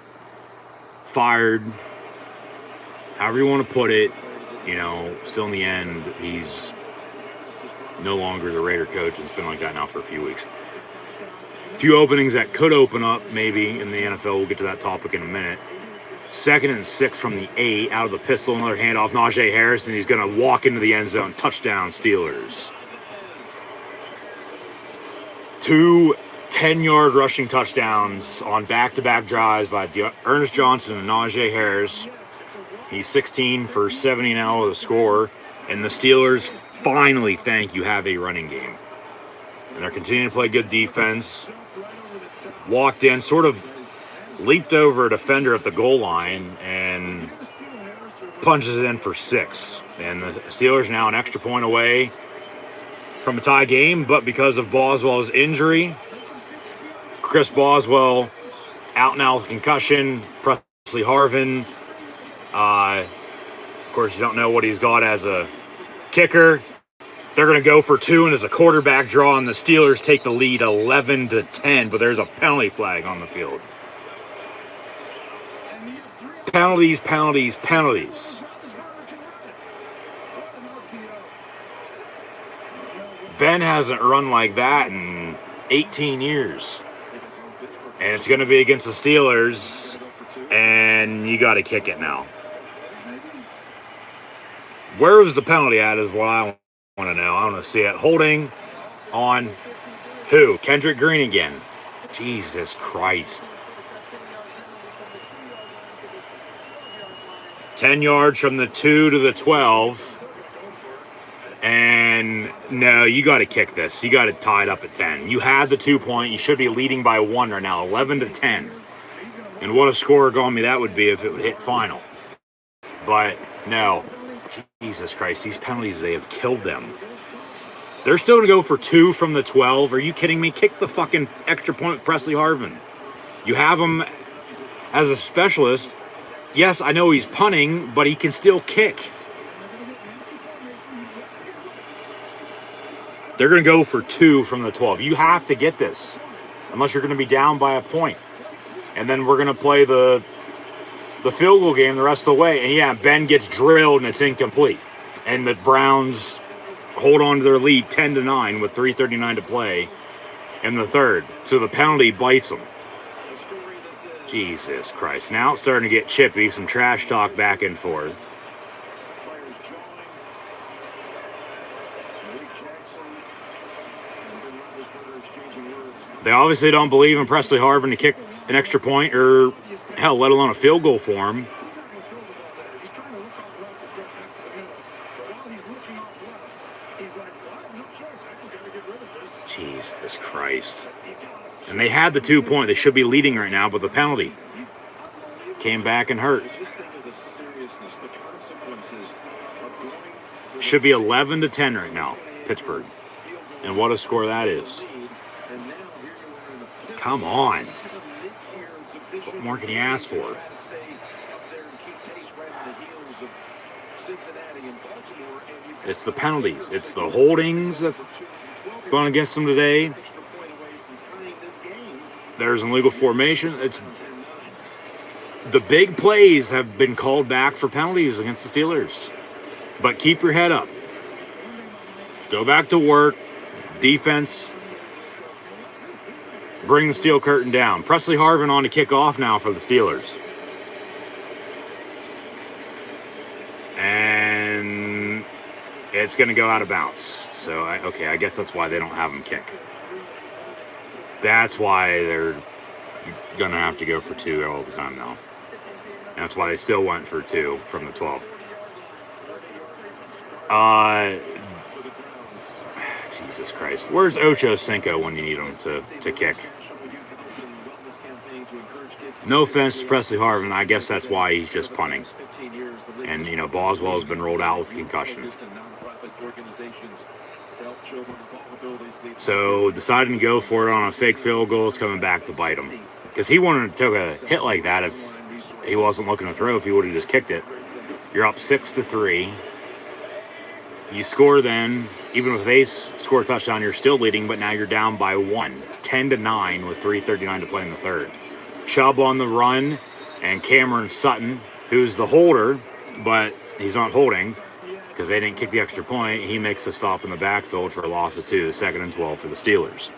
[SPEAKER 3] fired, however you want to put it. Still in the end, he's no longer the Raider coach, and it's been like that now for a few weeks. A few openings that could open up maybe in the NFL. We'll get to that topic in a minute. 2nd and 6 from the 8, out of the pistol, another handoff, Najee Harris, and he's going to walk into the end zone. Touchdown, Steelers. 2 10-yard rushing touchdowns on back-to-back drives by Ernest Johnson and Najee Harris. He's 16 for 70 now with a score, and the Steelers finally have a running game. And they're continuing to play good defense. Walked in, sort of leaped over a defender at the goal line and punches it in for 6. And the Steelers now an extra point away from a tie game, but because of Boswell's injury, Chris Boswell out now with concussion. Presley Harvin, of course, you don't know what he's got as a kicker. They're going to go for 2, and it's a quarterback draw, and the Steelers take the lead 11-10, but there's a penalty flag on the field. Penalties, penalties, penalties. Ben hasn't run like that in 18 years. And it's going to be against the Steelers, and you got to kick it now. Where was the penalty at is what I want to know. I want to see it. Holding on who? Kendrick Green again. Jesus Christ. 10 yards from the 2 to the 12. And no, you got to kick this. You got to tie it up at 10. You had the 2 point. You should be leading by 1 right now, 11-10. And what a score me that would be if it would hit final. But no. Jesus Christ, these penalties, they have killed them. They're still going to go for 2 from the 12. Are you kidding me? Kick the fucking extra point with Presley Harvin. You have him as a specialist. Yes, I know he's punting, but he can still kick. They're going to go for 2 from the 12. You have to get this, unless you're going to be down by a point. And then we're going to play the field goal game the rest of the way. And yeah, Ben gets drilled and it's incomplete. And the Browns hold on to their lead 10-9 with 3:39 to play in the third. So the penalty bites them. Jesus Christ. Now it's starting to get chippy. Some trash talk back and forth. They obviously don't believe in Presley Harvin to kick an extra point or, hell, let alone a field goal for him. Jesus Christ. And they had the 2 point. They should be leading right now, but the penalty came back and hurt. Should be 11-10 right now, Pittsburgh. And what a score that is. Come on. What more can you ask for? It's the penalties. It's the holdings that going against them today. There's an illegal formation. It's the big plays have been called back for penalties against the Steelers. But keep your head up. Go back to work. Defense. Bring the steel curtain down. Presley Harvin on to kick off now for the Steelers. And it's going to go out of bounds. So, I guess that's why they don't have him kick. That's why they're going to have to go for 2 all the time now. That's why they still went for 2 from the 12. Jesus Christ. Where's Ocho Cinco when you need him to kick? No offense to Presley Harvin. I guess that's why he's just punting. And, Boswell has been rolled out with concussion. So deciding to go for it on a fake field goal is coming back to bite him. Because he wouldn't have took a hit like that if he wasn't looking to throw, if he would have just kicked it. You're up 6-3. You score then. Even if they score a touchdown, you're still leading, but now you're down by 1. 10-9 with 3:39 to play in the third. Chubb on the run, and Cameron Sutton, who's the holder, but he's not holding because they didn't kick the extra point. He makes a stop in the backfield for a loss of 2, 2nd and 12 for the Steelers.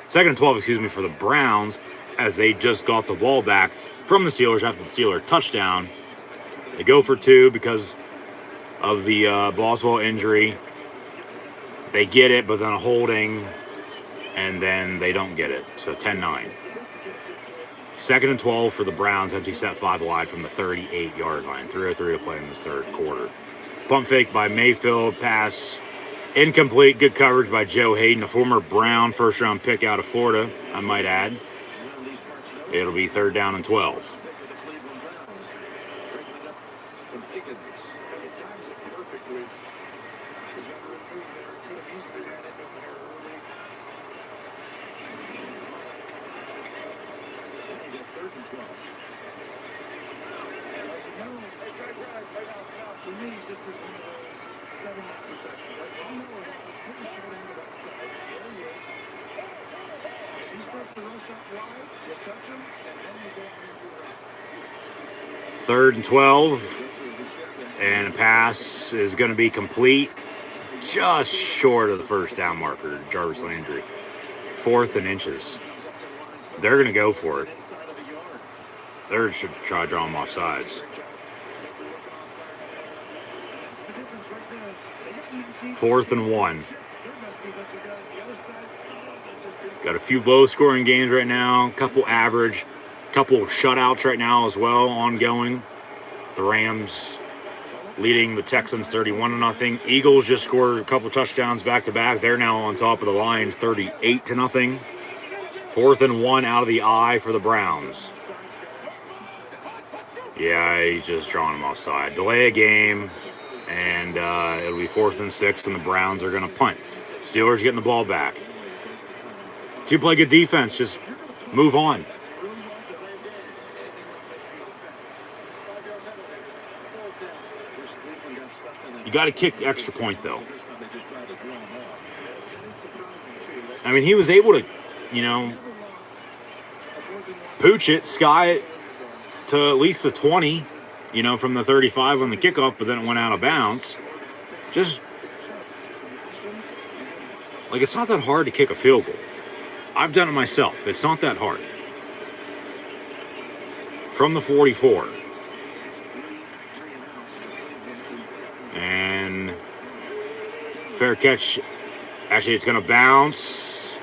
[SPEAKER 3] 2nd and 12, for the Browns, as they just got the ball back from the Steelers after the Steeler touchdown. They go for 2 because of the Boswell injury. They get it, but then a holding, and then they don't get it. So 10-9. 2nd and 12 for the Browns. Empty set 5 wide from the 38-yard line. 3:03 to play in this third quarter. Pump fake by Mayfield. Pass Incomplete. Good coverage by Joe Hayden, a former Brown first-round pick out of Florida, I might add. It'll be 3rd down and 12.
[SPEAKER 4] For me, this is one of those 7-yard protection. Right? You know what happens. Put your tight end to that side. There he is. If he starts to rush up wide, you touch him, and then you go on your route.
[SPEAKER 3] 3rd and 12. And a pass is going to be complete. Just short of the first down marker, Jarvis Landry. 4th and inches. They're going to go for it. They're going to try to draw them off sides. 4th and 1. Got a few low-scoring games right now. A couple average. Couple shutouts right now as well, ongoing. The Rams leading the Texans 31-0. Eagles just scored a couple touchdowns back-to-back. They're now on top of the Lions 38-0. 4th and 1 out of the eye for the Browns. Yeah, he's just drawing them offside. Delay a game, and it'll be 4th and 6, and the Browns are going to punt. Steelers getting the ball back. So you play good defense, just move on. You got to kick extra point, though. I mean, he was able to, pooch it, sky it to at least the 20, from the 35 on the kickoff, but then it went out of bounds. Just, it's not that hard to kick a field goal. I've done it myself. It's not that hard. From the 44. And fair catch. Actually, it's going to bounce.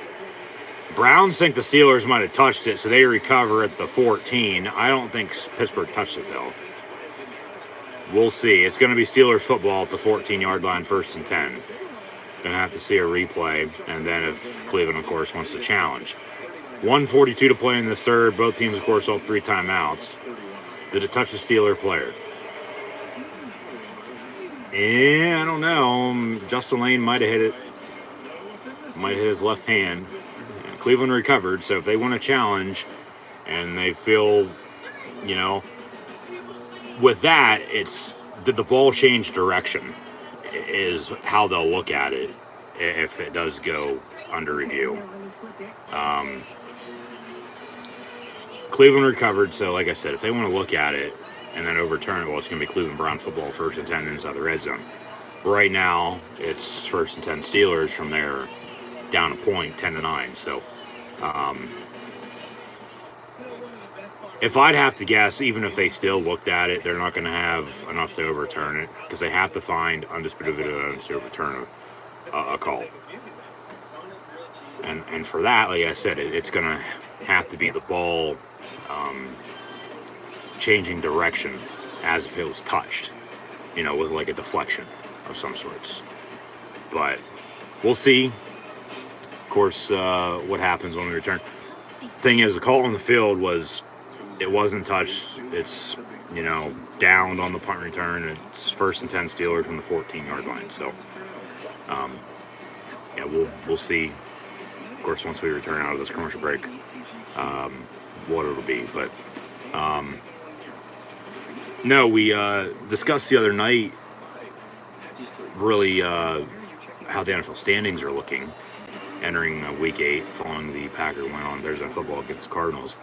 [SPEAKER 3] Browns think the Steelers might have touched it, so they recover at the 14. I don't think Pittsburgh touched it, though. We'll see. It's going to be Steelers football at the 14-yard line, 1st and 10. Going to have to see a replay, and then if Cleveland, of course, wants to challenge. 1:42 to play in the third. Both teams, of course, all 3 timeouts. Did it touch the Steeler player? Yeah, I don't know. Justin Lane might have hit it. Might have hit his left hand. Cleveland recovered, so if they want to challenge and they feel, with that, it's did the ball change direction is how they'll look at it if it does go under review. Cleveland recovered, so like I said, if they want to look at it and then overturn it, well, it's going to be Cleveland Brown football, 1st and 10 inside the red zone. But right now, it's 1st and 10 Steelers from there down a point, 10-9. So, if I'd have to guess, even if they still looked at it, they're not going to have enough to overturn it because they have to find undisputed evidence to overturn a call. And for that, like I said, it's going to have to be the ball changing direction as if it was touched, with like a deflection of some sorts. But we'll see, of course, what happens when we return. Thing is, the call on the field was it wasn't touched. It's, downed on the punt return. It's 1st and 10 Steelers from the 14-yard line. So, yeah, we'll see. Of course, once we return out of this commercial break, what it'll be. But no, we discussed the other night really how the NFL standings are looking entering Week 8 following the Packers win on Thursday Night Football against the Cardinals,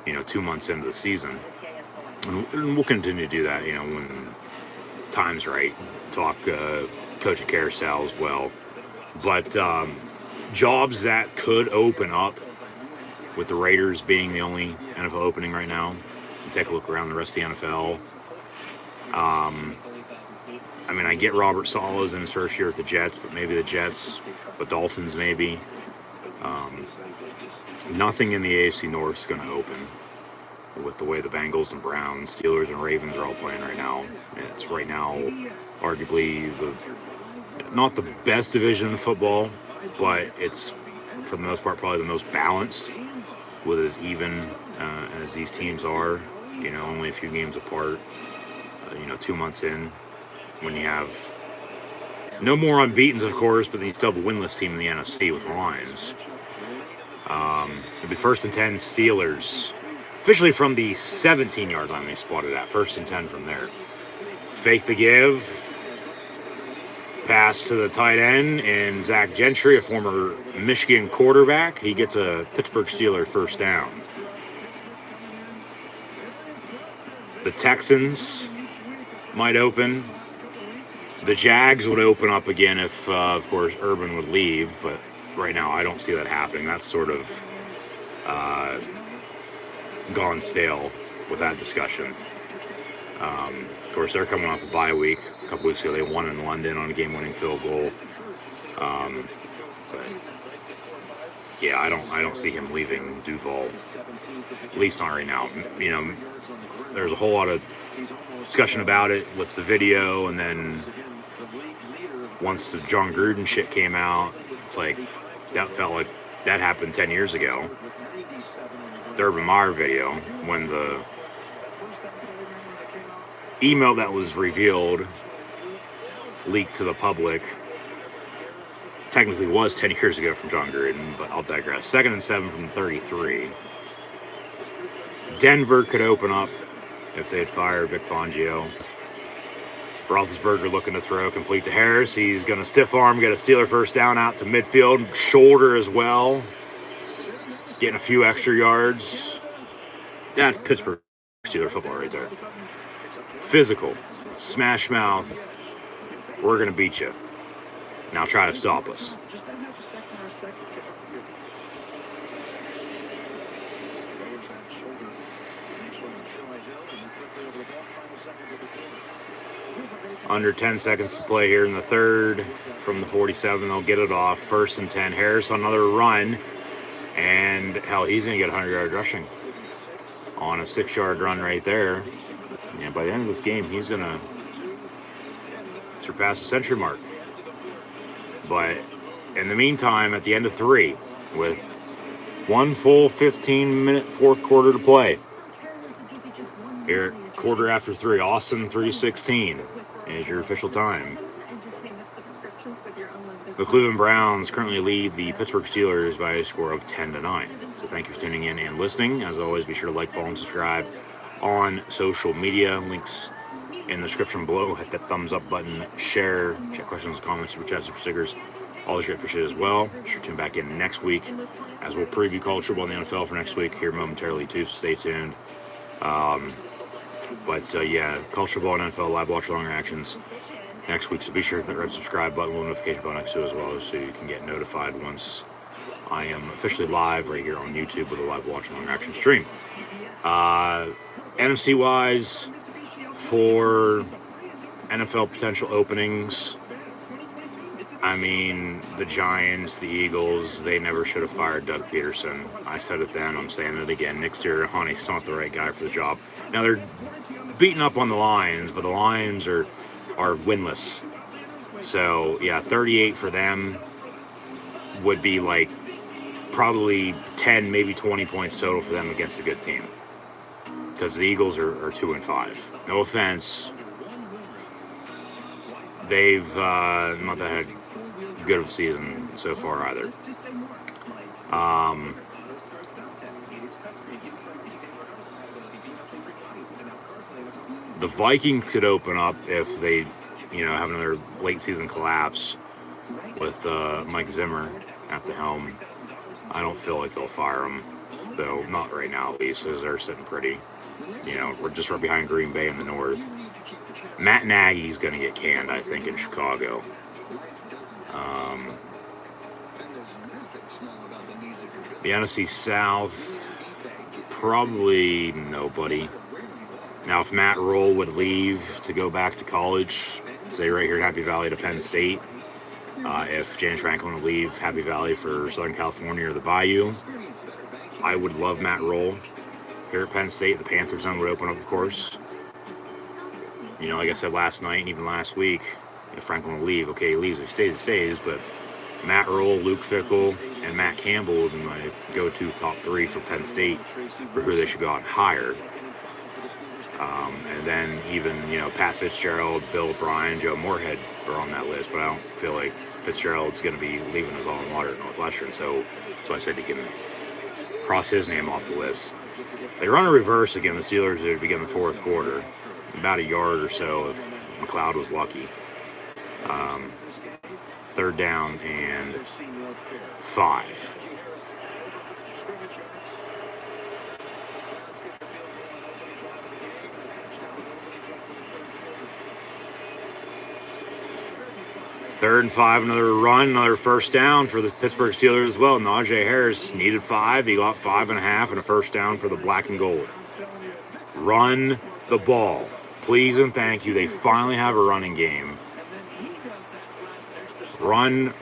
[SPEAKER 3] 2 months into the season. And we'll continue to do that, when time's right. Talk coaching carousel as well. But jobs that could open up, with the Raiders being the only NFL opening right now. Take a look around the rest of the NFL. I get Robert Saleh's in his first year with the Jets, but maybe the Jets, the Dolphins maybe. Nothing in the AFC North is going to open with the way the Bengals and Browns, Steelers and Ravens are all playing right now. It's right now arguably not the best division in football, but it's for the most part probably the most balanced, with as even as these teams are. Only a few games apart. 2 months in, when you have no more unbeatens, of course, but then you still have a winless team in the NFC with the Lions. It'll be 1st and 10 Steelers. Officially from the 17-yard line they spotted at. 1st and 10 from there. Fake the give. Pass to the tight end, and Zach Gentry, a former Michigan quarterback, he gets a Pittsburgh Steelers first down. The Texans might open. The Jags would open up again if, of course, Urban would leave, but right now I don't see that happening. That's sort of gone stale with that discussion. Of course, they're coming off a bye week. A couple weeks ago, they won in London on a game-winning field goal. But yeah, I don't see him leaving Duval. At least not right now. There's a whole lot of discussion about it with the video, and then once the John Gruden shit came out, it's like that felt like that happened 10 years ago. The Urban Meyer video, when the email that was revealed leaked to the public, technically was 10 years ago from John Gruden, but I'll digress. 2nd and 7 from 33. Denver could open up if they had fired Vic Fangio. Roethlisberger looking to throw, complete to Harris. He's going to stiff arm, get a Steeler first down out to midfield. Shoulder as well. Getting a few extra yards. That's Pittsburgh Steeler football right there. Physical. Smash mouth. We're going to beat you. Now try to stop us. Under 10 seconds to play here in the third. From the 47, they'll get it off. 1st and 10. Harris on another run. And, hell, he's going to get 100 yards rushing on a 6-yard run right there. And by the end of this game, he's going to surpass the century mark. But in the meantime, at the end of 3, with one full 15-minute fourth quarter to play, here, quarter after 3, Austin 3:16 is your official time. The Cleveland Browns currently lead the Pittsburgh Steelers by a score of 10-9. So thank you for tuning in and listening. As always, be sure to like, follow, and subscribe on social media. Links in the description below. Hit that thumbs up button, share, check questions, comments, super chats, super stickers. All this great appreciated as well. Be sure to tune back in next week as we'll preview college football in the NFL for next week here momentarily too, so stay tuned. Yeah, college football and NFL live watch along reactions next week, so be sure to hit that red subscribe button, little notification bell next to it as well, so you can get notified once I am officially live right here on YouTube with a live watch along reaction stream. NFC wise, for NFL potential openings, I mean, the Giants, the Eagles, they never should have fired Doug Peterson. I said it then, I'm saying it again. Nick Sirianni's not the right guy for the job. Now, they're beating up on the Lions, but the Lions are winless. So, yeah, 38 for them would be like probably 10, maybe 20 points total for them against a good team. Because the Eagles are 2-5. No offense. They've not that had good of a season so far either. The Vikings could open up if they, have another late season collapse with Mike Zimmer at the helm. I don't feel like they'll fire him, though not right now at least, as they're sitting pretty. We're just right behind Green Bay in the north. Matt Nagy's going to get canned, I think, in Chicago. The NFC South, probably nobody. Now, if Matt Rule would leave to go back to college, say right here in Happy Valley to Penn State, if James Franklin would leave Happy Valley for Southern California or the Bayou, I would love Matt Rule here at Penn State. The Panther zone would open up, of course. Like I said last night and even last week, If Franklin will leave, okay, he leaves. If he stays. But Matt Rule, Luke Fickell, and Matt Campbell would be my go-to top 3 for Penn State for who they should go out and hire. And then even, Pat Fitzgerald, Bill O'Brien, Joe Moorhead are on that list, but I don't feel like Fitzgerald's going to be leaving his alma mater at Northwestern, so I said he can cross his name off the list. They run a reverse again, the Steelers, to begin the fourth quarter, about a yard or so if McLeod was lucky. Third down and 5. Third and 5, another run, another first down for the Pittsburgh Steelers as well. Najee Harris needed 5. He got 5.5 and a first down for the black and gold. Run the ball. Please and thank you. They finally have a running game. Run.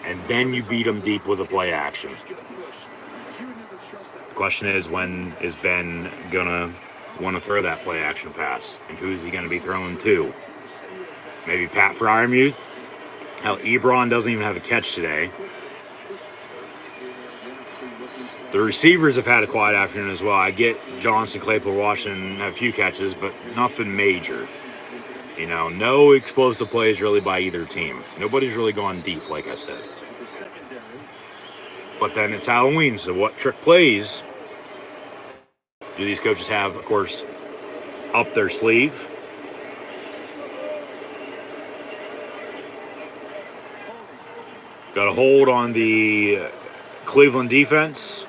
[SPEAKER 3] And then you beat them deep with a play action. The question is, when is Ben going to want to throw that play action pass? And who's he going to be throwing to? Maybe Pat Freiermuth. Hell, Ebron doesn't even have a catch today. The receivers have had a quiet afternoon as well. I get Johnson, Claypool, Washington have a few catches, but nothing major. No explosive plays really by either team. Nobody's really gone deep, like I said. But then it's Halloween, so what trick plays do these coaches have, of course, up their sleeve? Got a hold on the Cleveland defense.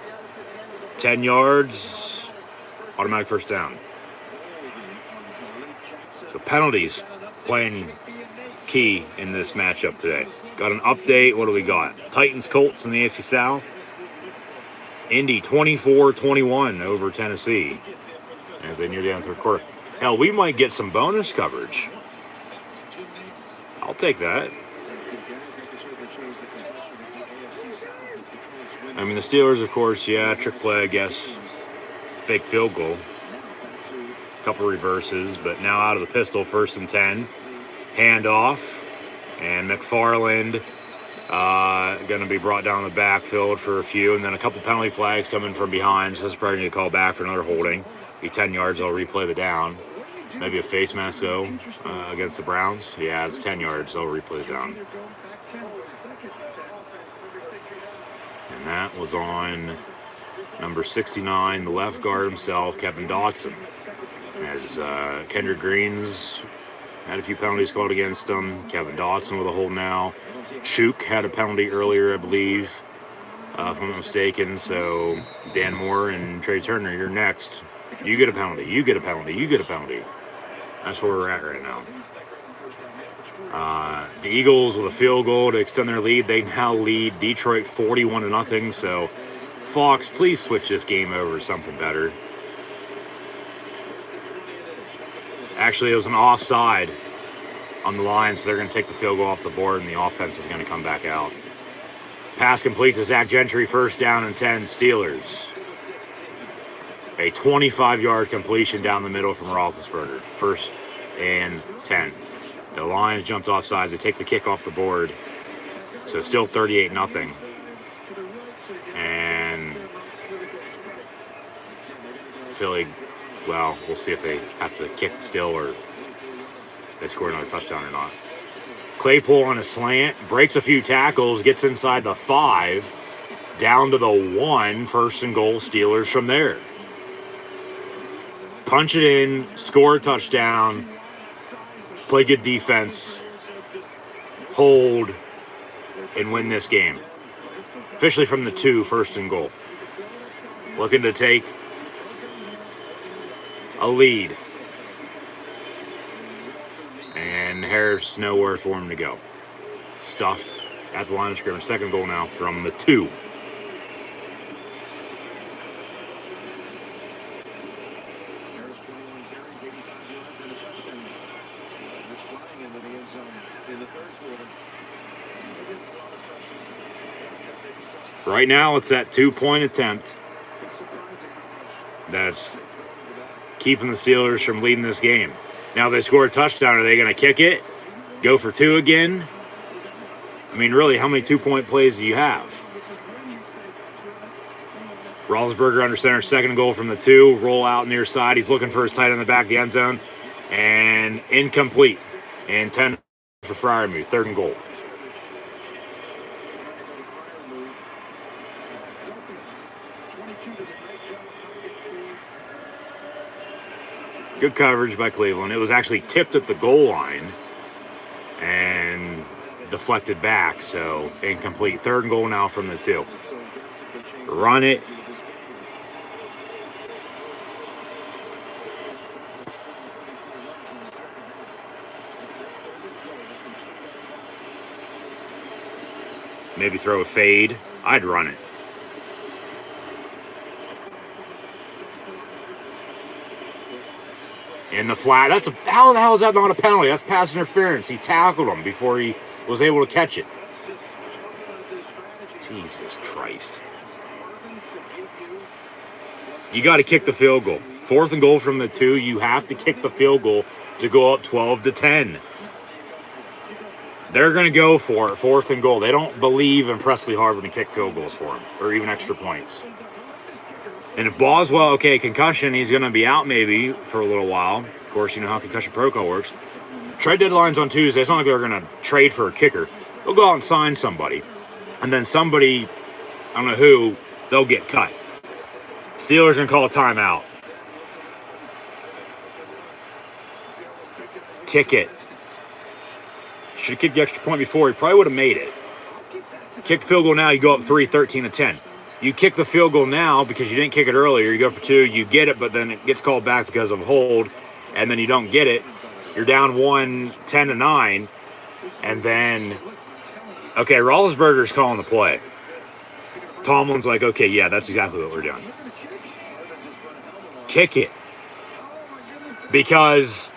[SPEAKER 3] 10 yards. Automatic first down. So penalties playing key in this matchup today. Got an update. What do we got? Titans Colts in the AFC South. Indy 24-21 over Tennessee as they near the end of the third quarter. Hell, we might get some bonus coverage. I'll take that. I mean, the Steelers, of course, trick play, I guess. Fake field goal. Couple reverses, but now out of the pistol, 1st and 10. Handoff. And McFarland going to be brought down the backfield for a few. And then a couple penalty flags coming from behind. So this is probably going to call back for another holding. Be 10 yards, they'll replay the down. Maybe a face mask, though, against the Browns. Yeah, it's 10 yards, they'll replay the down. And that was on number 69, the left guard himself, Kevin Dotson. As Kendrick Green's had a few penalties called against him. Kevin Dotson with a hold now. Chuk had a penalty earlier, I believe, if I'm not mistaken. So Dan Moore and Trey Turner, you're next. You get a penalty. You get a penalty. You get a penalty. That's where we're at right now. The Eagles with a field goal to extend their lead. They now lead Detroit 41-0. So, Fox, please switch this game over to something better. Actually, it was an offside on the line, so they're going to take the field goal off the board, and the offense is going to come back out. Pass complete to Zach Gentry, 1st down and 10, Steelers. A 25-yard completion down the middle from Roethlisberger, 1st and 10. The Lions jumped off sides. They take the kick off the board. So still 38-0. And Philly, well, we'll see if they have to kick still or if they score another touchdown or not. Claypool on a slant, breaks a few tackles, gets inside the 5, down to the 1, 1st and goal, Steelers from there. Punch it in, score a touchdown, play good defense, hold, and win this game. Officially from the 2, 1st and goal. Looking to take a lead. And Harris nowhere for him to go. Stuffed at the line of scrimmage. 2nd goal now from the 2. Right now, it's that 2-point attempt that's keeping the Steelers from leading this game. Now they score a touchdown. Are they going to kick it? Go for 2 again? I mean, really, how many 2-point plays do you have? Roethlisberger under center, second and goal from the 2. Roll out near side. He's looking for his tight end in the back of the end zone. And incomplete. And 10 for Freiermuth, third and goal. Good coverage by Cleveland. It was actually tipped at the goal line and deflected back, so incomplete. Third and goal now from the 2. Run it. Maybe throw a fade. I'd run it. In the flat. How the hell is that not a penalty? That's pass interference. He tackled him before he was able to catch it. Jesus Christ. You got to kick the field goal. 4th and goal from the 2. You have to kick the field goal to go up 12-10. They're going to go for it, 4th and goal. They don't believe in Presley Harvin to kick field goals for him, or even extra points. And if Boswell, okay, concussion, he's going to be out maybe for a little while. Of course, you know how concussion protocol works. Trade deadline's on Tuesday. It's not like they're going to trade for a kicker. They'll go out and sign somebody. And then somebody, I don't know who, they'll get cut. Steelers going to call a timeout. Kick it. Should have kicked the extra point before. He probably would have made it. Kick the field goal now, you go up 3, 13-10. You kick the field goal now because you didn't kick it earlier. You go for 2, you get it, but then it gets called back because of hold, and then you don't get it. You're down 1, 10-9, and then, okay, Roethlisberger's calling the play. Tomlin's like, okay, yeah, that's exactly what we're doing. Kick it. Because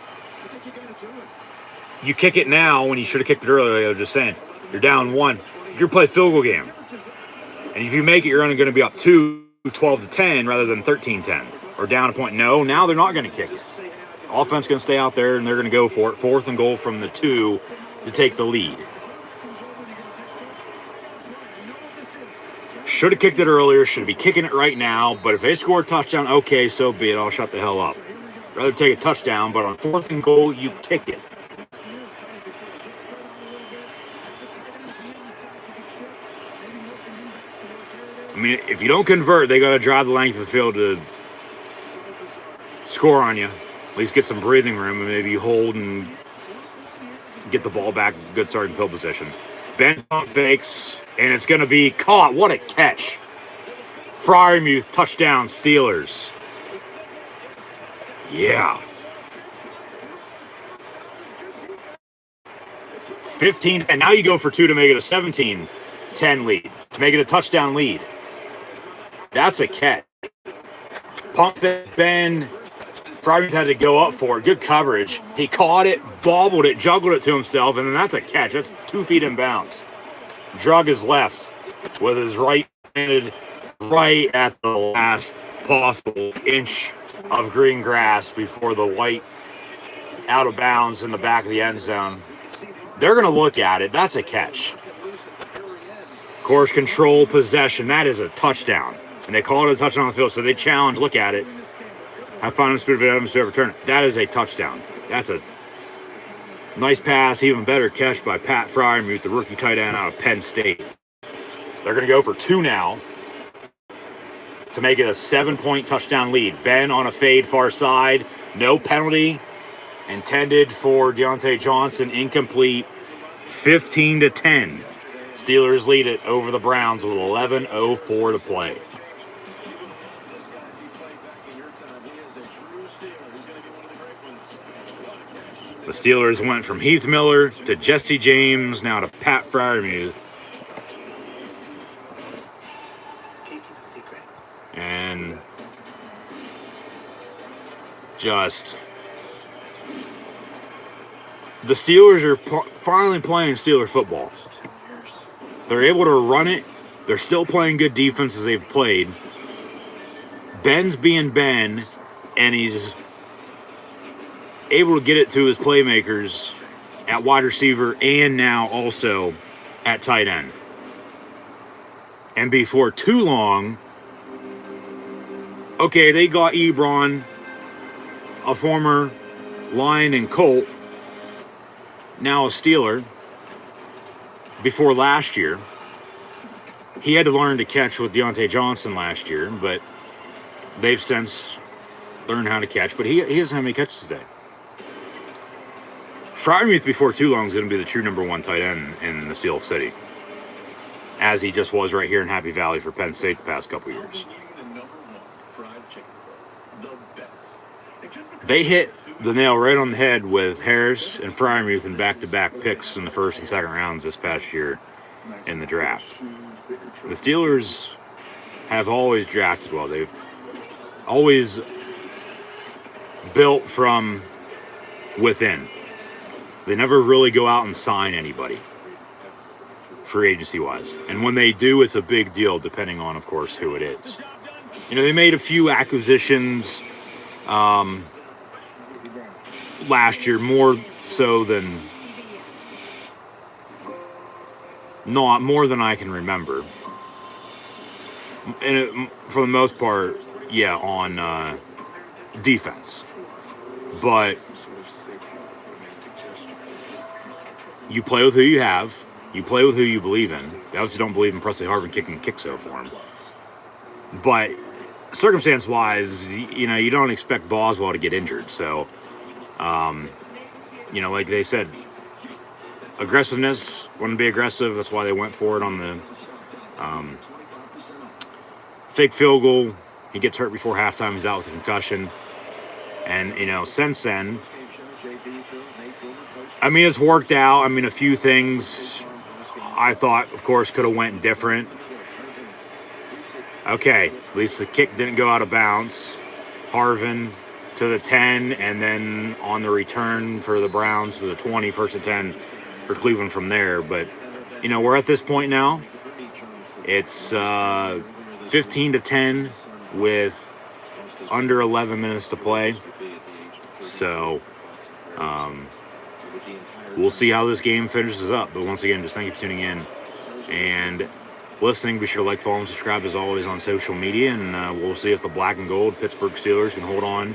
[SPEAKER 3] you kick it now when you should have kicked it earlier, I was just saying. You're down 1. If you're playing field goal game, and if you make it, you're only going to be up 2, 12-10 rather than 13-10. Or down a point. No, now they're not going to kick it. Offense going to stay out there, and they're going to go for it. 4th and goal from the 2 to take the lead. Should have kicked it earlier. Should be kicking it right now. But if they score a touchdown, okay, so be it. I'll shut the hell up. Rather take a touchdown, but on 4th and goal, you kick it. I mean, if you don't convert, they got to drive the length of the field to score on you. At least get some breathing room and maybe hold and get the ball back. Good starting field position. Ben pump fakes, and it's going to be caught. What a catch. Freiermuth, touchdown, Steelers. Yeah. 15, and now you go for 2 to make it a 17-10 lead. To make it a touchdown lead. That's a catch. Pump that Ben. Freiermuth had to go up for it. Good coverage. He caught it, bobbled it, juggled it to himself, and then that's a catch. That's 2 feet in bounds. Drug his left with his right handed right at the last possible inch of green grass before the white out of bounds in the back of the end zone. They're going to look at it. That's a catch. Course control, possession. That is a touchdown. And they call it a touchdown on the field, so they challenge, look at it. I found him spirit of evidence to overturn it. That is a touchdown. That's a nice pass, even better catch by Pat Freiermuth, the rookie tight end out of Penn State. They're going to go for 2 now to make it a 7-point touchdown lead. Ben on a fade far side. No penalty. Intended for Deontay Johnson. Incomplete. 15-10. Steelers lead it over the Browns with 11:04 to play. The Steelers went from Heath Miller to Jesse James, now to Pat Freiermuth. And just... the Steelers are finally playing Steeler football. They're able to run it. They're still playing good defense as they've played. Ben's being Ben, and he's able to get it to his playmakers at wide receiver and now also at tight end. And before too long, okay, they got Ebron, a former Lion and Colt, now a Steeler, before last year. He had to learn to catch with Deontay Johnson last year, but they've since learned how to catch. But he doesn't have any catches today. Freiermuth before too long is going to be the true number one tight end in the Steel City, as he just was right here in Happy Valley for Penn State the past couple years. They hit the nail right on the head with Harris and Freiermuth in back-to-back picks in the first and second rounds this past year in the draft. The Steelers have always drafted well. They've always built from within. They never really go out and sign anybody free agency-wise. And when they do, it's a big deal, depending on, of course, who it is. You know, they made a few acquisitions last year, more so than not, more than I can remember. And for the most part, yeah, on defense. But you play with who you have. You play with who you believe in. They obviously don't believe in Presley Harvin kicking Kickso for him. But circumstance-wise, you know, you don't expect Boswell to get injured. So, you know, like they said, aggressiveness, want to be aggressive. That's why they went for it on the fake field goal. He gets hurt before halftime. He's out with a concussion. And, you know, since then, I mean, it's worked out. I mean, a few things I thought, of course, could have went different. Okay, at least the kick didn't go out of bounds. Harvin to the 10, and then on the return for the Browns to the 20, first and 10 for Cleveland from there. But, you know, we're at this point now. It's 15-10 with under 11 minutes to play. So, we'll see how this game finishes up. But once again, just thank you for tuning in and listening. Be sure to like, follow, and subscribe as always on social media. And we'll see if the black and gold Pittsburgh Steelers can hold on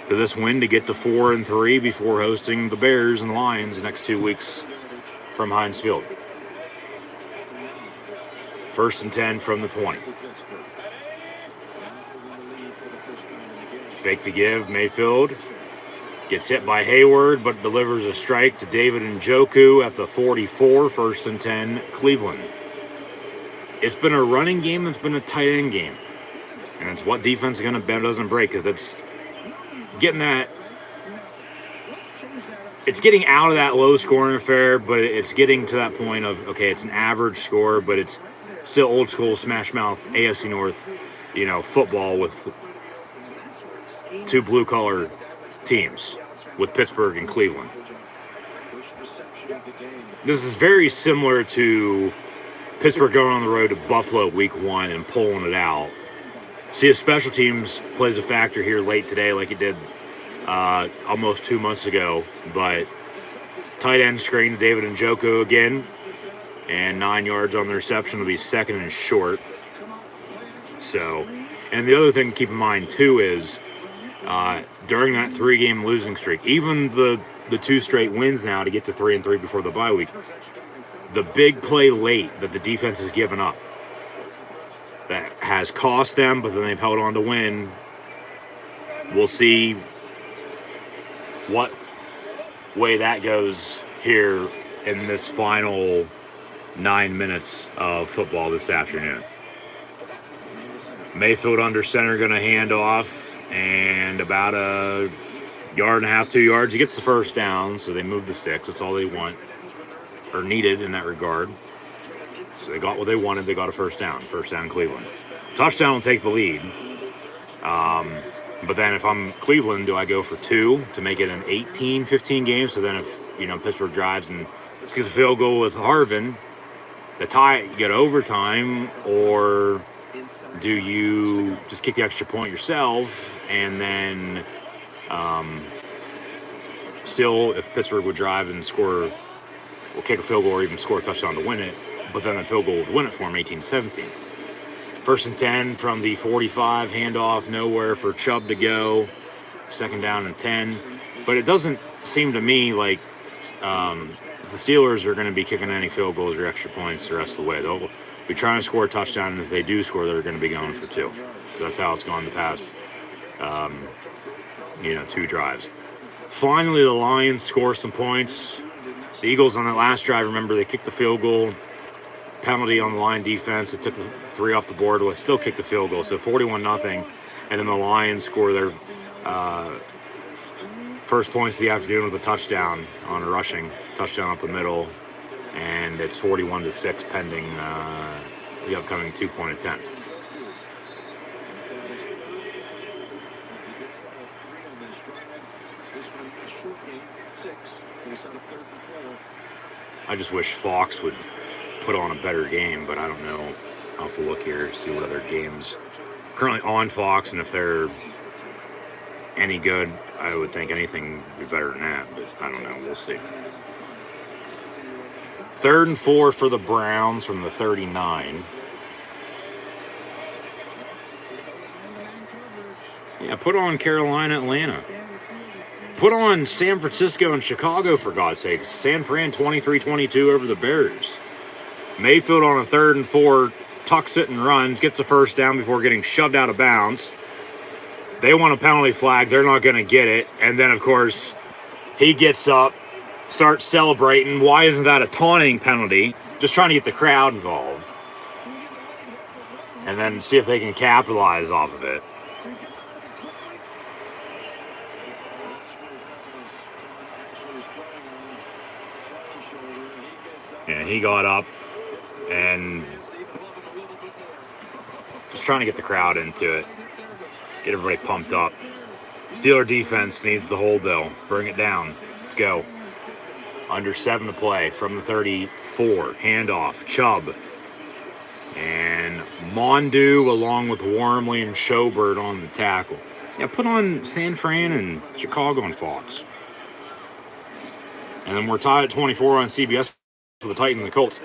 [SPEAKER 3] to this win to get to 4-3 before hosting the Bears and Lions the next 2 weeks from Heinz Field. First and 10 from the 20. Fake the give. Mayfield gets hit by Hayward, but delivers a strike to David Njoku at the 44. First and 10, Cleveland. It's been a running game. It's been a tight end game. And it's what defense is going to bend doesn't break, because it's getting that. It's getting out of that low scoring affair, but it's getting to that point of, okay, it's an average score, but it's still old school smash mouth AFC North, you know, football with two blue collar teams with Pittsburgh and Cleveland. This is very similar to Pittsburgh going on the road to Buffalo week 1 and pulling it out. See if special teams plays a factor here late today like it did almost 2 months ago. But tight end screen to David Njoku again. And 9 yards on the reception will be second and short. So, and the other thing to keep in mind too is during that 3-game losing streak, even the 2 straight wins now to get to 3-3 before the bye week, the big play late that the defense has given up that has cost them, but then they've held on to win. We'll see what way that goes here in this final 9 minutes of football this afternoon. Mayfield under center, going to hand off, and about a yard and a half, 2 yards, he gets the first down, so they move the sticks. That's all they want, or needed in that regard. So they got what they wanted. They got a first down Cleveland. Touchdown will take the lead. But then if I'm Cleveland, do I go for 2 to make it an 18-15 game? So then if, you know, Pittsburgh drives and gets a field goal with Harvin, the tie, you get overtime, or do you just kick the extra point yourself and then still, if Pittsburgh would drive and score, or kick a field goal or even score a touchdown to win it, but then the field goal would win it for them 18-17. First and 10 from the 45, handoff, nowhere for Chubb to go. Second down and 10. But it doesn't seem to me like the Steelers are going to be kicking any field goals or extra points the rest of the way. They'll be trying to score a touchdown, and if they do score, they're going to be going for 2. So that's how it's gone the past, 2 drives. Finally, the Lions score some points. The Eagles on that last drive, remember, they kicked the field goal. Penalty on the line defense. It took the 3 off the board. Well, it still kicked the field goal, so 41-0. And then the Lions score their first points of the afternoon with a touchdown on a rushing touchdown up the middle. And it's 41-6 pending the upcoming 2-point attempt. I just wish Fox would put on a better game, but I don't know. I'll have to look here, see what other games currently on Fox, and if they're any good, I would think anything would be better than that, but I don't know. We'll see. 3rd and 4 for the Browns from the 39. Yeah, put on Carolina, Atlanta. Put on San Francisco and Chicago, for God's sake. San Fran 23-22 over the Bears. Mayfield on a 3rd and 4, tucks it and runs, gets a first down before getting shoved out of bounds. They want a penalty flag. They're not going to get it. And then, of course, he gets up, starts celebrating. Why isn't that a taunting penalty? Just trying to get the crowd involved. And then see if they can capitalize off of it. Yeah, he got up and just trying to get the crowd into it. Get everybody pumped up. Steeler defense needs the hold, though. Bring it down. Let's go. Under 7 to play from the 34. Handoff. Chubb. And Mondu along with Wormley and Schobert on the tackle. Yeah, put on San Fran and Chicago and Fox. And then we're tied at 24 on CBS for the Titans and the Colts.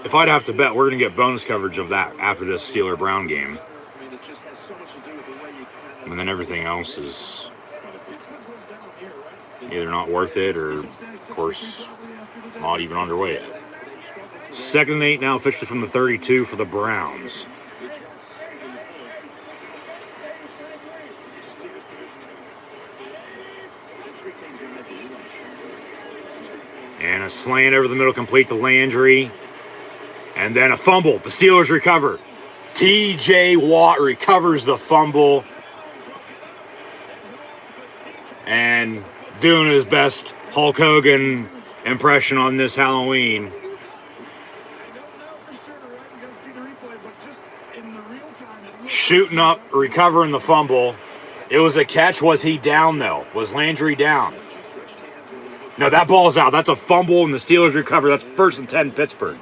[SPEAKER 3] If I'd have to bet, we're going to get bonus coverage of that after this Steeler-Brown game. And then everything else is either not worth it or, of course, not even underway yet. 2nd and 8 now officially from the 32 for the Browns. And a slant over the middle complete to Landry. And then a fumble. The Steelers recover. T.J. Watt recovers the fumble. And doing his best Hulk Hogan impression on this Halloween. Shooting up, recovering the fumble. It was a catch. Was he down, though? Was Landry down? No, that ball's out. That's a fumble, and the Steelers recover. That's 1st and 10, Pittsburgh.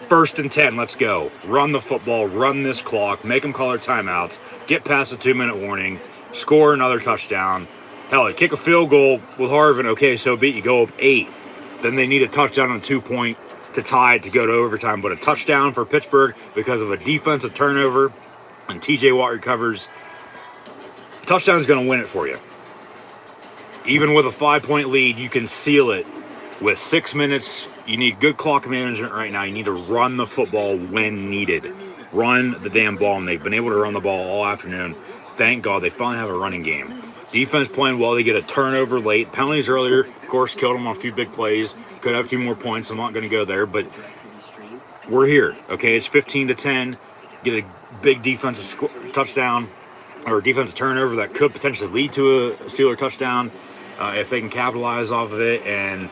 [SPEAKER 3] 1st and 10, let's go. Run the football, run this clock, make them call their timeouts, get past the 2-minute warning, score another touchdown. Hell, they kick a field goal with Harvin. Okay, so be it. You go up 8. Then they need a touchdown on 2-point to tie it to go to overtime. But a touchdown for Pittsburgh because of a defensive turnover, and T.J. Watt recovers. Touchdown is going to win it for you. Even with a 5-point lead, you can seal it with 6 minutes. You need good clock management right now. You need to run the football when needed. Run the damn ball, and they've been able to run the ball all afternoon. Thank God they finally have a running game. Defense playing well. They get a turnover late. Penalties earlier, of course, killed them on a few big plays. Could have a few more points. I'm not going to go there, but we're here. Okay, it's 15-10. Get a big defensive touchdown or a defensive turnover that could potentially lead to a Steeler touchdown if they can capitalize off of it. And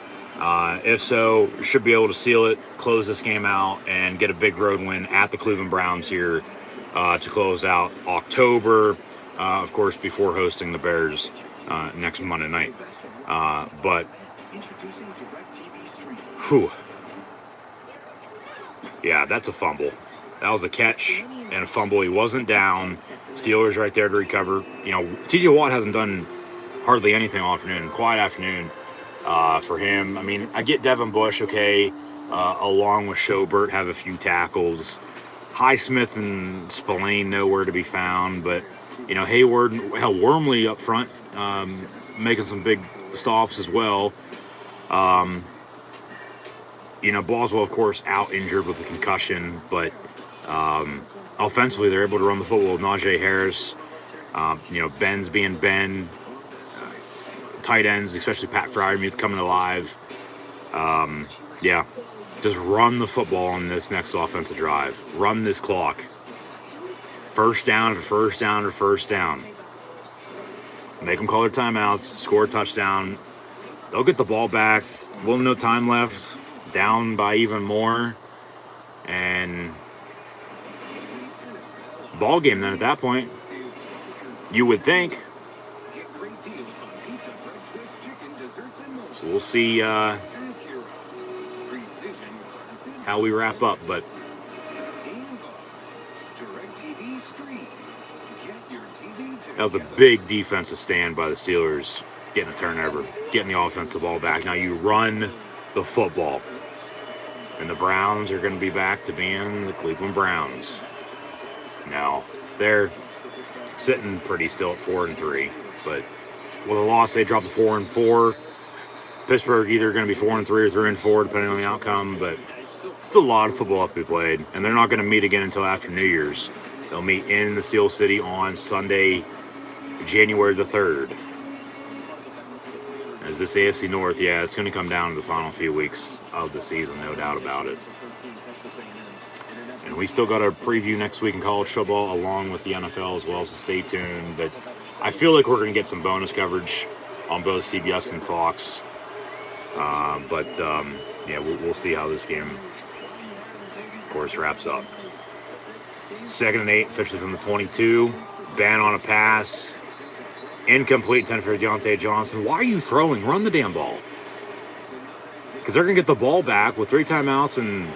[SPEAKER 3] if so, should be able to seal it, close this game out, and get a big road win at the Cleveland Browns here to close out October. Of course, before hosting the Bears next Monday night. But, whew. Yeah, that's a fumble. That was a catch and a fumble. He wasn't down. Steelers right there to recover. You know, T.J. Watt hasn't done hardly anything all afternoon. Quiet afternoon for him. I mean, I get Devin Bush, okay, along with Schobert, have a few tackles. Highsmith and Spillane nowhere to be found, but Hayward, hell, Wormley up front, making some big stops as well. Boswell, of course, out injured with a concussion, but offensively they're able to run the football with Najee Harris. Ben's being Ben. Tight ends, especially Pat Fryermuth coming alive. Just run the football on this next offensive drive. Run this clock. First down to first down to first down. Make them call their timeouts. Score a touchdown. They'll get the ball back. We'll have no time left. Down by even more. And ball game then at that point. You would think. So we'll see how we wrap up, but that was a big defensive stand by the Steelers, getting a turnover, getting the offensive ball back. Now you run the football, and the Browns are going to be back to being the Cleveland Browns. Now they're sitting pretty still at 4-3, but with a loss, they dropped to 4-4. Pittsburgh either going to be 4-3 or 3-4, depending on the outcome, but it's a lot of football to be played, and they're not going to meet again until after New Year's. They'll meet in the Steel City on Sunday, January the 3rd. As this AFC North, it's going to come down to the final few weeks of the season, no doubt about it. And we still got a preview next week in college football, along with the NFL as well, so stay tuned. But I feel like we're going to get some bonus coverage on both CBS and Fox. We'll see how this game, of course, wraps up. 2nd and 8, officially from the 22. Ben on a pass. Incomplete, 10 for Deontay Johnson. Why are you throwing? Run the damn ball. Because they're going to get the ball back with 3 timeouts, and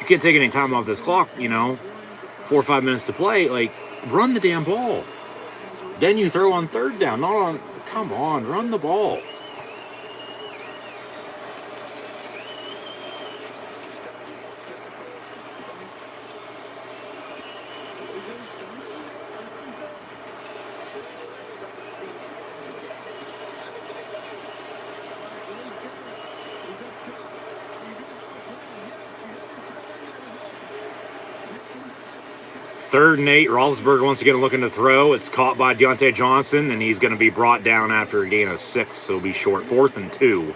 [SPEAKER 3] you can't take any time off this clock, 4 or 5 minutes to play. Like, run the damn ball. Then you throw on 3rd down. Come on, run the ball. Third and 8, Roethlisberger once again looking to throw. It's caught by Deontay Johnson, and he's going to be brought down after a gain of 6, so it'll be short. 4th and 2,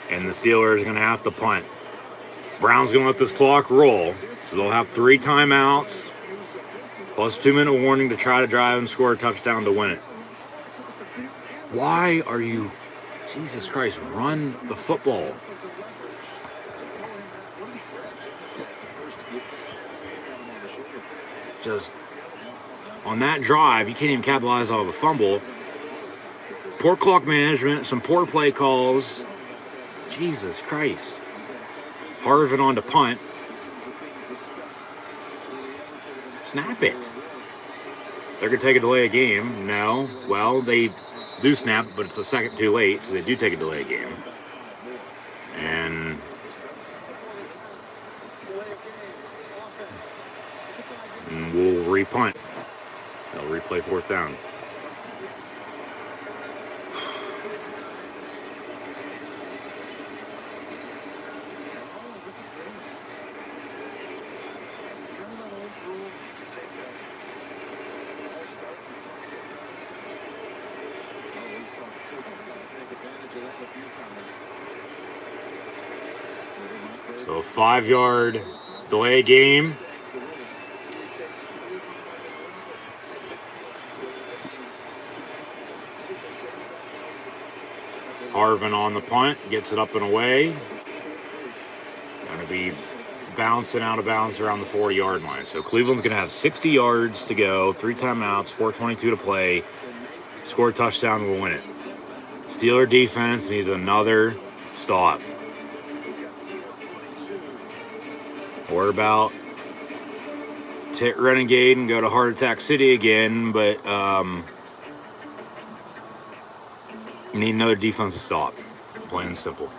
[SPEAKER 3] and the Steelers are going to have to punt. Browns going to let this clock roll, so they'll have 3 timeouts, plus 2-minute warning to try to drive and score a touchdown to win it. Why are you... Jesus Christ, run the football. Just on that drive, you can't even capitalize off a fumble. Poor clock management, some poor play calls. Jesus Christ. Harvin on to punt. Snap it. They're going to take a delay of game. No. Well, they do snap, but it's a second too late, so they do take a delay of game. And we'll repunt. They'll replay 4th down. So 5-yard delay game. Harvin on the punt, gets it up and away. Going to be bouncing out of bounds around the 40-yard line. So Cleveland's going to have 60 yards to go, 3 timeouts, 4:22 to play. Score a touchdown, we'll win it. Steeler defense needs another stop. We're about to hit Renegade and go to Heart Attack City again, but Need another defensive stop. Plain and simple.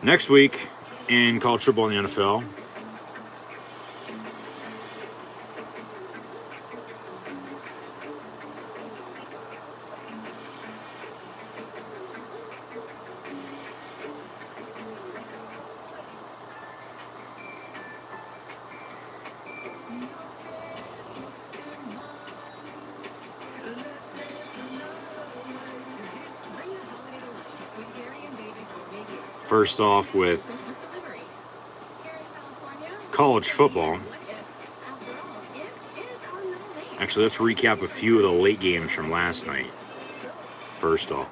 [SPEAKER 3] Next week in college football in the NFL, first off with college football. Actually, let's recap a few of the late games from last night. First off,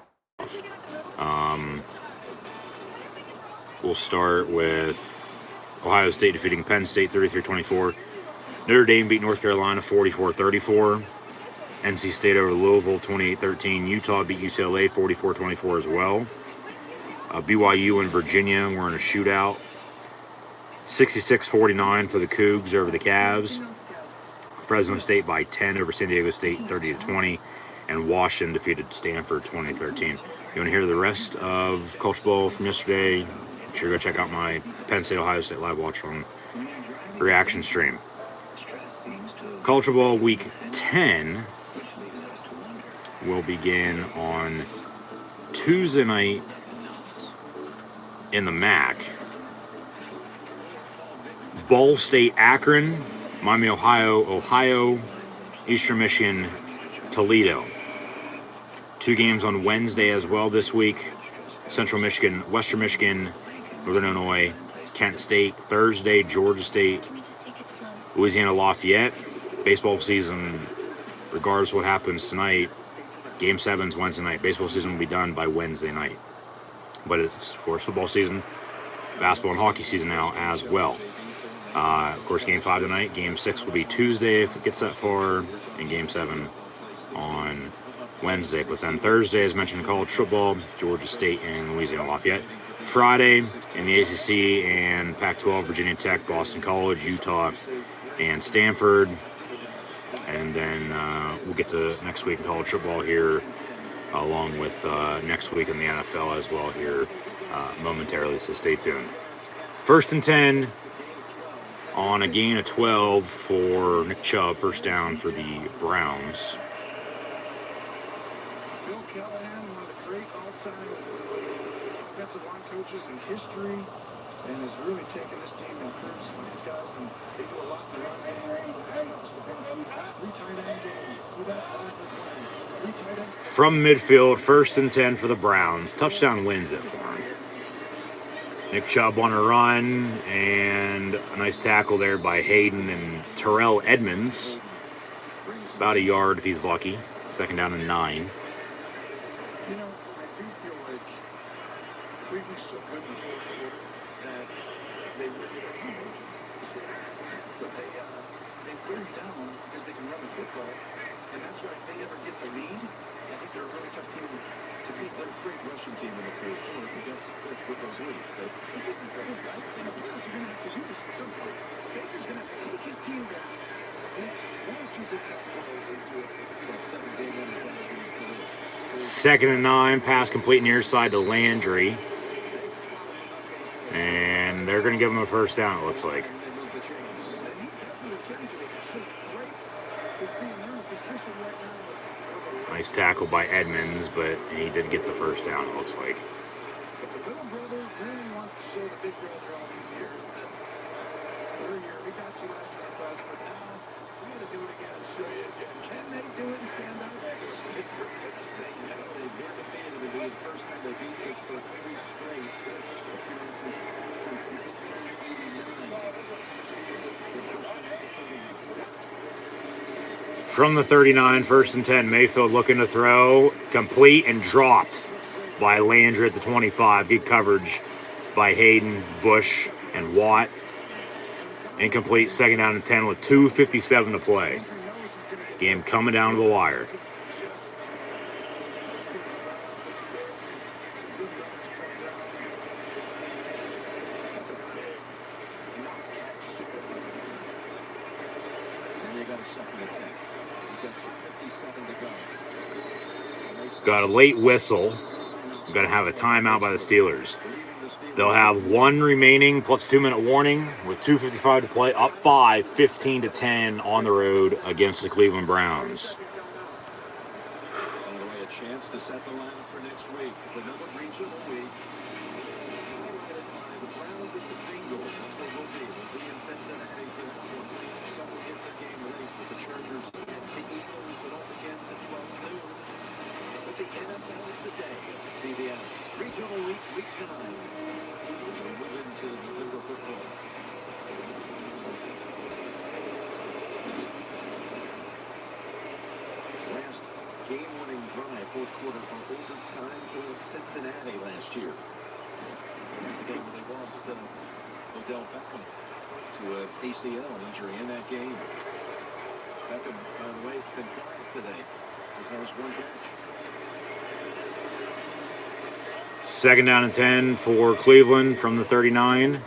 [SPEAKER 3] we'll start with Ohio State defeating Penn State 33-24. Notre Dame beat North Carolina 44-34. NC State over Louisville 28-13. Utah beat UCLA 44-24 as well. BYU and Virginia were in a shootout. 66-49 for the Cougs over the Cavs. Fresno State by 10 over San Diego State 30-20. And Washington defeated Stanford 20-13. You want to hear the rest of college football from yesterday? Make sure to go check out my Penn State Ohio State live watch on reaction stream. College football week 10 will begin on Tuesday night in the MAC. Ball State Akron, Miami, Ohio, Eastern Michigan, Toledo. 2 games on Wednesday as well this week. Central Michigan, Western Michigan, Northern Illinois, Kent State. Thursday, Georgia State, Louisiana Lafayette. Baseball season, regardless of what happens tonight, Game 7's Wednesday night. Baseball season will be done by Wednesday night. But it's, of course, football season, basketball and hockey season now as well. Of course, Game 5 tonight. Game 6 will be Tuesday if it gets that far, and Game 7 on Wednesday. But then Thursday, as mentioned, college football, Georgia State and Louisiana Lafayette. Friday in the ACC and Pac-12, Virginia Tech, Boston College, Utah, and Stanford. And then we'll get to next week in college football here, along with next week in the NFL as well here momentarily, so stay tuned. 1st and 10 on a gain of 12 for Nick Chubb, first down for the Browns.
[SPEAKER 4] Bill Callahan, one of the great all-time offensive line coaches in history, and has really taken this team and improved some of these guys, and they do a lot in the run game. 3 tight end games. See that? Three tight ends.
[SPEAKER 3] From midfield, 1st and 10 for the Browns. Touchdown wins it for him. Nick Chubb on a run, and a nice tackle there by Hayden and Terrell Edmonds. About a yard if he's lucky. 2nd down and 9.
[SPEAKER 4] You know, I do feel like Cleveland's so good in the fourth quarter that they really don't have agents. But they wear you down because they can run the football. And that's why if they ever get the lead, I think they're a really tough team to beat. They're a great rushing team in the fourth quarter because that's what those leads. But this is great, right? And the players are going to have to do this at some point. Baker's going to have to take his team down. And 1 or 2 big time plays into it. So it's 7-game win as long as he's good.
[SPEAKER 3] 2nd and 9, pass complete near side to Landry. And they're going to give him a first down, it looks like. Nice tackle by Edmonds, but he did get the first down, it looks like.
[SPEAKER 4] But the little brother really wants to show the big brother all these years that we're here. We got you last year, West, but now we got to do it again and show you again. Can they do it and stand up? Pittsburgh did the same. You know, they've been defeated. They did the first time they beat Pittsburgh 3 straight since 1989.
[SPEAKER 3] From the 39, 1st and 10, Mayfield looking to throw, complete and dropped by Landry at the 25. Good coverage by Hayden, Bush, and Watt. Incomplete, 2nd down and 10 with 2:57 to play. Game coming down to the wire.
[SPEAKER 4] And they got a second attack. You got 2
[SPEAKER 3] got a late whistle. Going to have a timeout by the Steelers. They'll have one remaining plus 2-minute warning with 2:55 to play. Up 5, 15-10 on the road against the Cleveland Browns.
[SPEAKER 4] A chance to set the lineup for next week. It's another regional week. The Browns at the Bengals. That's what we'll be. We'll be in Cincinnati for that one. Some will get the game late with the Chargers and the Eagles. It all begins at 12 noon. But the NFL is today. CBS. Regional week, week 9. We'll move into November football. Last game-winning drive, fourth quarter for overtime for Cincinnati last year. Here's the game where they lost Odell Beckham to an ACL injury in that game. Beckham, by the way, has been quiet today. Just has one catch.
[SPEAKER 3] 2nd down and 10 for Cleveland from the 39.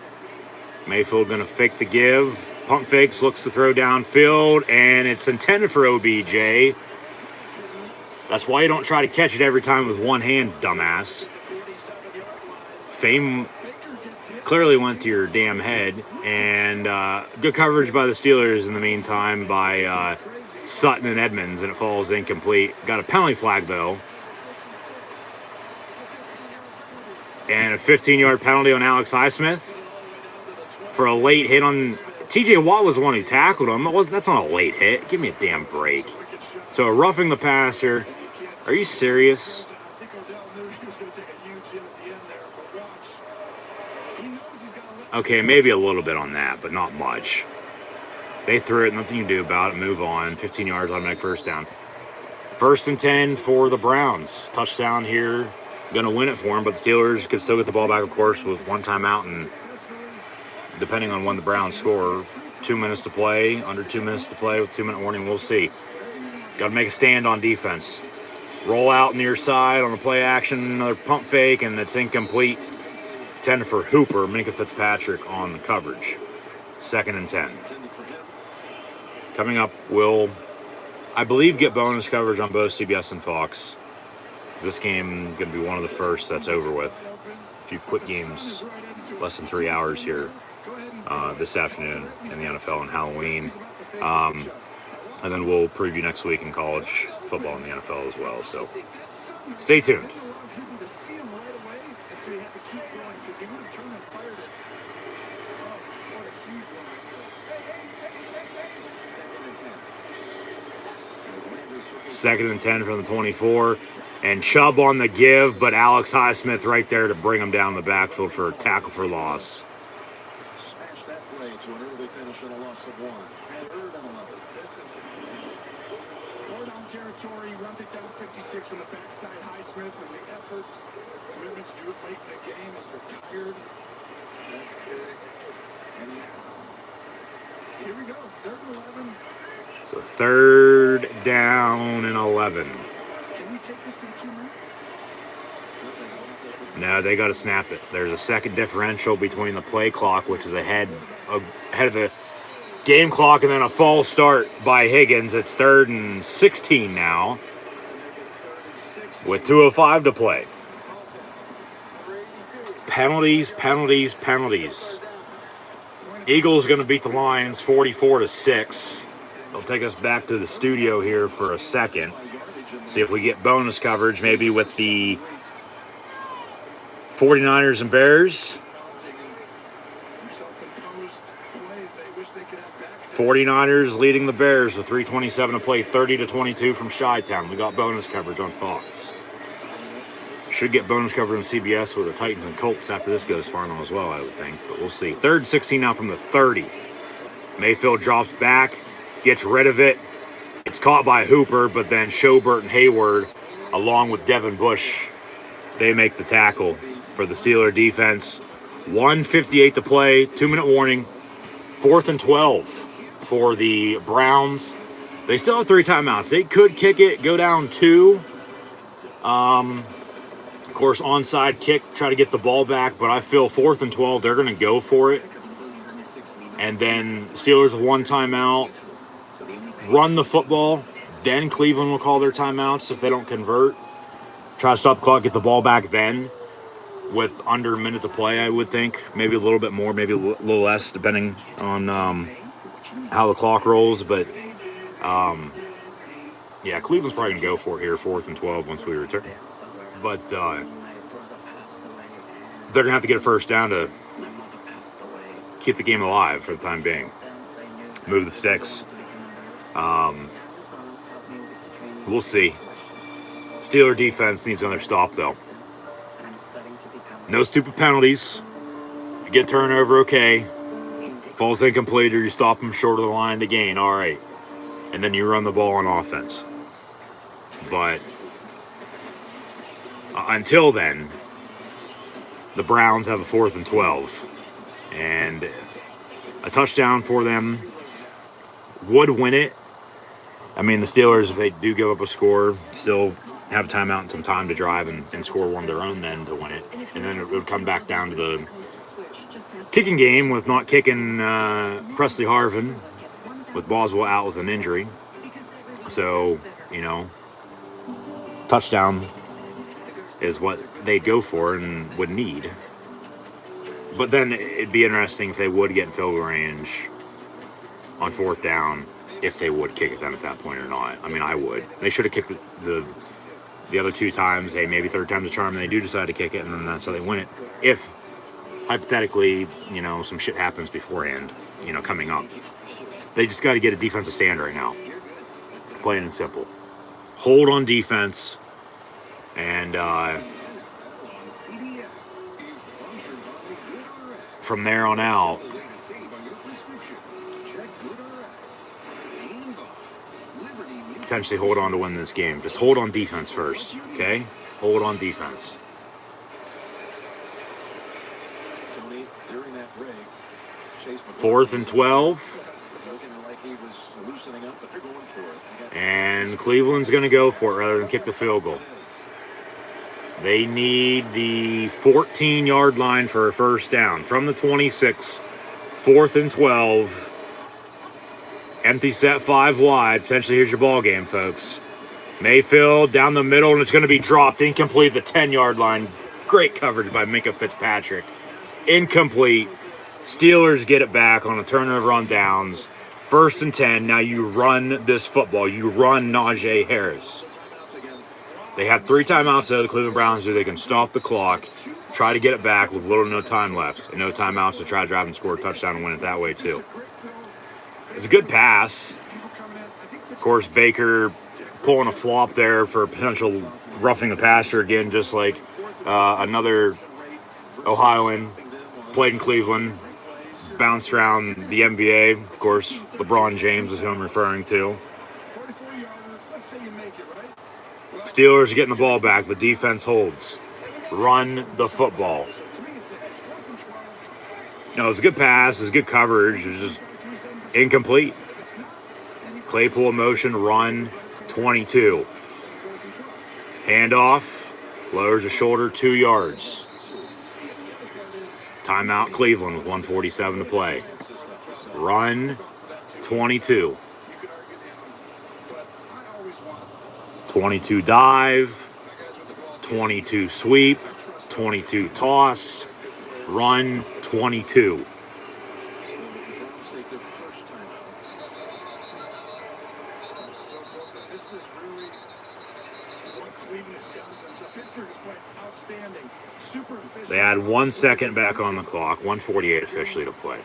[SPEAKER 3] Mayfield going to fake the give. Pump fakes, looks to throw downfield, and it's intended for OBJ. That's why you don't try to catch it every time with one hand, dumbass. Fame clearly went to your damn head, and good coverage by the Steelers in the meantime by Sutton and Edmonds, and it falls incomplete. Got a penalty flag, though. And a 15-yard penalty on Alex Highsmith for a late hit on... T.J. Watt was the one who tackled him. That's not a late hit. Give me a damn break. So roughing the passer. Are you serious? Okay, maybe a little bit on that, but not much. They threw it, nothing you can do about it. Move on. 15 yards, automatic first down. 1st and 10 for the Browns. Touchdown here. Going to win it for them, but the Steelers could still get the ball back, of course, with one timeout. And depending on when the Browns score, 2 minutes to play, under 2 minutes to play with 2-minute warning. We'll see. Got to make a stand on defense. Roll out near side on a play action, another pump fake, and it's incomplete. Intended for Hooper, Minka Fitzpatrick on the coverage. 2nd and 10. Coming up, we'll, I believe, get bonus coverage on both CBS and Fox. This game going to be one of the first that's over with. A few quick games, less than 3 hours here this afternoon in the NFL and Halloween. And then we'll preview next week in college football and the NFL as well. So stay tuned. Second and 10 from the 24. And Chubb on the give, but Alex Highsmith right there to bring him down the backfield for a tackle for loss.
[SPEAKER 4] Smash that play to an early finish and a loss of 1. 3rd and 11. This is 4-down territory. Runs it down 56 on the backside. Highsmith and the effort. Commitment to do it late in the game as they're tired. That's big. And now, here we go. 3rd and 11.
[SPEAKER 3] So 3rd down and 11.
[SPEAKER 4] Can we take this to the 2-minute?
[SPEAKER 3] No, they got to snap it. There's a second differential between the play clock, which is ahead of the game clock, and then a false start by Higgins. It's 3rd and 16 now with 2:05 to play. Penalties, penalties, penalties. Eagles going to beat the Lions 44-6. They'll take us back to the studio here for a second. See if we get bonus coverage, maybe with the 49ers and Bears. 49ers leading the Bears with 3:27 to play, 30-22 from Chi-Town. We got bonus coverage on Fox. Should get bonus coverage on CBS with the Titans and Colts after this goes final as well, I would think. But we'll see. 3rd and 16 now from the 30. Mayfield drops back, gets rid of it. It's caught by Hooper, but then Schobert and Hayward, along with Devin Bush, they make the tackle for the Steeler defense. 1:58 to play, 2-minute warning. 4th and 12 for the Browns. They still have 3 timeouts. They could kick it, go down 2. Of course, onside kick, try to get the ball back, but I feel 4th and 12, they're going to go for it. And then Steelers with 1 timeout, run the football, then Cleveland will call their timeouts if they don't convert. Try to stop the clock, get the ball back then with under a minute to play, I would think. Maybe a little bit more, maybe a little less, depending on how the clock rolls. But, yeah, Cleveland's probably going to go for it here, 4th and 12 once we return. But they're going to have to get a first down to keep the game alive for the time being. Move the sticks. We'll see. Steeler defense needs another stop, though. No stupid penalties. If you get turnover, okay. Falls incomplete or you stop them short of the line to gain, all right. And then you run the ball on offense. But until then, the Browns have a 4th and 12. And a touchdown for them would win it. I mean, the Steelers, if they do give up a score, still have timeout and some time to drive and score one of their own then to win it. And then it would come back down to the kicking game with not kicking Presley Harvin, with Boswell out with an injury. So, touchdown is what they'd go for and would need. But then it'd be interesting if they would get in field goal range on 4th down, if they would kick it then at that point or not. I mean, I would. They should have kicked the other 2 times. Hey, maybe 3rd time's a charm, and they do decide to kick it, and then that's how they win it. If, hypothetically, some shit happens beforehand, coming up. They just got to get a defensive stand right now. Plain and simple. Hold on defense, and from there on out, potentially hold on to win this game. Just hold on defense first, okay? Hold on defense.
[SPEAKER 4] Tony, during that break, Chase
[SPEAKER 3] 4th and 12.
[SPEAKER 4] looking like he was loosening up, but they're going for it.
[SPEAKER 3] And Cleveland's going to go for it rather than kick the field goal. They need the 14-yard line for a first down. From the 26, 4th and 12. Empty set 5 wide. Potentially here's your ball game, folks. Mayfield down the middle, and it's going to be dropped. Incomplete, the 10-yard line. Great coverage by Minka Fitzpatrick. Incomplete. Steelers get it back on a turnover on downs. 1st and 10. Now you run this football. You run Najee Harris. They have 3 timeouts, though, the Cleveland Browns do. They can stop the clock, try to get it back with little to no time left, and no timeouts to try to drive and score a touchdown and win it that way, too. It's a good pass. Of course, Baker pulling a flop there for potential roughing the passer again, just like another Ohioan played in Cleveland, bounced around the NBA. Of course, LeBron James is who I'm referring to. Steelers are getting the ball back. The defense holds. Run the football. No, it was a good pass. It was good coverage. It was just incomplete. Claypool in motion, run, 22. Handoff, lowers the shoulder, 2 yards. Timeout Cleveland with 1:47 to play. Run, 22. 22 dive, 22 sweep, 22 toss, run, 22. They had 1 second back on the clock, 1:48 officially to play.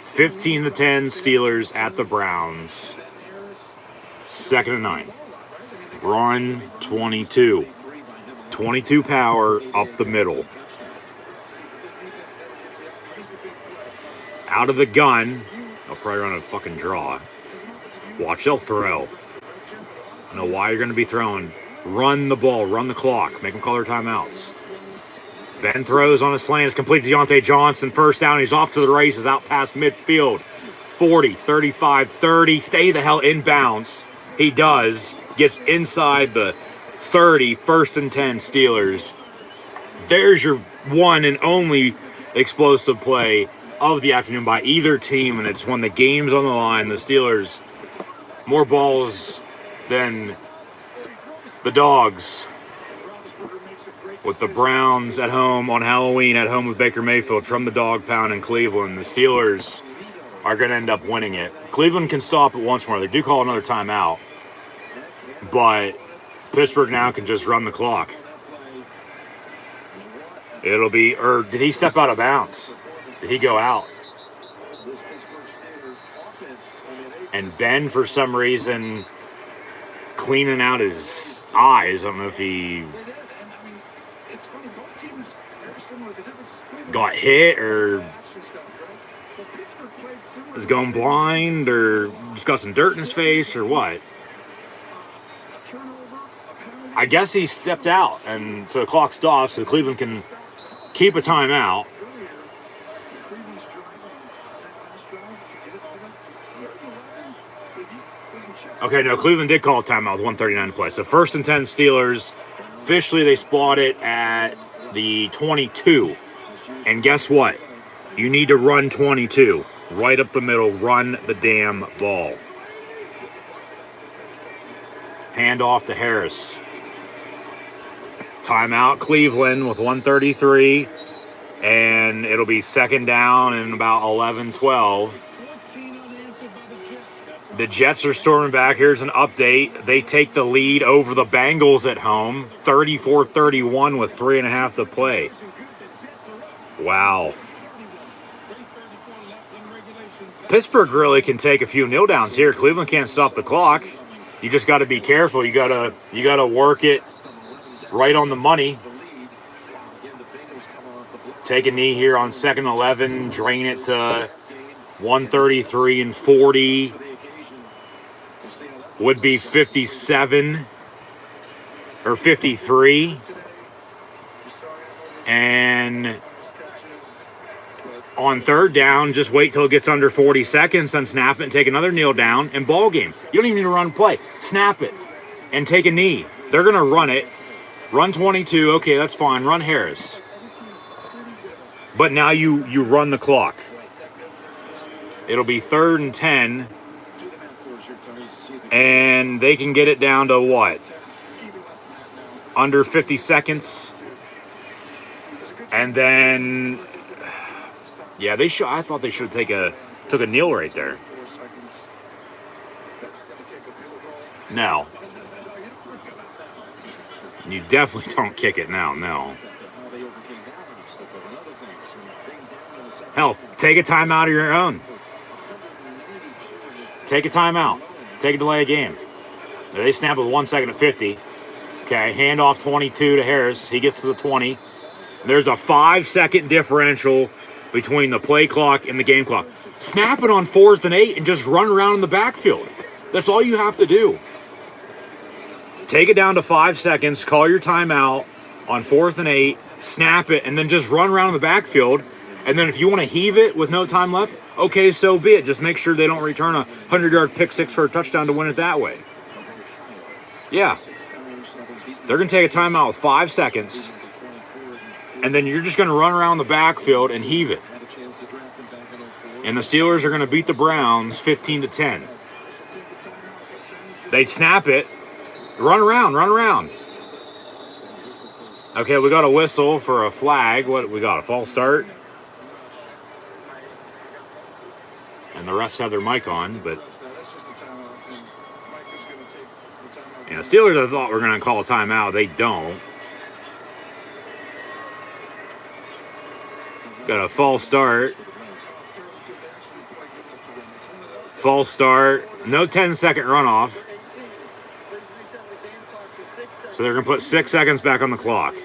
[SPEAKER 3] 15-10 Steelers at the Browns. 2nd and 9. Run 22. 22 power up the middle. Out of the gun. I'll probably run a fucking draw. Watch, they'll throw. I don't know why you're going to be throwing. Run the ball. Run the clock. Make them call their timeouts. Ben throws on a slant. It's complete to Deontay Johnson. First down. He's off to the races. Out past midfield. 40, 35, 30. Stay the hell in bounds. He does. Gets inside the 30. 1st and 10 Steelers. There's your one and only explosive play of the afternoon by either team. And it's when the game's on the line. The Steelers, more balls than the Dogs. with the Browns at home on Halloween, at home with Baker Mayfield from the dog pound in Cleveland. The Steelers are going to end up winning it. Cleveland can stop it once more. They do call another timeout, but Pittsburgh now can just run the clock. It'll be, or did he step out of bounds? Did he go out? And Ben, for some reason, cleaning out his eyes. I don't know if he got hit or is going blind or just got some dirt in his face or what. I guess he stepped out, and so the clock stops so Cleveland can keep a timeout. Okay, no, Cleveland did call a timeout with 1:39 to play. So 1st and 10 Steelers. Officially, they spot it at the 22. And guess what? You need to run 22. Right up the middle. Run the damn ball. Hand off to Harris. Timeout Cleveland with 1:33. And it'll be 2nd down and about 11-12. The Jets are storming back. Here's an update. They take the lead over the Bengals at home, 34-31 with 3.5 to play. Wow. Pittsburgh really can take a few kneel downs here. Cleveland can't stop the clock. You just got to be careful. You gotta work it right on the money. Take a knee here on 2nd and 11. Drain it to 133 and 40. Would be 57 or 53. And on 3rd down, just wait till it gets under 40 seconds and snap it and take another kneel down and ball game. You don't even need to run play. Snap it and take a knee. They're going to run it. Run 22. Okay, that's fine. Run Harris. But now you run the clock. It'll be 3rd and 10. And they can get it down to what? Under 50 seconds. And then, yeah, I thought they should have took a kneel right there. No. You definitely don't kick it now, no. Hell, take a timeout of your own. Take a timeout. Take a delay of game. They snap with 1 second at 50. Okay, handoff 22 to Harris. He gets to the 20. There's a 5-second differential between the play clock and the game clock. Snap it on 4th and 8 and just run around in the backfield. That's all you have to do. Take it down to 5 seconds. Call your timeout on 4th and 8. Snap it and then just run around in the backfield. And then if you want to heave it with no time left, okay, so be it. Just make sure they don't return a 100-yard pick six for a touchdown to win it that way. Yeah. They're going to take a timeout with 5 seconds. And then you're just going to run around the backfield and heave it. And the Steelers are going to beat the Browns 15-10. They snap it. Run around. Okay, we got a whistle for a flag. What we got? A false start? And the refs have their mic on, but yeah, the Steelers, I thought were going to call a timeout. They don't. Got a false start. False start. No 10-second runoff. So they're going to put 6 seconds back on the clock.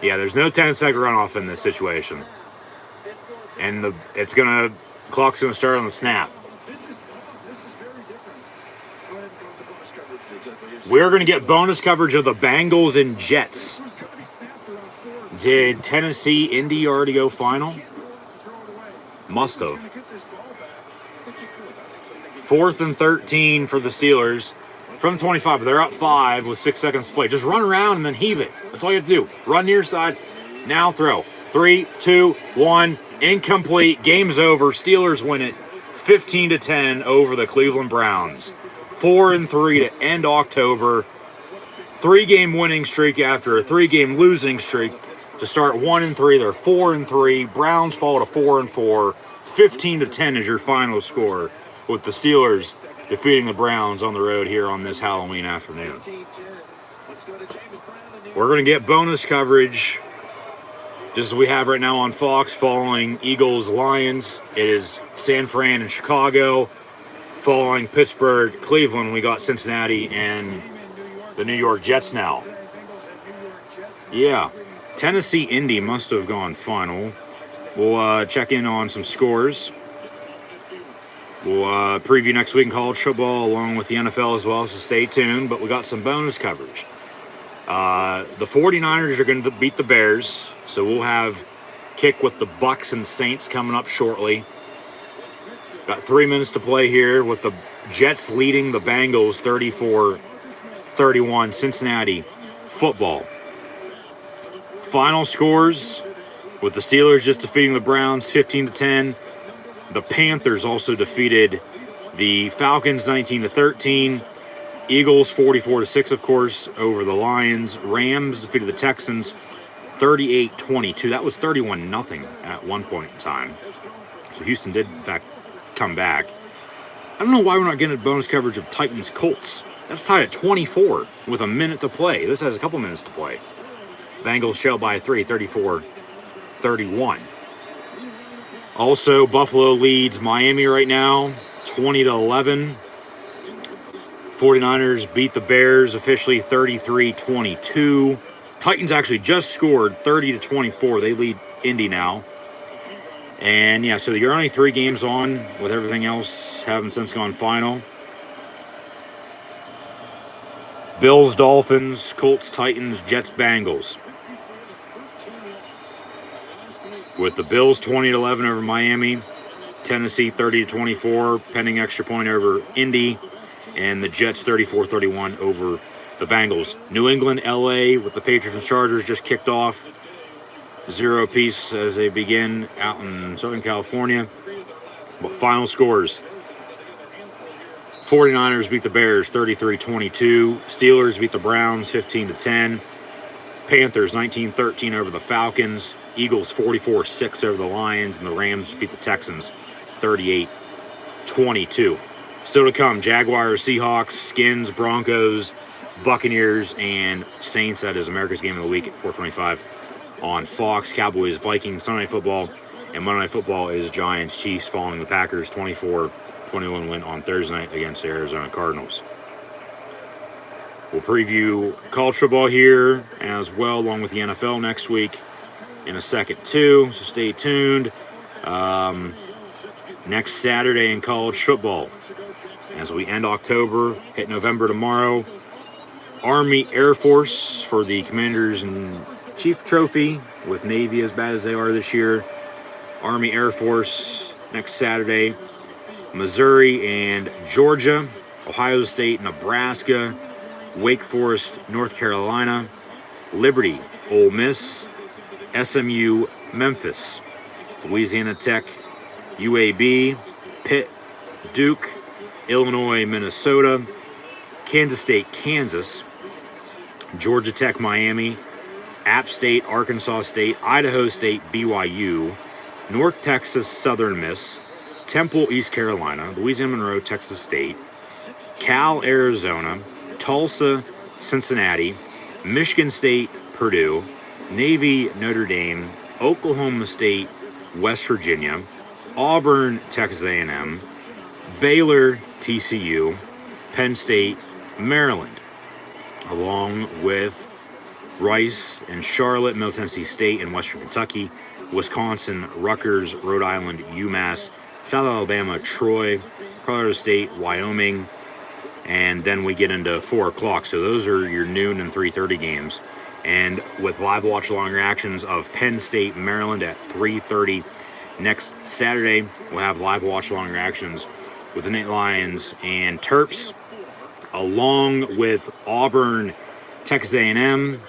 [SPEAKER 3] Yeah, there's no 10-second runoff in this situation. And clock's going to start on the snap. We're going to get bonus coverage of the Bengals and Jets. Did Tennessee Indy already go final? Must have. 4th and 13 for the Steelers from the 25, but they're up 5 with 6 seconds to play. Just run around and then heave it. That's all you have to do. Run near side. Now throw. 3, 2, 1. Incomplete. Game's over. Steelers win it 15-10 over the Cleveland Browns. 4-3 to end October. 3-game winning streak after a 3-game losing streak to start 1-3. They're 4-3. Browns fall to 4-4. 15-10 is your final score, with the Steelers defeating the Browns on the road here on this Halloween afternoon. We're going to get bonus coverage, just as we have right now on Fox, following Eagles-Lions. It is San Fran and Chicago. Following Pittsburgh, Cleveland, we got Cincinnati and the New York Jets now. Yeah, Tennessee Indy must have gone final. We'll check in on some scores. We'll preview next week in college football along with the NFL as well, so stay tuned. But we got some bonus coverage. The 49ers are going to beat the Bears, so we'll have kick with the Bucks and Saints coming up shortly. Got 3 minutes to play here with the Jets leading the Bengals 34-31. Cincinnati football. Final scores with the Steelers just defeating the Browns 15-10. The Panthers also defeated the Falcons 19-13. Eagles 44-6, of course, over the Lions. Rams defeated the Texans 38-22. That was 31-0 at one point in time. So Houston did, in fact, come back. I don't know why we're not getting bonus coverage of Titans-Colts. That's tied at 24 with a minute to play. This has a couple minutes to play. Bengals trail by 3, 34-31. Also, Buffalo leads Miami right now, 20-11. 49ers beat the Bears officially 33-22. Titans actually just scored 30-24. They lead Indy now. And yeah, so you're only 3 games on, with everything else having since gone final. Bills, Dolphins, Colts, Titans, Jets, Bengals. With the Bills 20-11 over Miami, Tennessee 30-24, pending extra point over Indy, and the Jets 34-31 over the Bengals. New England, LA, with the Patriots and Chargers just kicked off 0 apiece as they begin out in Southern California. But final scores: 49ers beat the Bears 33-22. Steelers beat the Browns 15-10. Panthers 19-13 over the Falcons. Eagles 44-6 over the Lions. And the Rams defeat the Texans 38-22. Still to come: Jaguars, Seahawks, Skins, Broncos, Buccaneers, and Saints. That is America's Game of the Week at 4:25 on Fox. Cowboys, Vikings, Sunday Night Football, and Monday Night Football is Giants, Chiefs, following the Packers 24-21 win on Thursday night against the Arizona Cardinals. We'll preview college football here as well, along with the NFL next week in a second too, so stay tuned. Next Saturday in college football, as we end October, hit November tomorrow, Army Air Force for the Commanders and Chief Trophy, with Navy as bad as they are this year. Army Air Force next Saturday. Missouri and Georgia, Ohio State, Nebraska, Wake Forest, North Carolina, Liberty, Ole Miss, SMU, Memphis, Louisiana Tech, UAB, Pitt, Duke, Illinois, Minnesota, Kansas State, Kansas, Georgia Tech, Miami, App State, Arkansas State, Idaho State, BYU, North Texas, Southern Miss, Temple, East Carolina, Louisiana Monroe, Texas State, Cal, Arizona, Tulsa, Cincinnati, Michigan State, Purdue, Navy, Notre Dame, Oklahoma State, West Virginia, Auburn, Texas A&M, Baylor, TCU, Penn State, Maryland, along with Rice and Charlotte, Middle Tennessee State, and Western Kentucky, Wisconsin, Rutgers, Rhode Island, UMass, South Alabama, Troy, Colorado State, Wyoming, and then we get into 4 o'clock. So those are your noon and 3:30 games. And with live watch along reactions of Penn State, Maryland at 3:30 next Saturday, we'll have live watch along reactions with the Nittany Lions and Terps, along with Auburn, Texas A&M,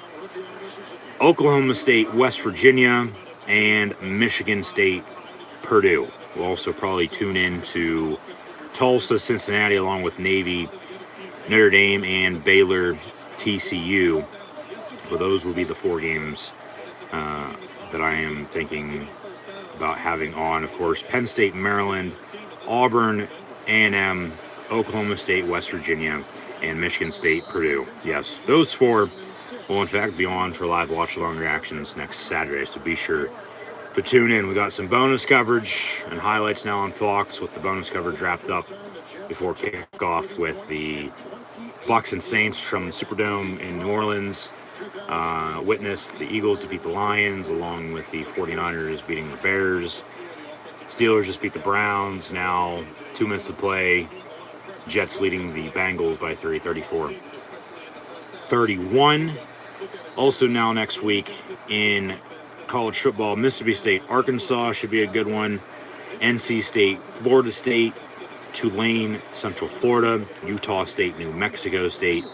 [SPEAKER 3] Oklahoma State, West Virginia, and Michigan State, Purdue. We'll also probably tune in to Tulsa, Cincinnati, along with Navy, Notre Dame, and Baylor, TCU. But those will be the 4 games that I am thinking about having on. Of course, Penn State, Maryland, Auburn, A&M, Oklahoma State, West Virginia, and Michigan State, Purdue. Yes, those 4 will in fact be on for live watch-along reactions next Saturday, so be sure to tune in. We got some bonus coverage and highlights now on Fox, with the bonus coverage wrapped up before kickoff with the Bucs and Saints from the Superdome in New Orleans. Witness the Eagles defeat the Lions, along with the 49ers beating the Bears. Steelers just beat the Browns. Now 2 minutes to play. Jets leading the Bengals by 3, 34-31. Also now next week in college football, Mississippi State, Arkansas should be a good one. NC State, Florida State, Tulane, Central Florida, Utah State, New Mexico State,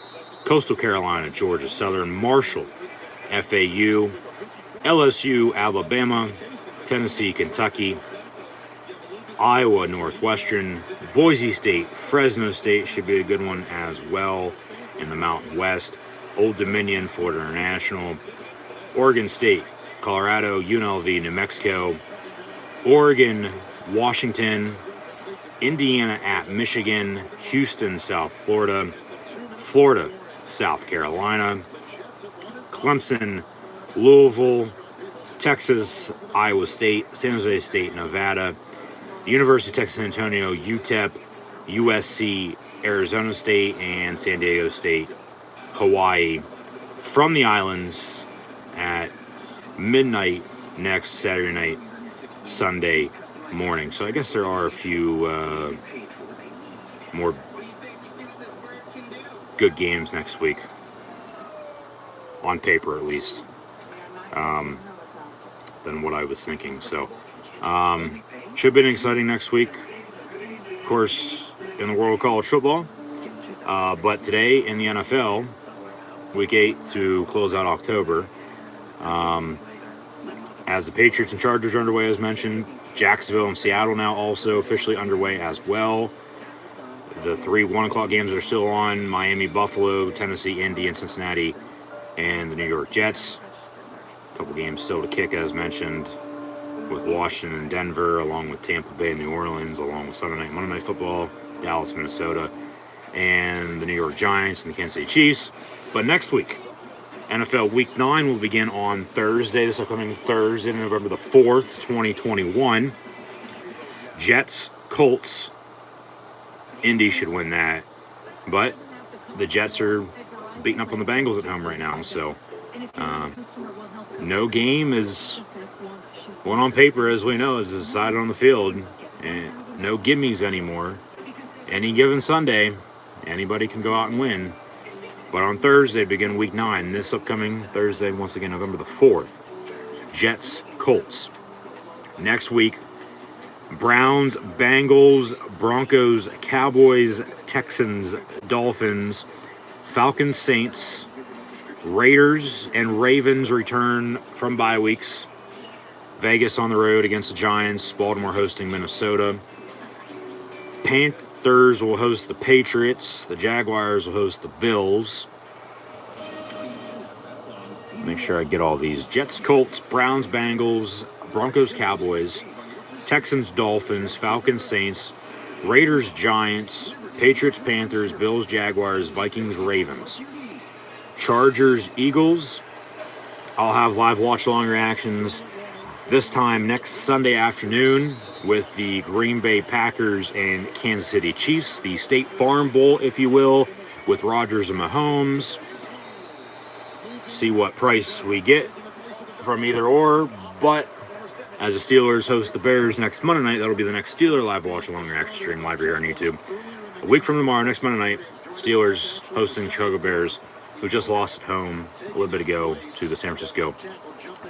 [SPEAKER 3] Coastal Carolina, Georgia Southern, Marshall, FAU, LSU, Alabama, Tennessee, Kentucky, Iowa, Northwestern, Boise State, Fresno State should be a good one as well in the Mountain West, Old Dominion, Florida International, Oregon State, Colorado, UNLV, New Mexico, Oregon, Washington, Indiana at Michigan, Houston, South Florida, Florida, South Carolina, Clemson, Louisville, Texas, Iowa State, San Jose State, Nevada, University of Texas San Antonio, UTEP, USC, Arizona State, and San Diego State, Hawaii, from the islands at midnight next Saturday night, Sunday morning. So I guess there are a few more good games next week, on paper at least, than what I was thinking. So should be an exciting next week, of course, in the world of college football. But today in the NFL, Week 8 to close out October, as the Patriots and Chargers are underway, as mentioned. Jacksonville and Seattle now also officially underway as well. The 3 1 o'clock games are still on: Miami, Buffalo, Tennessee, Indy, and Cincinnati, and the New York Jets. A couple games still to kick, as mentioned, with Washington and Denver, along with Tampa Bay and New Orleans, along with Sunday night, Monday night football, Dallas, Minnesota, and the New York Giants and the Kansas City Chiefs. But next week, NFL Week 9 will begin on Thursday, this upcoming Thursday, November the 4th, 2021. Jets, Colts. Indy should win that. But the Jets are beating up on the Bengals at home right now. So no game is one on paper, as we know, is decided on the field. And no gimmies anymore. Any given Sunday, anybody can go out and win. But on Thursday, begin Week 9, this upcoming Thursday, once again, November the 4th, Jets, Colts. Next week, Browns, Bengals, Broncos, Cowboys, Texans, Dolphins, Falcons, Saints, Raiders, and Ravens return from bye weeks. Vegas on the road against the Giants, Baltimore hosting Minnesota. Panthers will host the Patriots. The Jaguars will host the Bills. Make sure I get all these. Jets, Colts, Browns, Bengals, Broncos, Cowboys, Texans, Dolphins, Falcons, Saints, Raiders, Giants, Patriots, Panthers, Bills, Jaguars, Vikings, Ravens. Chargers, Eagles. I'll have live watch-along reactions this time next Sunday afternoon with the Green Bay Packers and Kansas City Chiefs, the State Farm Bowl, if you will, with Rodgers and Mahomes. See what price we get from either or, but as the Steelers host the Bears next Monday night, that'll be the next Steeler live watch-along reaction stream live here on YouTube. A week from tomorrow, next Monday night, Steelers hosting the Chicago Bears, who just lost at home a little bit ago to the San Francisco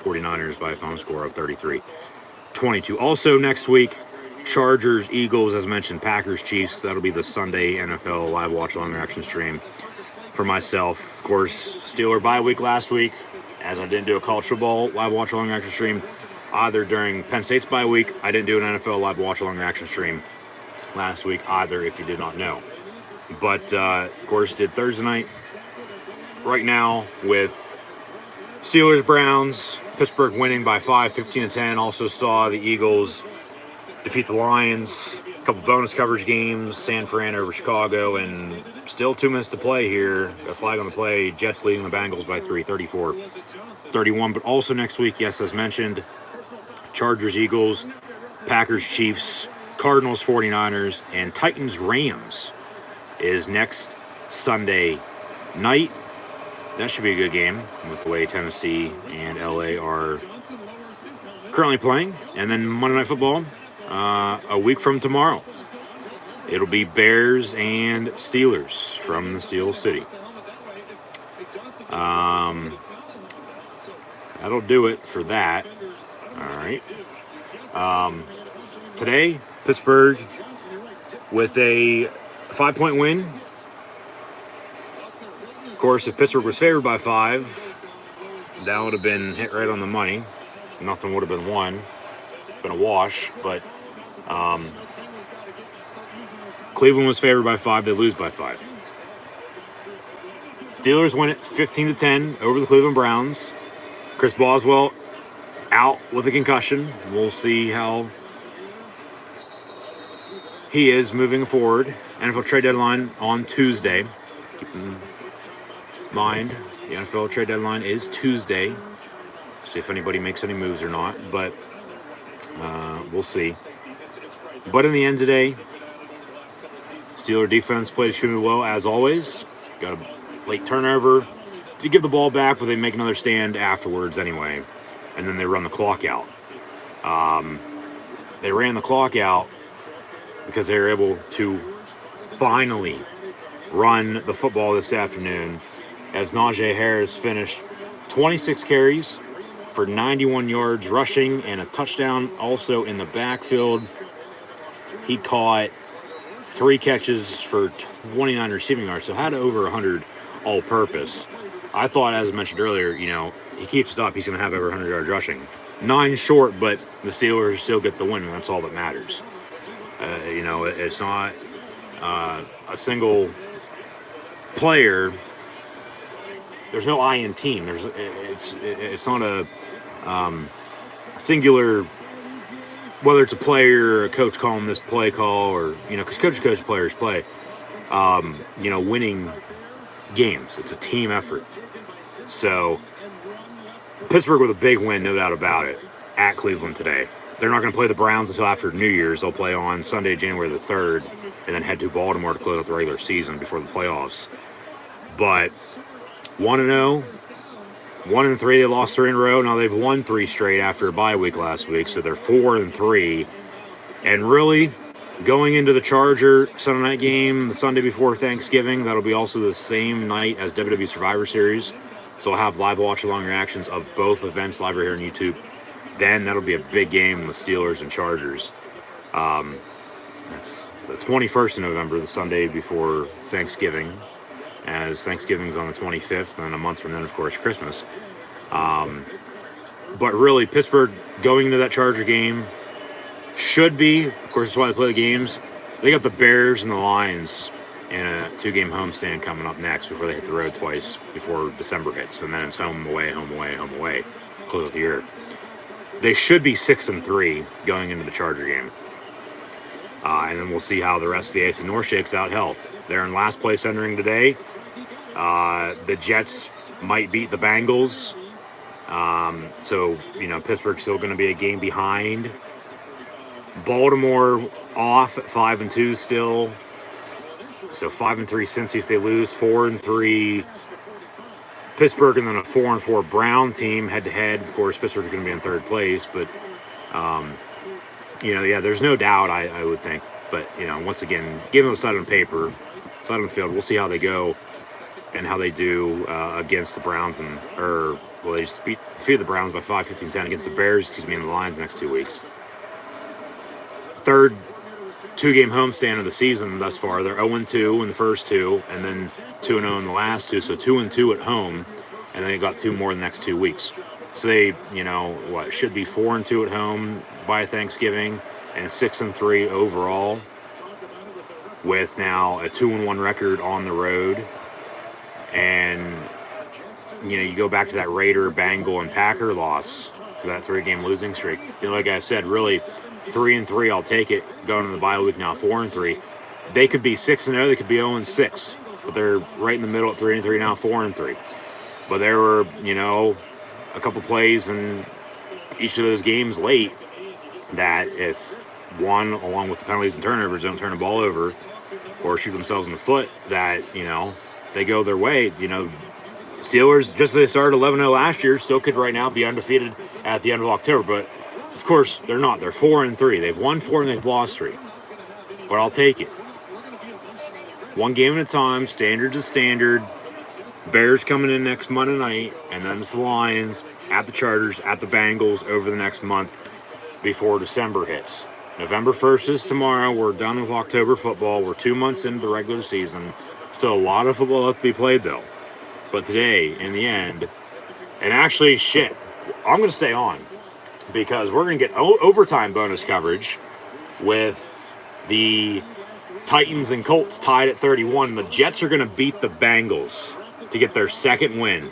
[SPEAKER 3] 49ers by a final score of 33-22. Also next week, Chargers, Eagles, as mentioned, Packers, Chiefs. That'll be the Sunday NFL live watch-along reaction stream for myself. Of course, Steeler bye week last week, as I didn't do a college football live watch-along reaction stream either during Penn State's bye week. I didn't do an NFL live watch-along reaction stream last week either, if you did not know. But, of course, did Thursday night right now with Steelers, Browns, Pittsburgh winning by 5, 15-10. Also saw the Eagles defeat the Lions. A couple bonus coverage games, San Fran over Chicago, and still 2 minutes to play here. A flag on the play. Jets leading the Bengals by 3, 34-31. But also next week, yes, as mentioned, Chargers, Eagles, Packers, Chiefs, Cardinals, 49ers, and Titans, Rams is next Sunday night. That should be a good game with the way Tennessee and LA are currently playing. And then Monday Night Football, a week from tomorrow. It'll be Bears and Steelers from the Steel City. That'll do it for that. All right. Today, Pittsburgh with a 5-point win. Of course, if Pittsburgh was favored by 5, that would have been hit right on the money. Nothing would have been won. Been a wash, but Cleveland was favored by 5. They lose by 5. Steelers win it 15-10 over the Cleveland Browns. Chris Boswell out with a concussion. We'll see how he is moving forward. NFL trade deadline on Tuesday. Keep in mind, the NFL trade deadline is Tuesday. See if anybody makes any moves or not, but we'll see. But in the end today, Steeler defense played extremely well as always. Got a late turnover to give the ball back, but they make another stand afterwards anyway, and then they run the clock out. They ran the clock out because they were able to finally run the football this afternoon, as Najee Harris finished 26 carries for 91 yards rushing and a touchdown. Also in the backfield, he caught 3 catches for 29 receiving yards, so had over 100 all-purpose. I thought, as I mentioned earlier, he keeps it up, he's going to have over 100 yards rushing. 9 short, but the Steelers still get the win, and that's all that matters. It's not a single player. There's no I in team. It's not a singular, whether it's a player or a coach calling this play call, or because coach players play. Winning games. It's a team effort. So Pittsburgh with a big win, no doubt about it, at Cleveland today. They're not going to play the Browns until after New Year's. They'll play on Sunday, January the 3rd, and then head to Baltimore to close out the regular season before the playoffs. But 1-0, 1-3. They lost 3 in a row. Now they've won 3 straight after a bye week last week, so they're 4-3. And really, going into the Charger Sunday night game, the Sunday before Thanksgiving, that'll be also the same night as WWE Survivor Series. So I'll have live watch-along reactions of both events live right here on YouTube. Then that'll be a big game with Steelers and Chargers. That's the 21st of November, the Sunday before Thanksgiving, as Thanksgiving's on the 25th, and then a month from then, of course, Christmas. But really, Pittsburgh going into that Charger game should be, of course, that's why they play the games. They got the Bears and the Lions in a 2-game homestand coming up next before they hit the road twice before December hits, and then it's home away, close out the year. They should be 6-3 going into the Charger game. And then we'll see how the rest of the AFC North shakes out. Hell, they're in last place entering today. The Jets might beat the Bengals. So, Pittsburgh's still going to be a game behind. Baltimore off at 5-2 still. So 5-3 Cincy if they lose. 4-3 Pittsburgh, and then a 4-4 Brown team head-to-head. Of course, Pittsburgh is going to be in 3rd place, but, there's no doubt, I would think. But, once again, given the side on paper, side on the field, we'll see how they go and how they do against the Browns. They just defeated the Browns by 5, 15-10 against the Bears, and the Lions next 2 weeks. 3rd 2-game homestand of the season thus far. They're 0-2 in the first 2, and then 2-0 in the last 2, so 2-2 at home, and then they got 2 more in the next 2 weeks. So they, should be 4-2 at home by Thanksgiving, and 6-3 overall, with now a 2-1 record on the road. And you go back to that Raider, Bengal, and Packer loss for that 3-game losing streak. Like I said, really 3-3, I'll take it. Going into the bye week now, 4-3. They could be 6-0, they could be 0-6, but they're right in the middle at 3-3 now, 4-3. But there were, a couple plays in each of those games late that if one, along with the penalties and turnovers, don't turn the ball over or shoot themselves in the foot, that, they go their way. Steelers, just as they started 11-0 last year, still could right now be undefeated at the end of October. But, of course, they're not. They're 4-3. They've won 4 and they've lost 3. But I'll take it. One game at a time. Standard's a standard. Bears coming in next Monday night, and then it's the Lions, at the Chargers, at the Bengals over the next month before December hits. November 1st is tomorrow. We're done with October football. We're 2 months into the regular season. Still a lot of football left to be played, though. But today, in the end, and actually, I'm going to stay on because we're going to get overtime bonus coverage with the Titans and Colts tied at 31. The Jets are going to beat the Bengals to get their second win.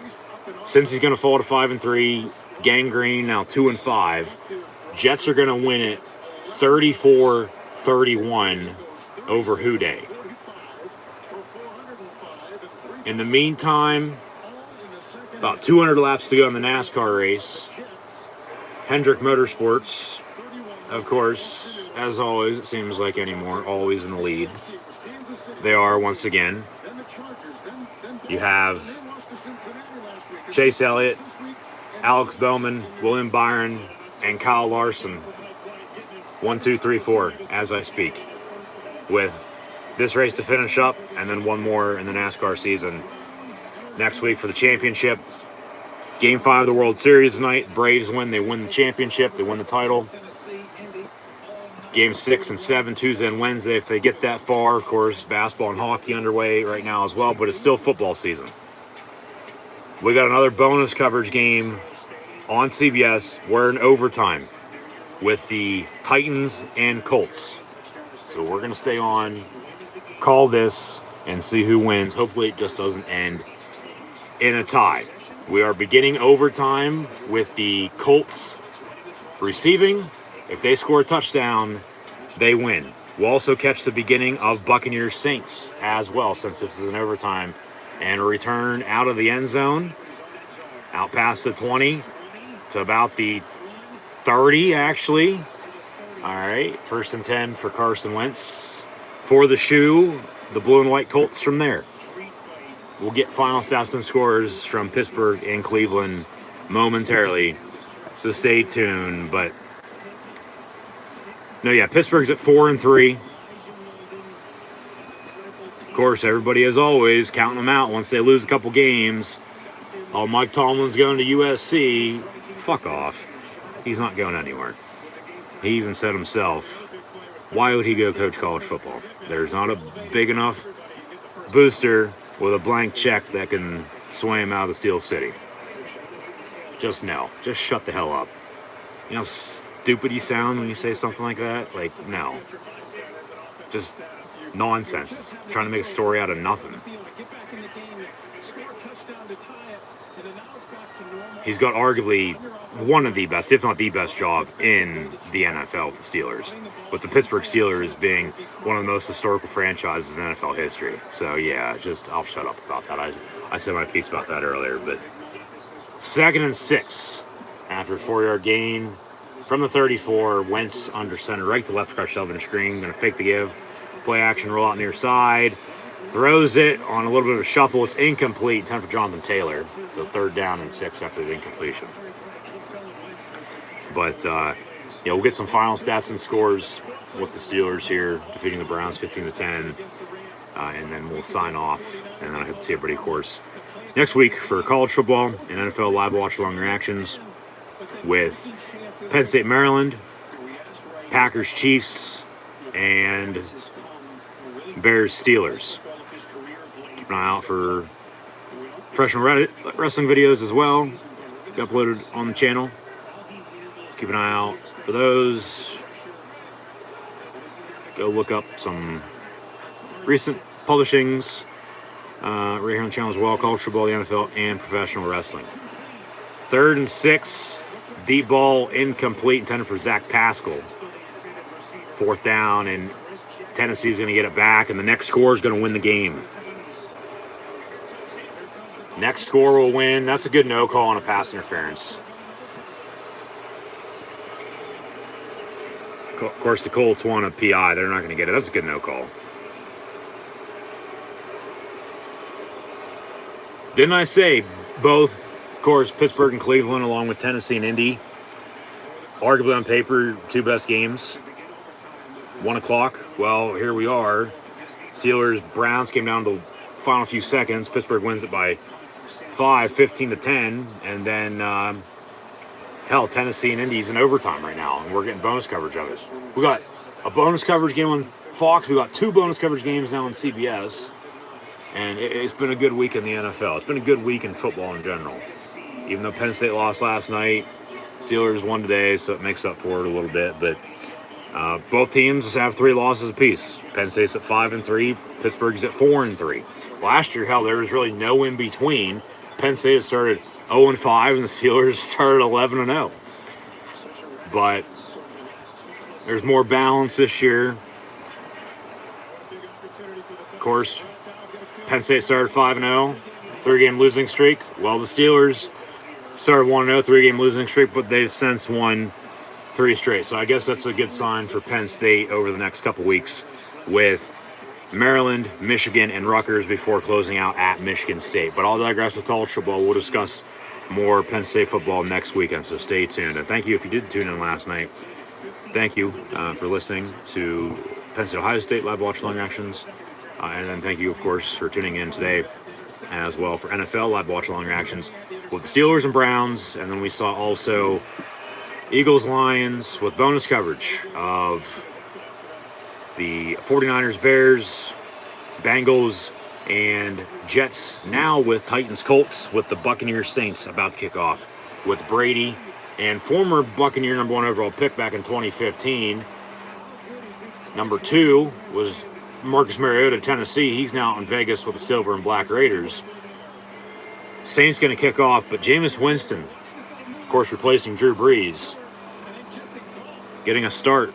[SPEAKER 3] Since he's going to fall to 5-3, Gangrene now 2-5. Jets are going to win it 34-31 over Houday. In the meantime, about 200 laps to go in the NASCAR race. Hendrick Motorsports, of course, as always, it seems like anymore, always in the lead. They are once again. You have Chase Elliott, Alex Bowman, William Byron, and Kyle Larson. 1, 2, 3, 4 as I speak. With this race to finish up, and then one more in the NASCAR season next week for the championship. Game 5 of the World Series tonight. Braves win. They win the championship. They win the title. Game 6 and 7, Tuesday and Wednesday, if they get that far. Of course, basketball and hockey underway right now as well, but it's still football season. We got another bonus coverage game on CBS. We're in overtime with the Titans and Colts. So we're going to stay on, call this, and see who wins. Hopefully it just doesn't end in a tie. We are beginning overtime with the Colts receiving. If they score a touchdown, they win. We'll also catch the beginning of Buccaneers Saints as well, since this is an overtime. And a return out of the end zone, out past the 20 to about the 30, actually. All right, 1st and 10 for Carson Wentz. For the shoe, the blue and white Colts from there. We'll get final stats and scores from Pittsburgh and Cleveland momentarily, so stay tuned. But no, yeah, Pittsburgh's at 4-3. Of course, everybody, as always, counting them out once they lose a couple games. Oh, Mike Tomlin's going to USC. Fuck off. He's not going anywhere. He even said himself, why would he go coach college football? There's not a big enough booster with a blank check that can sway him out of the Steel City. Just no. Just shut the hell up. You know how stupid you sound when you say something like that? Like, no. Just nonsense. It's trying to make a story out of nothing. He's got arguably one of the best, if not the best job in the NFL with the Steelers, with the Pittsburgh Steelers being one of the most historical franchises in NFL history. So, yeah, I'll shut up about that. I said my piece about that earlier, but 2nd and 6 after a 4-yard gain from the 34. Wentz under center, right to left, across shelving screen, going to fake the give, play action, roll out near side, throws it on a little bit of a shuffle. It's incomplete. Time for Jonathan Taylor. So 3rd down and 6 after the incompletion. But, we'll get some final stats and scores with the Steelers here, defeating the Browns 15-10. And then we'll sign off. And then I hope to see everybody, of course, next week for college football and NFL live watch along reactions with Penn State, Maryland, Packers, Chiefs, and Bears, Steelers. Keep an eye out for professional wrestling videos as well. Be uploaded on the channel. Keep an eye out for those. Go look up some recent publishings right here on the channel as well. College football, the NFL, and professional wrestling. 3rd and 6. Deep ball incomplete, intended for Zach Pascal. 4th down, and Tennessee's going to get it back, and the next score is going to win the game. Next score will win. That's a good no call on a pass interference. Of course, the Colts want a PI. They're not going to get it. That's a good no call. Didn't I say both, of course, Pittsburgh and Cleveland, along with Tennessee and Indy, arguably on paper, 2 best games? 1 o'clock. Well, here we are. Steelers, Browns came down to the final few seconds. Pittsburgh wins it by 5, 15-10. And then, hell, Tennessee and Indy's in overtime right now, and we're getting bonus coverage of it. We got a bonus coverage game on Fox. We got 2 bonus coverage games now on CBS. And it's been a good week in the NFL. It's been a good week in football in general. Even though Penn State lost last night, Steelers won today, so it makes up for it a little bit. But both teams have 3 losses apiece. Penn State's at 5-3. Pittsburgh's at 4-3. Last year, hell, there was really no in between. Penn State started 0-5, and the Steelers started 11-0. But there's more balance this year. Of course, Penn State started 5-0, 3-game losing streak. Well, the Steelers started 1-0, 3-game losing streak, but they've since won 3 straight. So I guess that's a good sign for Penn State over the next couple weeks with Maryland, Michigan, and Rutgers before closing out at Michigan State. But I'll digress with college football. We'll discuss more Penn State football next weekend, so stay tuned. And thank you if you did tune in last night. Thank you for listening to Penn State Ohio State live watch long reactions. And then thank you, of course, for tuning in today as well for NFL live watch long reactions with the Steelers and Browns. And then we saw also Eagles Lions with bonus coverage of the 49ers, Bears, Bengals, and Jets. Now with Titans, Colts, with the Buccaneers, Saints about to kick off with Brady and former Buccaneer number 1 overall pick back in 2015. Number 2 was Marcus Mariota, Tennessee. He's now in Vegas with the Silver and Black Raiders. Saints going to kick off, but Jameis Winston, of course, replacing Drew Brees, getting a start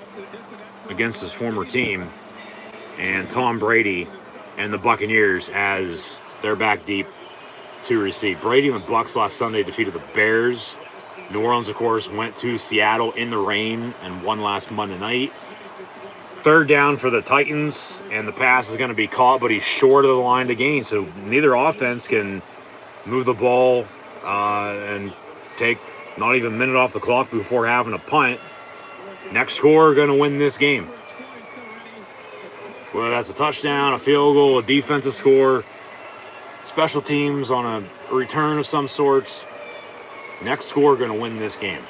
[SPEAKER 3] against his former team, and Tom Brady and the Buccaneers as they're back deep to receive. Brady and the Bucs last Sunday defeated the Bears. New Orleans, of course, went to Seattle in the rain and won last Monday night. 3rd down for the Titans, and the pass is going to be caught, but he's short of the line to gain, so neither offense can move the ball and take not even a minute off the clock before having a punt. Next score going to win this game. Whether that's a touchdown, a field goal, a defensive score, special teams on a return of some sorts, next score going to win this game.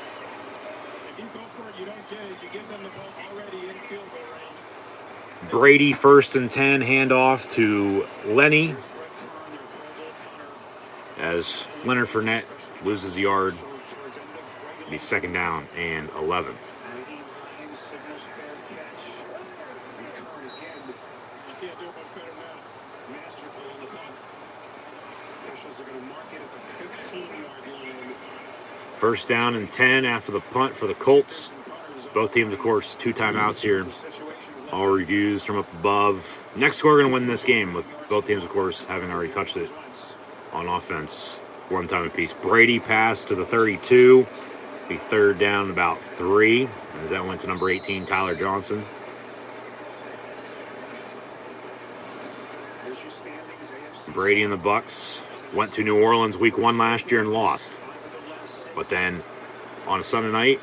[SPEAKER 3] Brady 1st and 10, handoff to Lenny as Leonard Fournette loses the yard. It'll be 2nd down and 11. First down and 10 after the punt for the Colts. Both teams, of course, 2 timeouts here. All reviews from up above. Next score going to win this game, with both teams, of course, having already touched it on offense 1 time apiece. Brady passed to the 32. Be 3rd down about 3, as that went to number 18, Tyler Johnson. Brady and the Bucs went to New Orleans week 1 last year and lost. But then on a Sunday night,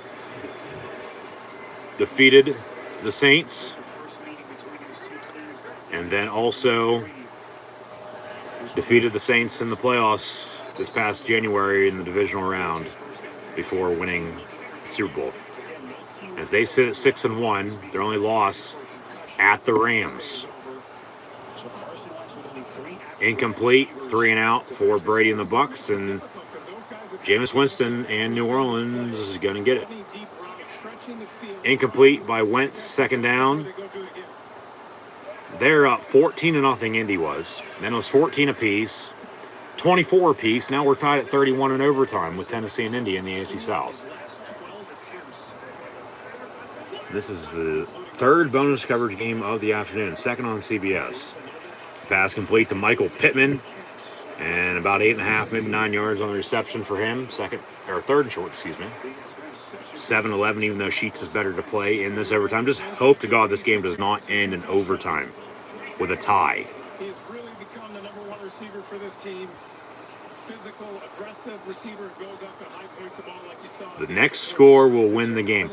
[SPEAKER 3] defeated the Saints. And then also defeated the Saints in the playoffs this past January in the divisional round before winning the Super Bowl. As they sit at 6-1, their only loss at the Rams. Incomplete, 3 and out for Brady and the Bucs, and Jameis Winston and New Orleans is going to get it. Incomplete by Wentz, 2nd down. They're up 14-0, Indy was. Then it was 14 apiece, 24 apiece. Now we're tied at 31 in overtime with Tennessee and Indy in the AFC South. This is the third bonus coverage game of the afternoon, second on CBS. Pass complete to Michael Pittman, and about 8.5, maybe 9 yards on the reception for him. Third and short, excuse me. 7-11, even though Sheets is better to play in this overtime. Just hope to God this game does not end in overtime with a tie.
[SPEAKER 4] He's really become the number one receiver for this team. Physical, aggressive receiver, goes up and high points the ball like you saw.
[SPEAKER 3] The next score will win the game.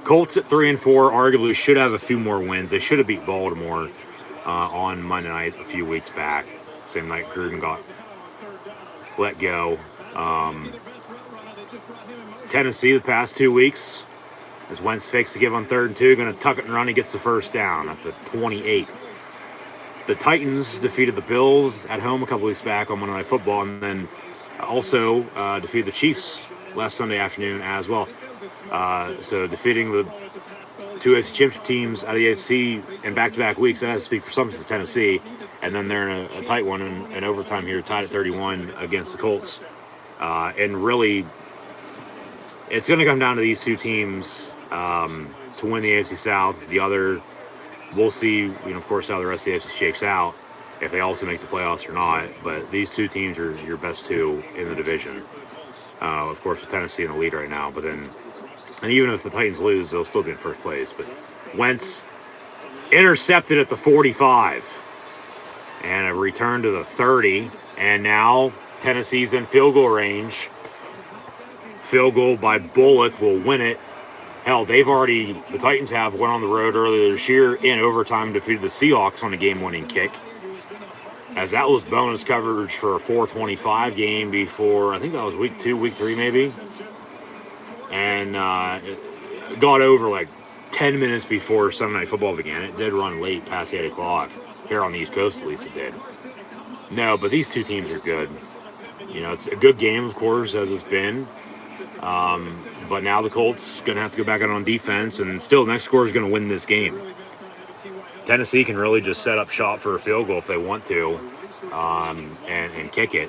[SPEAKER 3] Colts at 3-4 arguably should have a few more wins. They should have beat Baltimore on Monday night a few weeks back. Same night Gruden got let go. Tennessee the past 2 weeks, as Wentz fakes to give on 3rd and 2, going to tuck it and run. He gets the first down at the 28. The Titans defeated the Bills at home a couple weeks back on Monday Night Football, and then also defeated the Chiefs last Sunday afternoon as well. So defeating the two AFC Championship teams out of the AFC in back-to-back weeks, that has to speak for something for Tennessee. And then they're in a tight one in overtime here, tied at 31 against the Colts. And really, it's going to come down to these two teams to win the AFC South. The other, we'll see, of course, how the rest of the AFC shakes out, if they also make the playoffs or not. But these two teams are your best two in the division. Of course, with Tennessee in the lead right now. But then, and even if the Titans lose, they'll still be in first place. But Wentz intercepted at the 45. And a return to the 30. And now Tennessee's in field goal range. Field goal by Bullock will win it. Hell, the Titans have went on the road earlier this year in overtime, defeated the Seahawks on a game-winning kick. As that was bonus coverage for a 4:25 game before, I think that was week 2, week 3 maybe. And got over like 10 minutes before Sunday Night Football began. It did run late, past 8 o'clock. Here on the East Coast, at least it did. No, but these two teams are good. It's a good game, of course, as it's been. But now the Colts going to have to go back out on defense, and still the next score is going to win this game. Tennessee can really just set up shop for a field goal if they want to, and kick it.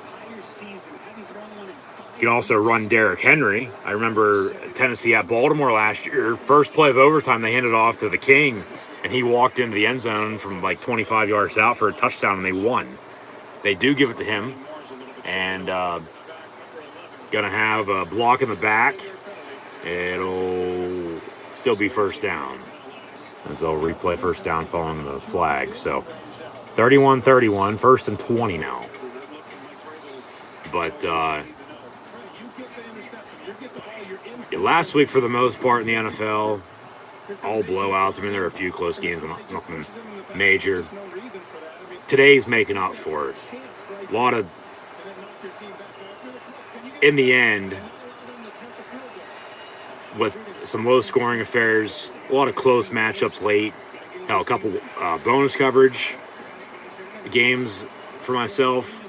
[SPEAKER 3] You can also run Derrick Henry. I remember Tennessee at Baltimore last year. First play of overtime, they handed off to the King, and he walked into the end zone from like 25 yards out for a touchdown, and they won. They do give it to him, and going to have a block in the back. It'll still be first down, as they'll replay first down following the flag. So 31-31, 1st and 20 now. But last week, for the most part in the NFL, all blowouts. I mean, there are a few close games, but nothing major. Today's making up for it. A lot of, in the end, with some low-scoring affairs, a lot of close matchups late. Hell, a couple bonus coverage games for myself.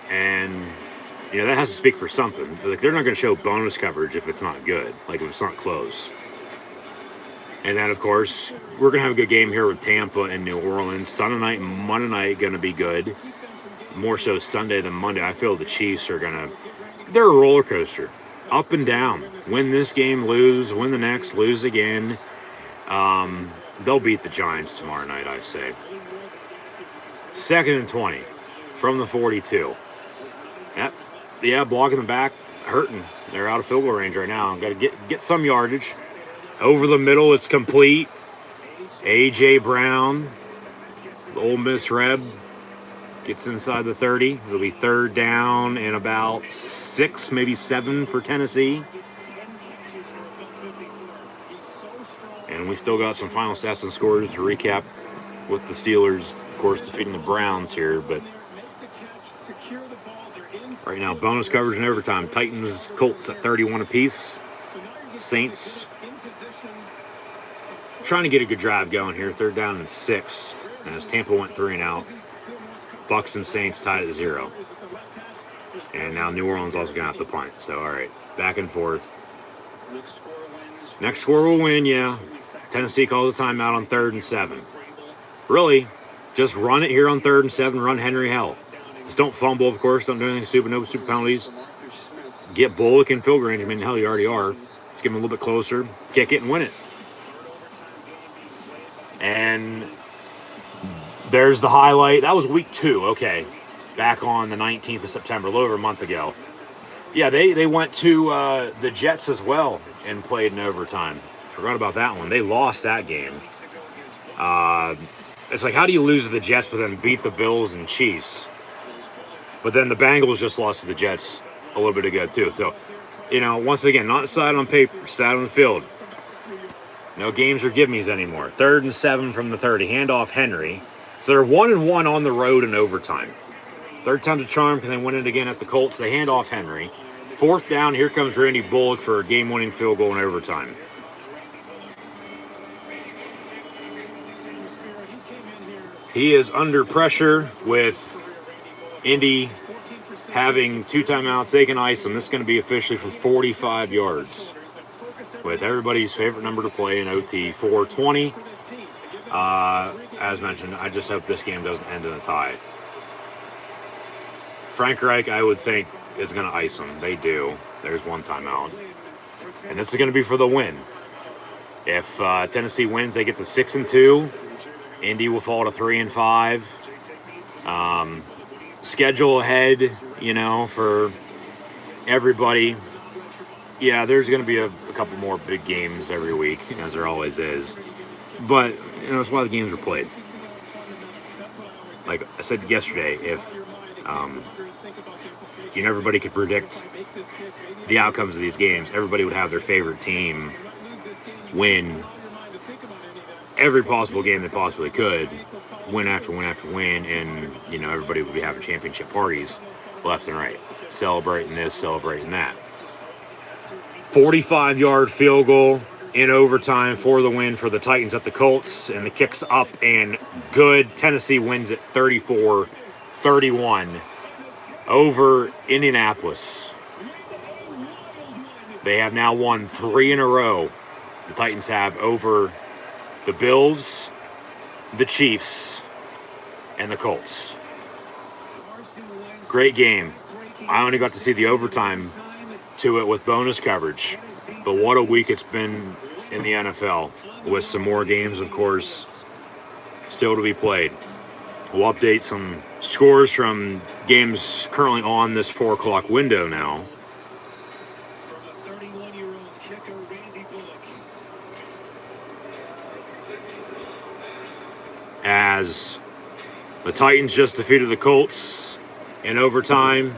[SPEAKER 3] And, that has to speak for something. Like, they're not going to show bonus coverage if it's not good, like if it's not close. And then, of course, we're going to have a good game here with Tampa and New Orleans. Sunday night and Monday night going to be good. More so Sunday than Monday. I feel the Chiefs are they're a roller coaster. Up and down. Win this game, lose. Win the next, lose again. They'll beat the Giants tomorrow night, I say. 2nd and 20 from the 42. Yep. Yeah, blocking the back, hurting. They're out of field goal range right now. Got to get some yardage. Over the middle, it's complete. A.J. Brown, the Ole Miss Reb, gets inside the 30. It'll be 3rd down and about 6, maybe 7 for Tennessee. And we still got some final stats and scores to recap with the Steelers, of course, defeating the Browns here. But right now, bonus coverage in overtime. Titans, Colts at 31 apiece. Saints trying to get a good drive going here. 3rd down and 6. As Tampa went 3 and out. Bucs and Saints tied at 0. And now New Orleans also going to have to punt. So, all right, back and forth. Next score will win, yeah. Tennessee calls a timeout on 3rd and 7. really, just run it here on 3rd and 7, run Henry hell. Just don't fumble, of course. Don't do anything stupid, no stupid penalties. Get Bullock and field range. I mean, hell, you already are. Just give them a little bit closer, kick it, and win it. And there's the highlight. That was week 2, okay. Back on the 19th of September, a little over a month ago. Yeah, they went to the Jets as well and played in overtime. Forgot about that one. They lost that game. It's like, how do you lose to the Jets but then beat the Bills and Chiefs? But then the Bengals just lost to the Jets a little bit ago too. So, once again, not decided on paper, decided on the field. No games or give-me's anymore. 3rd and 7 from the 30. Hand off Henry. So they're 1-1 on the road in overtime. 3rd time's a charm. Can they win it again at the Colts? They hand off Henry. 4th down. Here comes Randy Bullock for a game-winning field goal in overtime. He is under pressure with Indy having 2 timeouts. They can ice him. This is going to be officially from 45 yards. With everybody's favorite number to play in OT, 420. As mentioned, I just hope this game doesn't end in a tie. Frank Reich, I would think, is going to ice them. They do. There's 1 timeout. And this is going to be for the win. If Tennessee wins, they get to 6-2. Indy will fall to 3-5. Schedule ahead, for everybody. Yeah, there's going to be a couple more big games every week, as there always is. But, that's why the games are played. Like I said yesterday, if everybody could predict the outcomes of these games, everybody would have their favorite team win every possible game they possibly could, win after win after win, and, everybody would be having championship parties left and right, celebrating this, celebrating that. 45-yard field goal in overtime for the win for the Titans at the Colts, and the kick's up and good. Tennessee wins it 34-31 over Indianapolis. They have now won 3 in a row. The Titans have over the Bills, the Chiefs, and the Colts. Great game. I only got to see the overtime to it with bonus coverage. But what a week it's been in the NFL, with some more games, of course, still to be played. We'll update some scores from games currently on this 4 o'clock window now. As the Titans just defeated the Colts in overtime.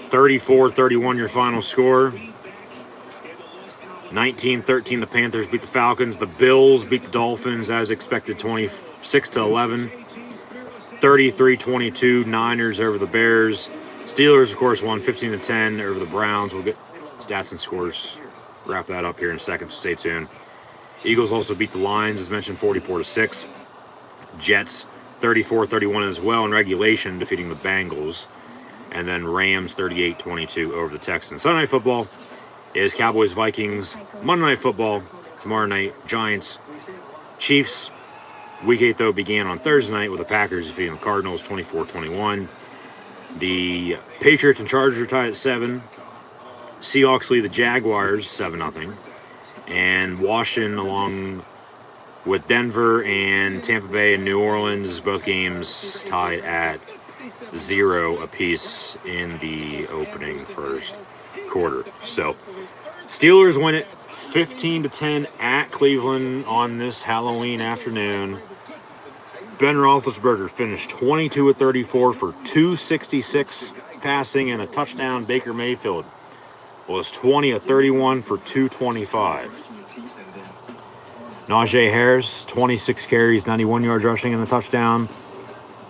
[SPEAKER 3] 34-31 your final score. 19-13 the Panthers beat the Falcons. The Bills beat the Dolphins as expected, 26-11. 33-22 Niners over the Bears. Steelers, of course, won 15-10 over the Browns. We'll get stats and scores. Wrap that up here in a second, so stay tuned. Eagles also beat the Lions, as mentioned, 44-6. Jets 34-31 as well in regulation, defeating the Bengals. And then Rams 38-22 over the Texans. Sunday Night Football is Cowboys-Vikings. Monday Night Football tomorrow night, Giants, Chiefs. Week 8, though, began on Thursday night with the Packers defeating the Cardinals 24-21. The Patriots and Chargers are tied at 7. Seahawks lead the Jaguars 7-0. And Washington, along with Denver and Tampa Bay and New Orleans, both games tied at 0 apiece in the opening first quarter. So, Steelers win it 15-10 at Cleveland on this Halloween afternoon. Ben Roethlisberger finished 22-34 for 266 passing and a touchdown. Baker Mayfield was 20-31 for 225. Najee Harris, 26 carries, 91 yards rushing and a touchdown,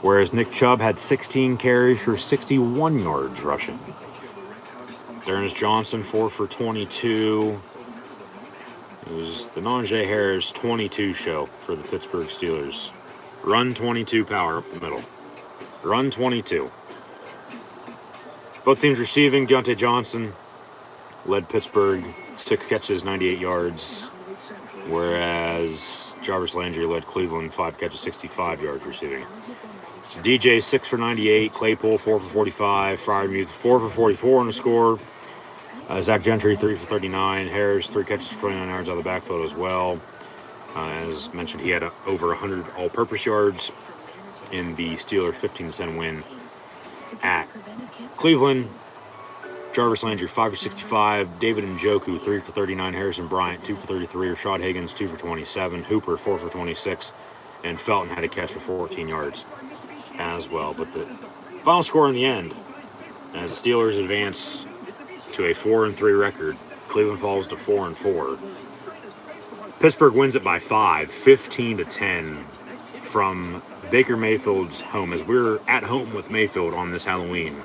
[SPEAKER 3] whereas Nick Chubb had 16 carries for 61 yards rushing. D'Ernest Johnson, 4 for 22. It was the Najee Harris 22 show for the Pittsburgh Steelers. Run 22 power up the middle. Run 22. Both teams receiving. Deontay Johnson led Pittsburgh, 6 catches, 98 yards. Whereas Jarvis Landry led Cleveland 5 catches, 65 yards receiving. So DJ 6 for 98, Claypool 4 for 45, Fryermuth 4 for 44 on the score. Zach Gentry 3 for 39, Harris 3 catches for 29 yards out of the backfield as well. As mentioned, he had over 100 all-purpose yards in the Steelers 15-10 win at Cleveland. Jarvis Landry 5 for 65, David Njoku 3 for 39, Harrison Bryant 2 for 33, Rashad Higgins 2 for 27, Hooper 4 for 26, and Felton had a catch for 14 yards as well. But the final score in the end, as the Steelers advance to a 4-3 record, Cleveland falls to 4-4. Pittsburgh wins it by 5, 15-10 from Baker Mayfield's home, as we're at home with Mayfield on this Halloween.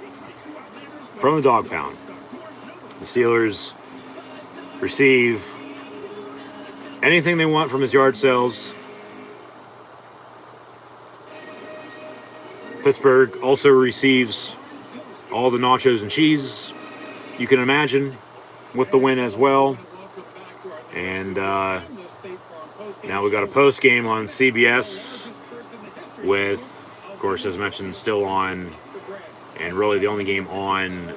[SPEAKER 3] From the Dog Pound, the Steelers receive anything they want from his yard sales. Pittsburgh also receives all the nachos and cheese you can imagine with the win as well. And now we got a post game on CBS with, of course, as mentioned, still on, and really the only game on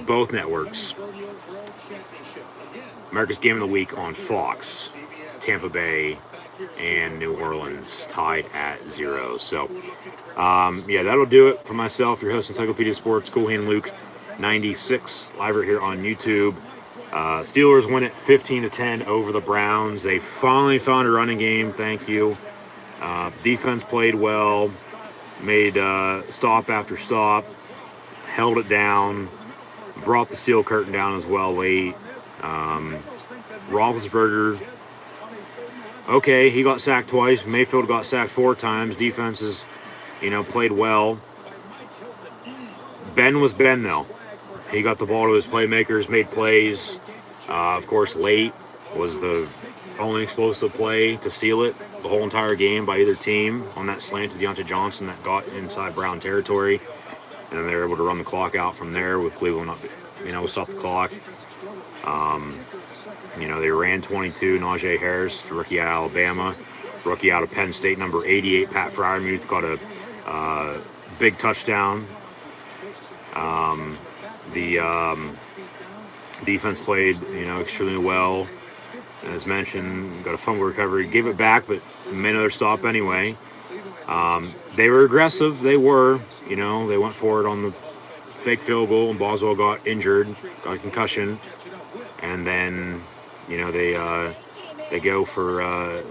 [SPEAKER 3] both networks. America's Game of the Week on Fox, Tampa Bay and New Orleans tied at 0. So, that'll do it for myself, your host, Encyclopedia Sports, Cool Hand Luke 96, live right here on YouTube. Steelers win it 15-10 over the Browns. They finally found a running game. Thank you. Defense played well, made stop after stop, held it down, brought the steel curtain down as well late. Roethlisberger, okay, he got sacked twice. Mayfield got sacked 4 times. Defenses, played well. Ben was Ben, though. He got the ball to his playmakers, made plays. Of course, late was the only explosive play to seal it the whole entire game by either team on that slant to Deontay Johnson that got inside Brown territory. And then they were able to run the clock out from there with Cleveland, stop the clock. They ran 22. Najee Harris, rookie out of Alabama. Rookie out of Penn State, number 88, Pat Fryermuth, got a big touchdown. The defense played, extremely well. As mentioned, got a fumble recovery, gave it back, but made another stop anyway. They were aggressive. They were, they went for it on the fake field goal, and Boswell got injured, got a concussion, and then, they go for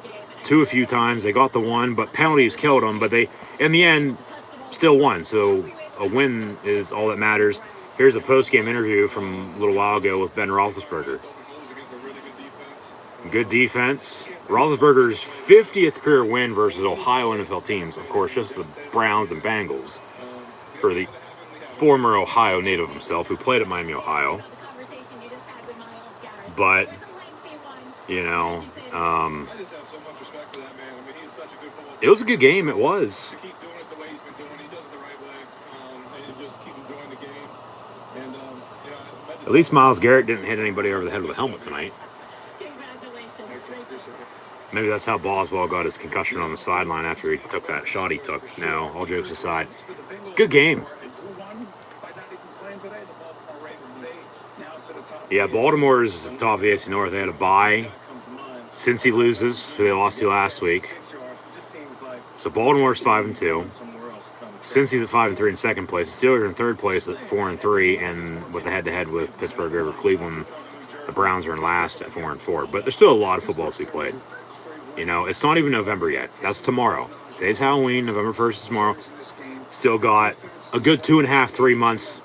[SPEAKER 3] 2 a few times. They got the 1, but penalties killed them. But they, in the end, still won. So a win is all that matters. Here's a post-game interview from a little while ago with Ben Roethlisberger. Good defense. Roethlisberger's 50th career win versus Ohio NFL teams. Of course, just the Browns and Bengals. For the former Ohio native himself, who played at Miami, Ohio. But, it was a good game. It was. At least Myles Garrett didn't hit anybody over the head with a helmet tonight. Maybe that's how Boswell got his concussion on the sideline after he took that shot he took. No, all jokes aside. Good game. Yeah, Baltimore is at the top of the AFC North. They had a bye. Cincy loses, who they lost to last week. So Baltimore's 5-2. Cincy's at 5-3 in second place. The Steelers are in third place at 4-3, and with the head-to-head with Pittsburgh over Cleveland, the Browns are in last at 4-4. But there's still a lot of football to be played. It's not even November yet. That's tomorrow. Today's Halloween. November 1st is tomorrow. Still got a good 2.5, 3 months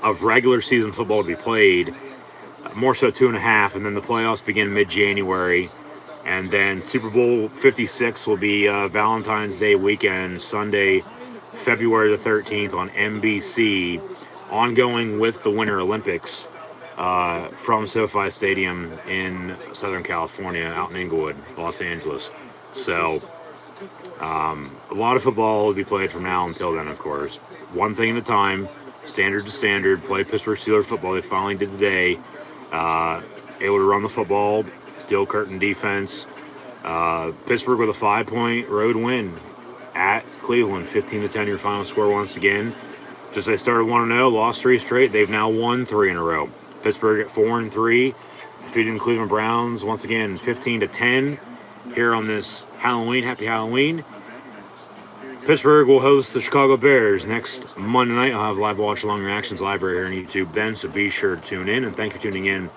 [SPEAKER 3] of regular season football to be played. More so 2.5, and then the playoffs begin mid-January. And then Super Bowl 56 will be Valentine's Day weekend, Sunday, February the 13th on NBC, ongoing with the Winter Olympics from SoFi Stadium in Southern California, out in Inglewood, Los Angeles. So a lot of football will be played from now until then, of course. One thing at a time, standard to standard, play Pittsburgh Steelers football. They finally did today. Able to run the football, steel curtain defense. Pittsburgh with a 5-point road win at Cleveland, 15-10. Your final score once again. Just they started 1-0, lost 3 straight. They've now won 3 in a row. Pittsburgh at 4-3, defeating the Cleveland Browns once again, 15-10. Here on this Halloween, happy Halloween. Pittsburgh will host the Chicago Bears next Monday night. I'll have live watch-along reactions live right here on YouTube then, so be sure to tune in. And thank you for tuning in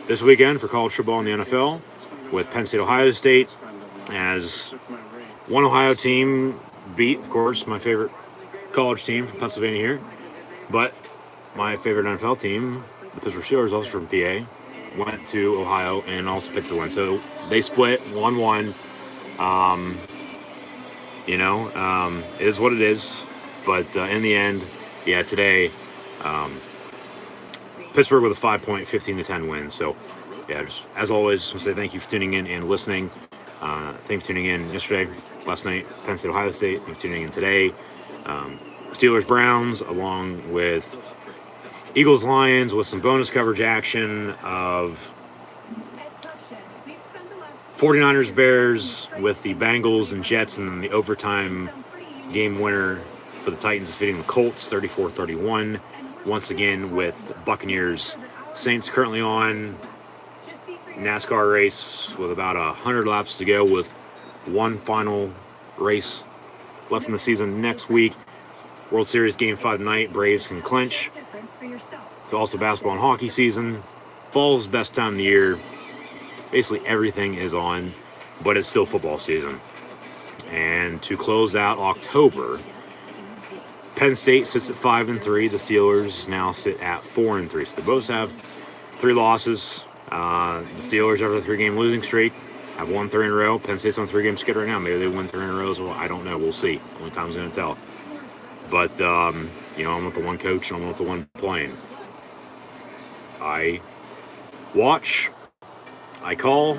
[SPEAKER 3] this weekend for college football in the NFL with Penn State, Ohio State, as one Ohio team beat, of course, my favorite college team from Pennsylvania here. But my favorite NFL team, the Pittsburgh Steelers, also from PA, went to Ohio and also picked the win. So they split 1-1. It is what it is. But in the end, today, Pittsburgh with a 5-point, 15-10 win. So, just, as always, I want to say thank you for tuning in and listening. Thanks for tuning in yesterday, last night, Penn State, Ohio State. Thanks for tuning in today. Steelers, Browns, along with Eagles, Lions, with some bonus coverage action of 49ers, Bears, with the Bengals and Jets, and then the overtime game winner for the Titans is defeating the Colts 34-31. Once again with Buccaneers, Saints currently on NASCAR race with about 100 laps to go, with one final race left in the season next week. World Series Game 5 tonight, Braves can clinch. So also basketball and hockey season. Fall's best time of the year. Basically everything is on, but it's still football season. And to close out October, Penn State sits at 5-3. The Steelers now sit at 4-3. So they both have 3 losses. The Steelers, after the 3-game losing streak, have won 3 in a row. Penn State's on 3-game skid right now. Maybe they win 3 in a row as well. I don't know. We'll see. Only time's going to tell. But, I'm with the one coach and I'm with the one playing. I watch, I call,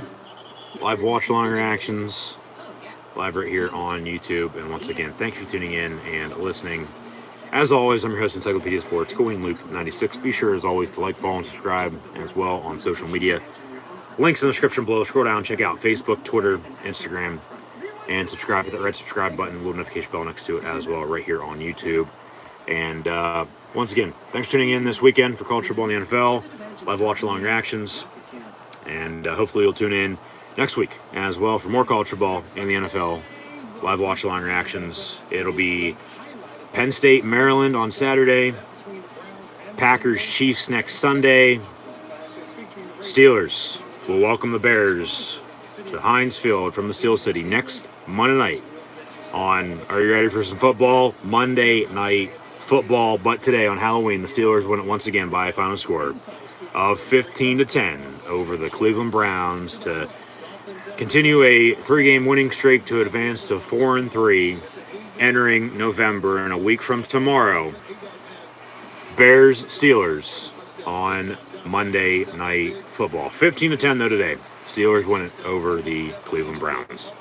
[SPEAKER 3] live watch-along reactions, live right here on YouTube. And once again, thank you for tuning in and listening. As always, I'm your host, Encyclopedia Sports, Going Luke 96. Be sure, as always, to like, follow, and subscribe as well on social media. Links in the description below. Scroll down, check out Facebook, Twitter, Instagram, and subscribe. Hit that red subscribe button, little notification bell next to it as well, right here on YouTube. And once again, thanks for tuning in this weekend for college football in the NFL. Live watch-along reactions. And hopefully you'll tune in next week as well for more college football in the NFL. Live watch-along reactions. It'll be Penn State, Maryland on Saturday. Packers, Chiefs next Sunday. Steelers will welcome the Bears to Heinz Field from the Steel City next Monday night on, are you ready for some football? Monday Night Football. But today on Halloween, the Steelers win it once again by a final score of 15-10 over the Cleveland Browns to continue a 3-game winning streak to advance to 4-3 entering November. And a week from tomorrow, Bears Steelers on Monday Night Football. 15-10 though today. Steelers win it over the Cleveland Browns.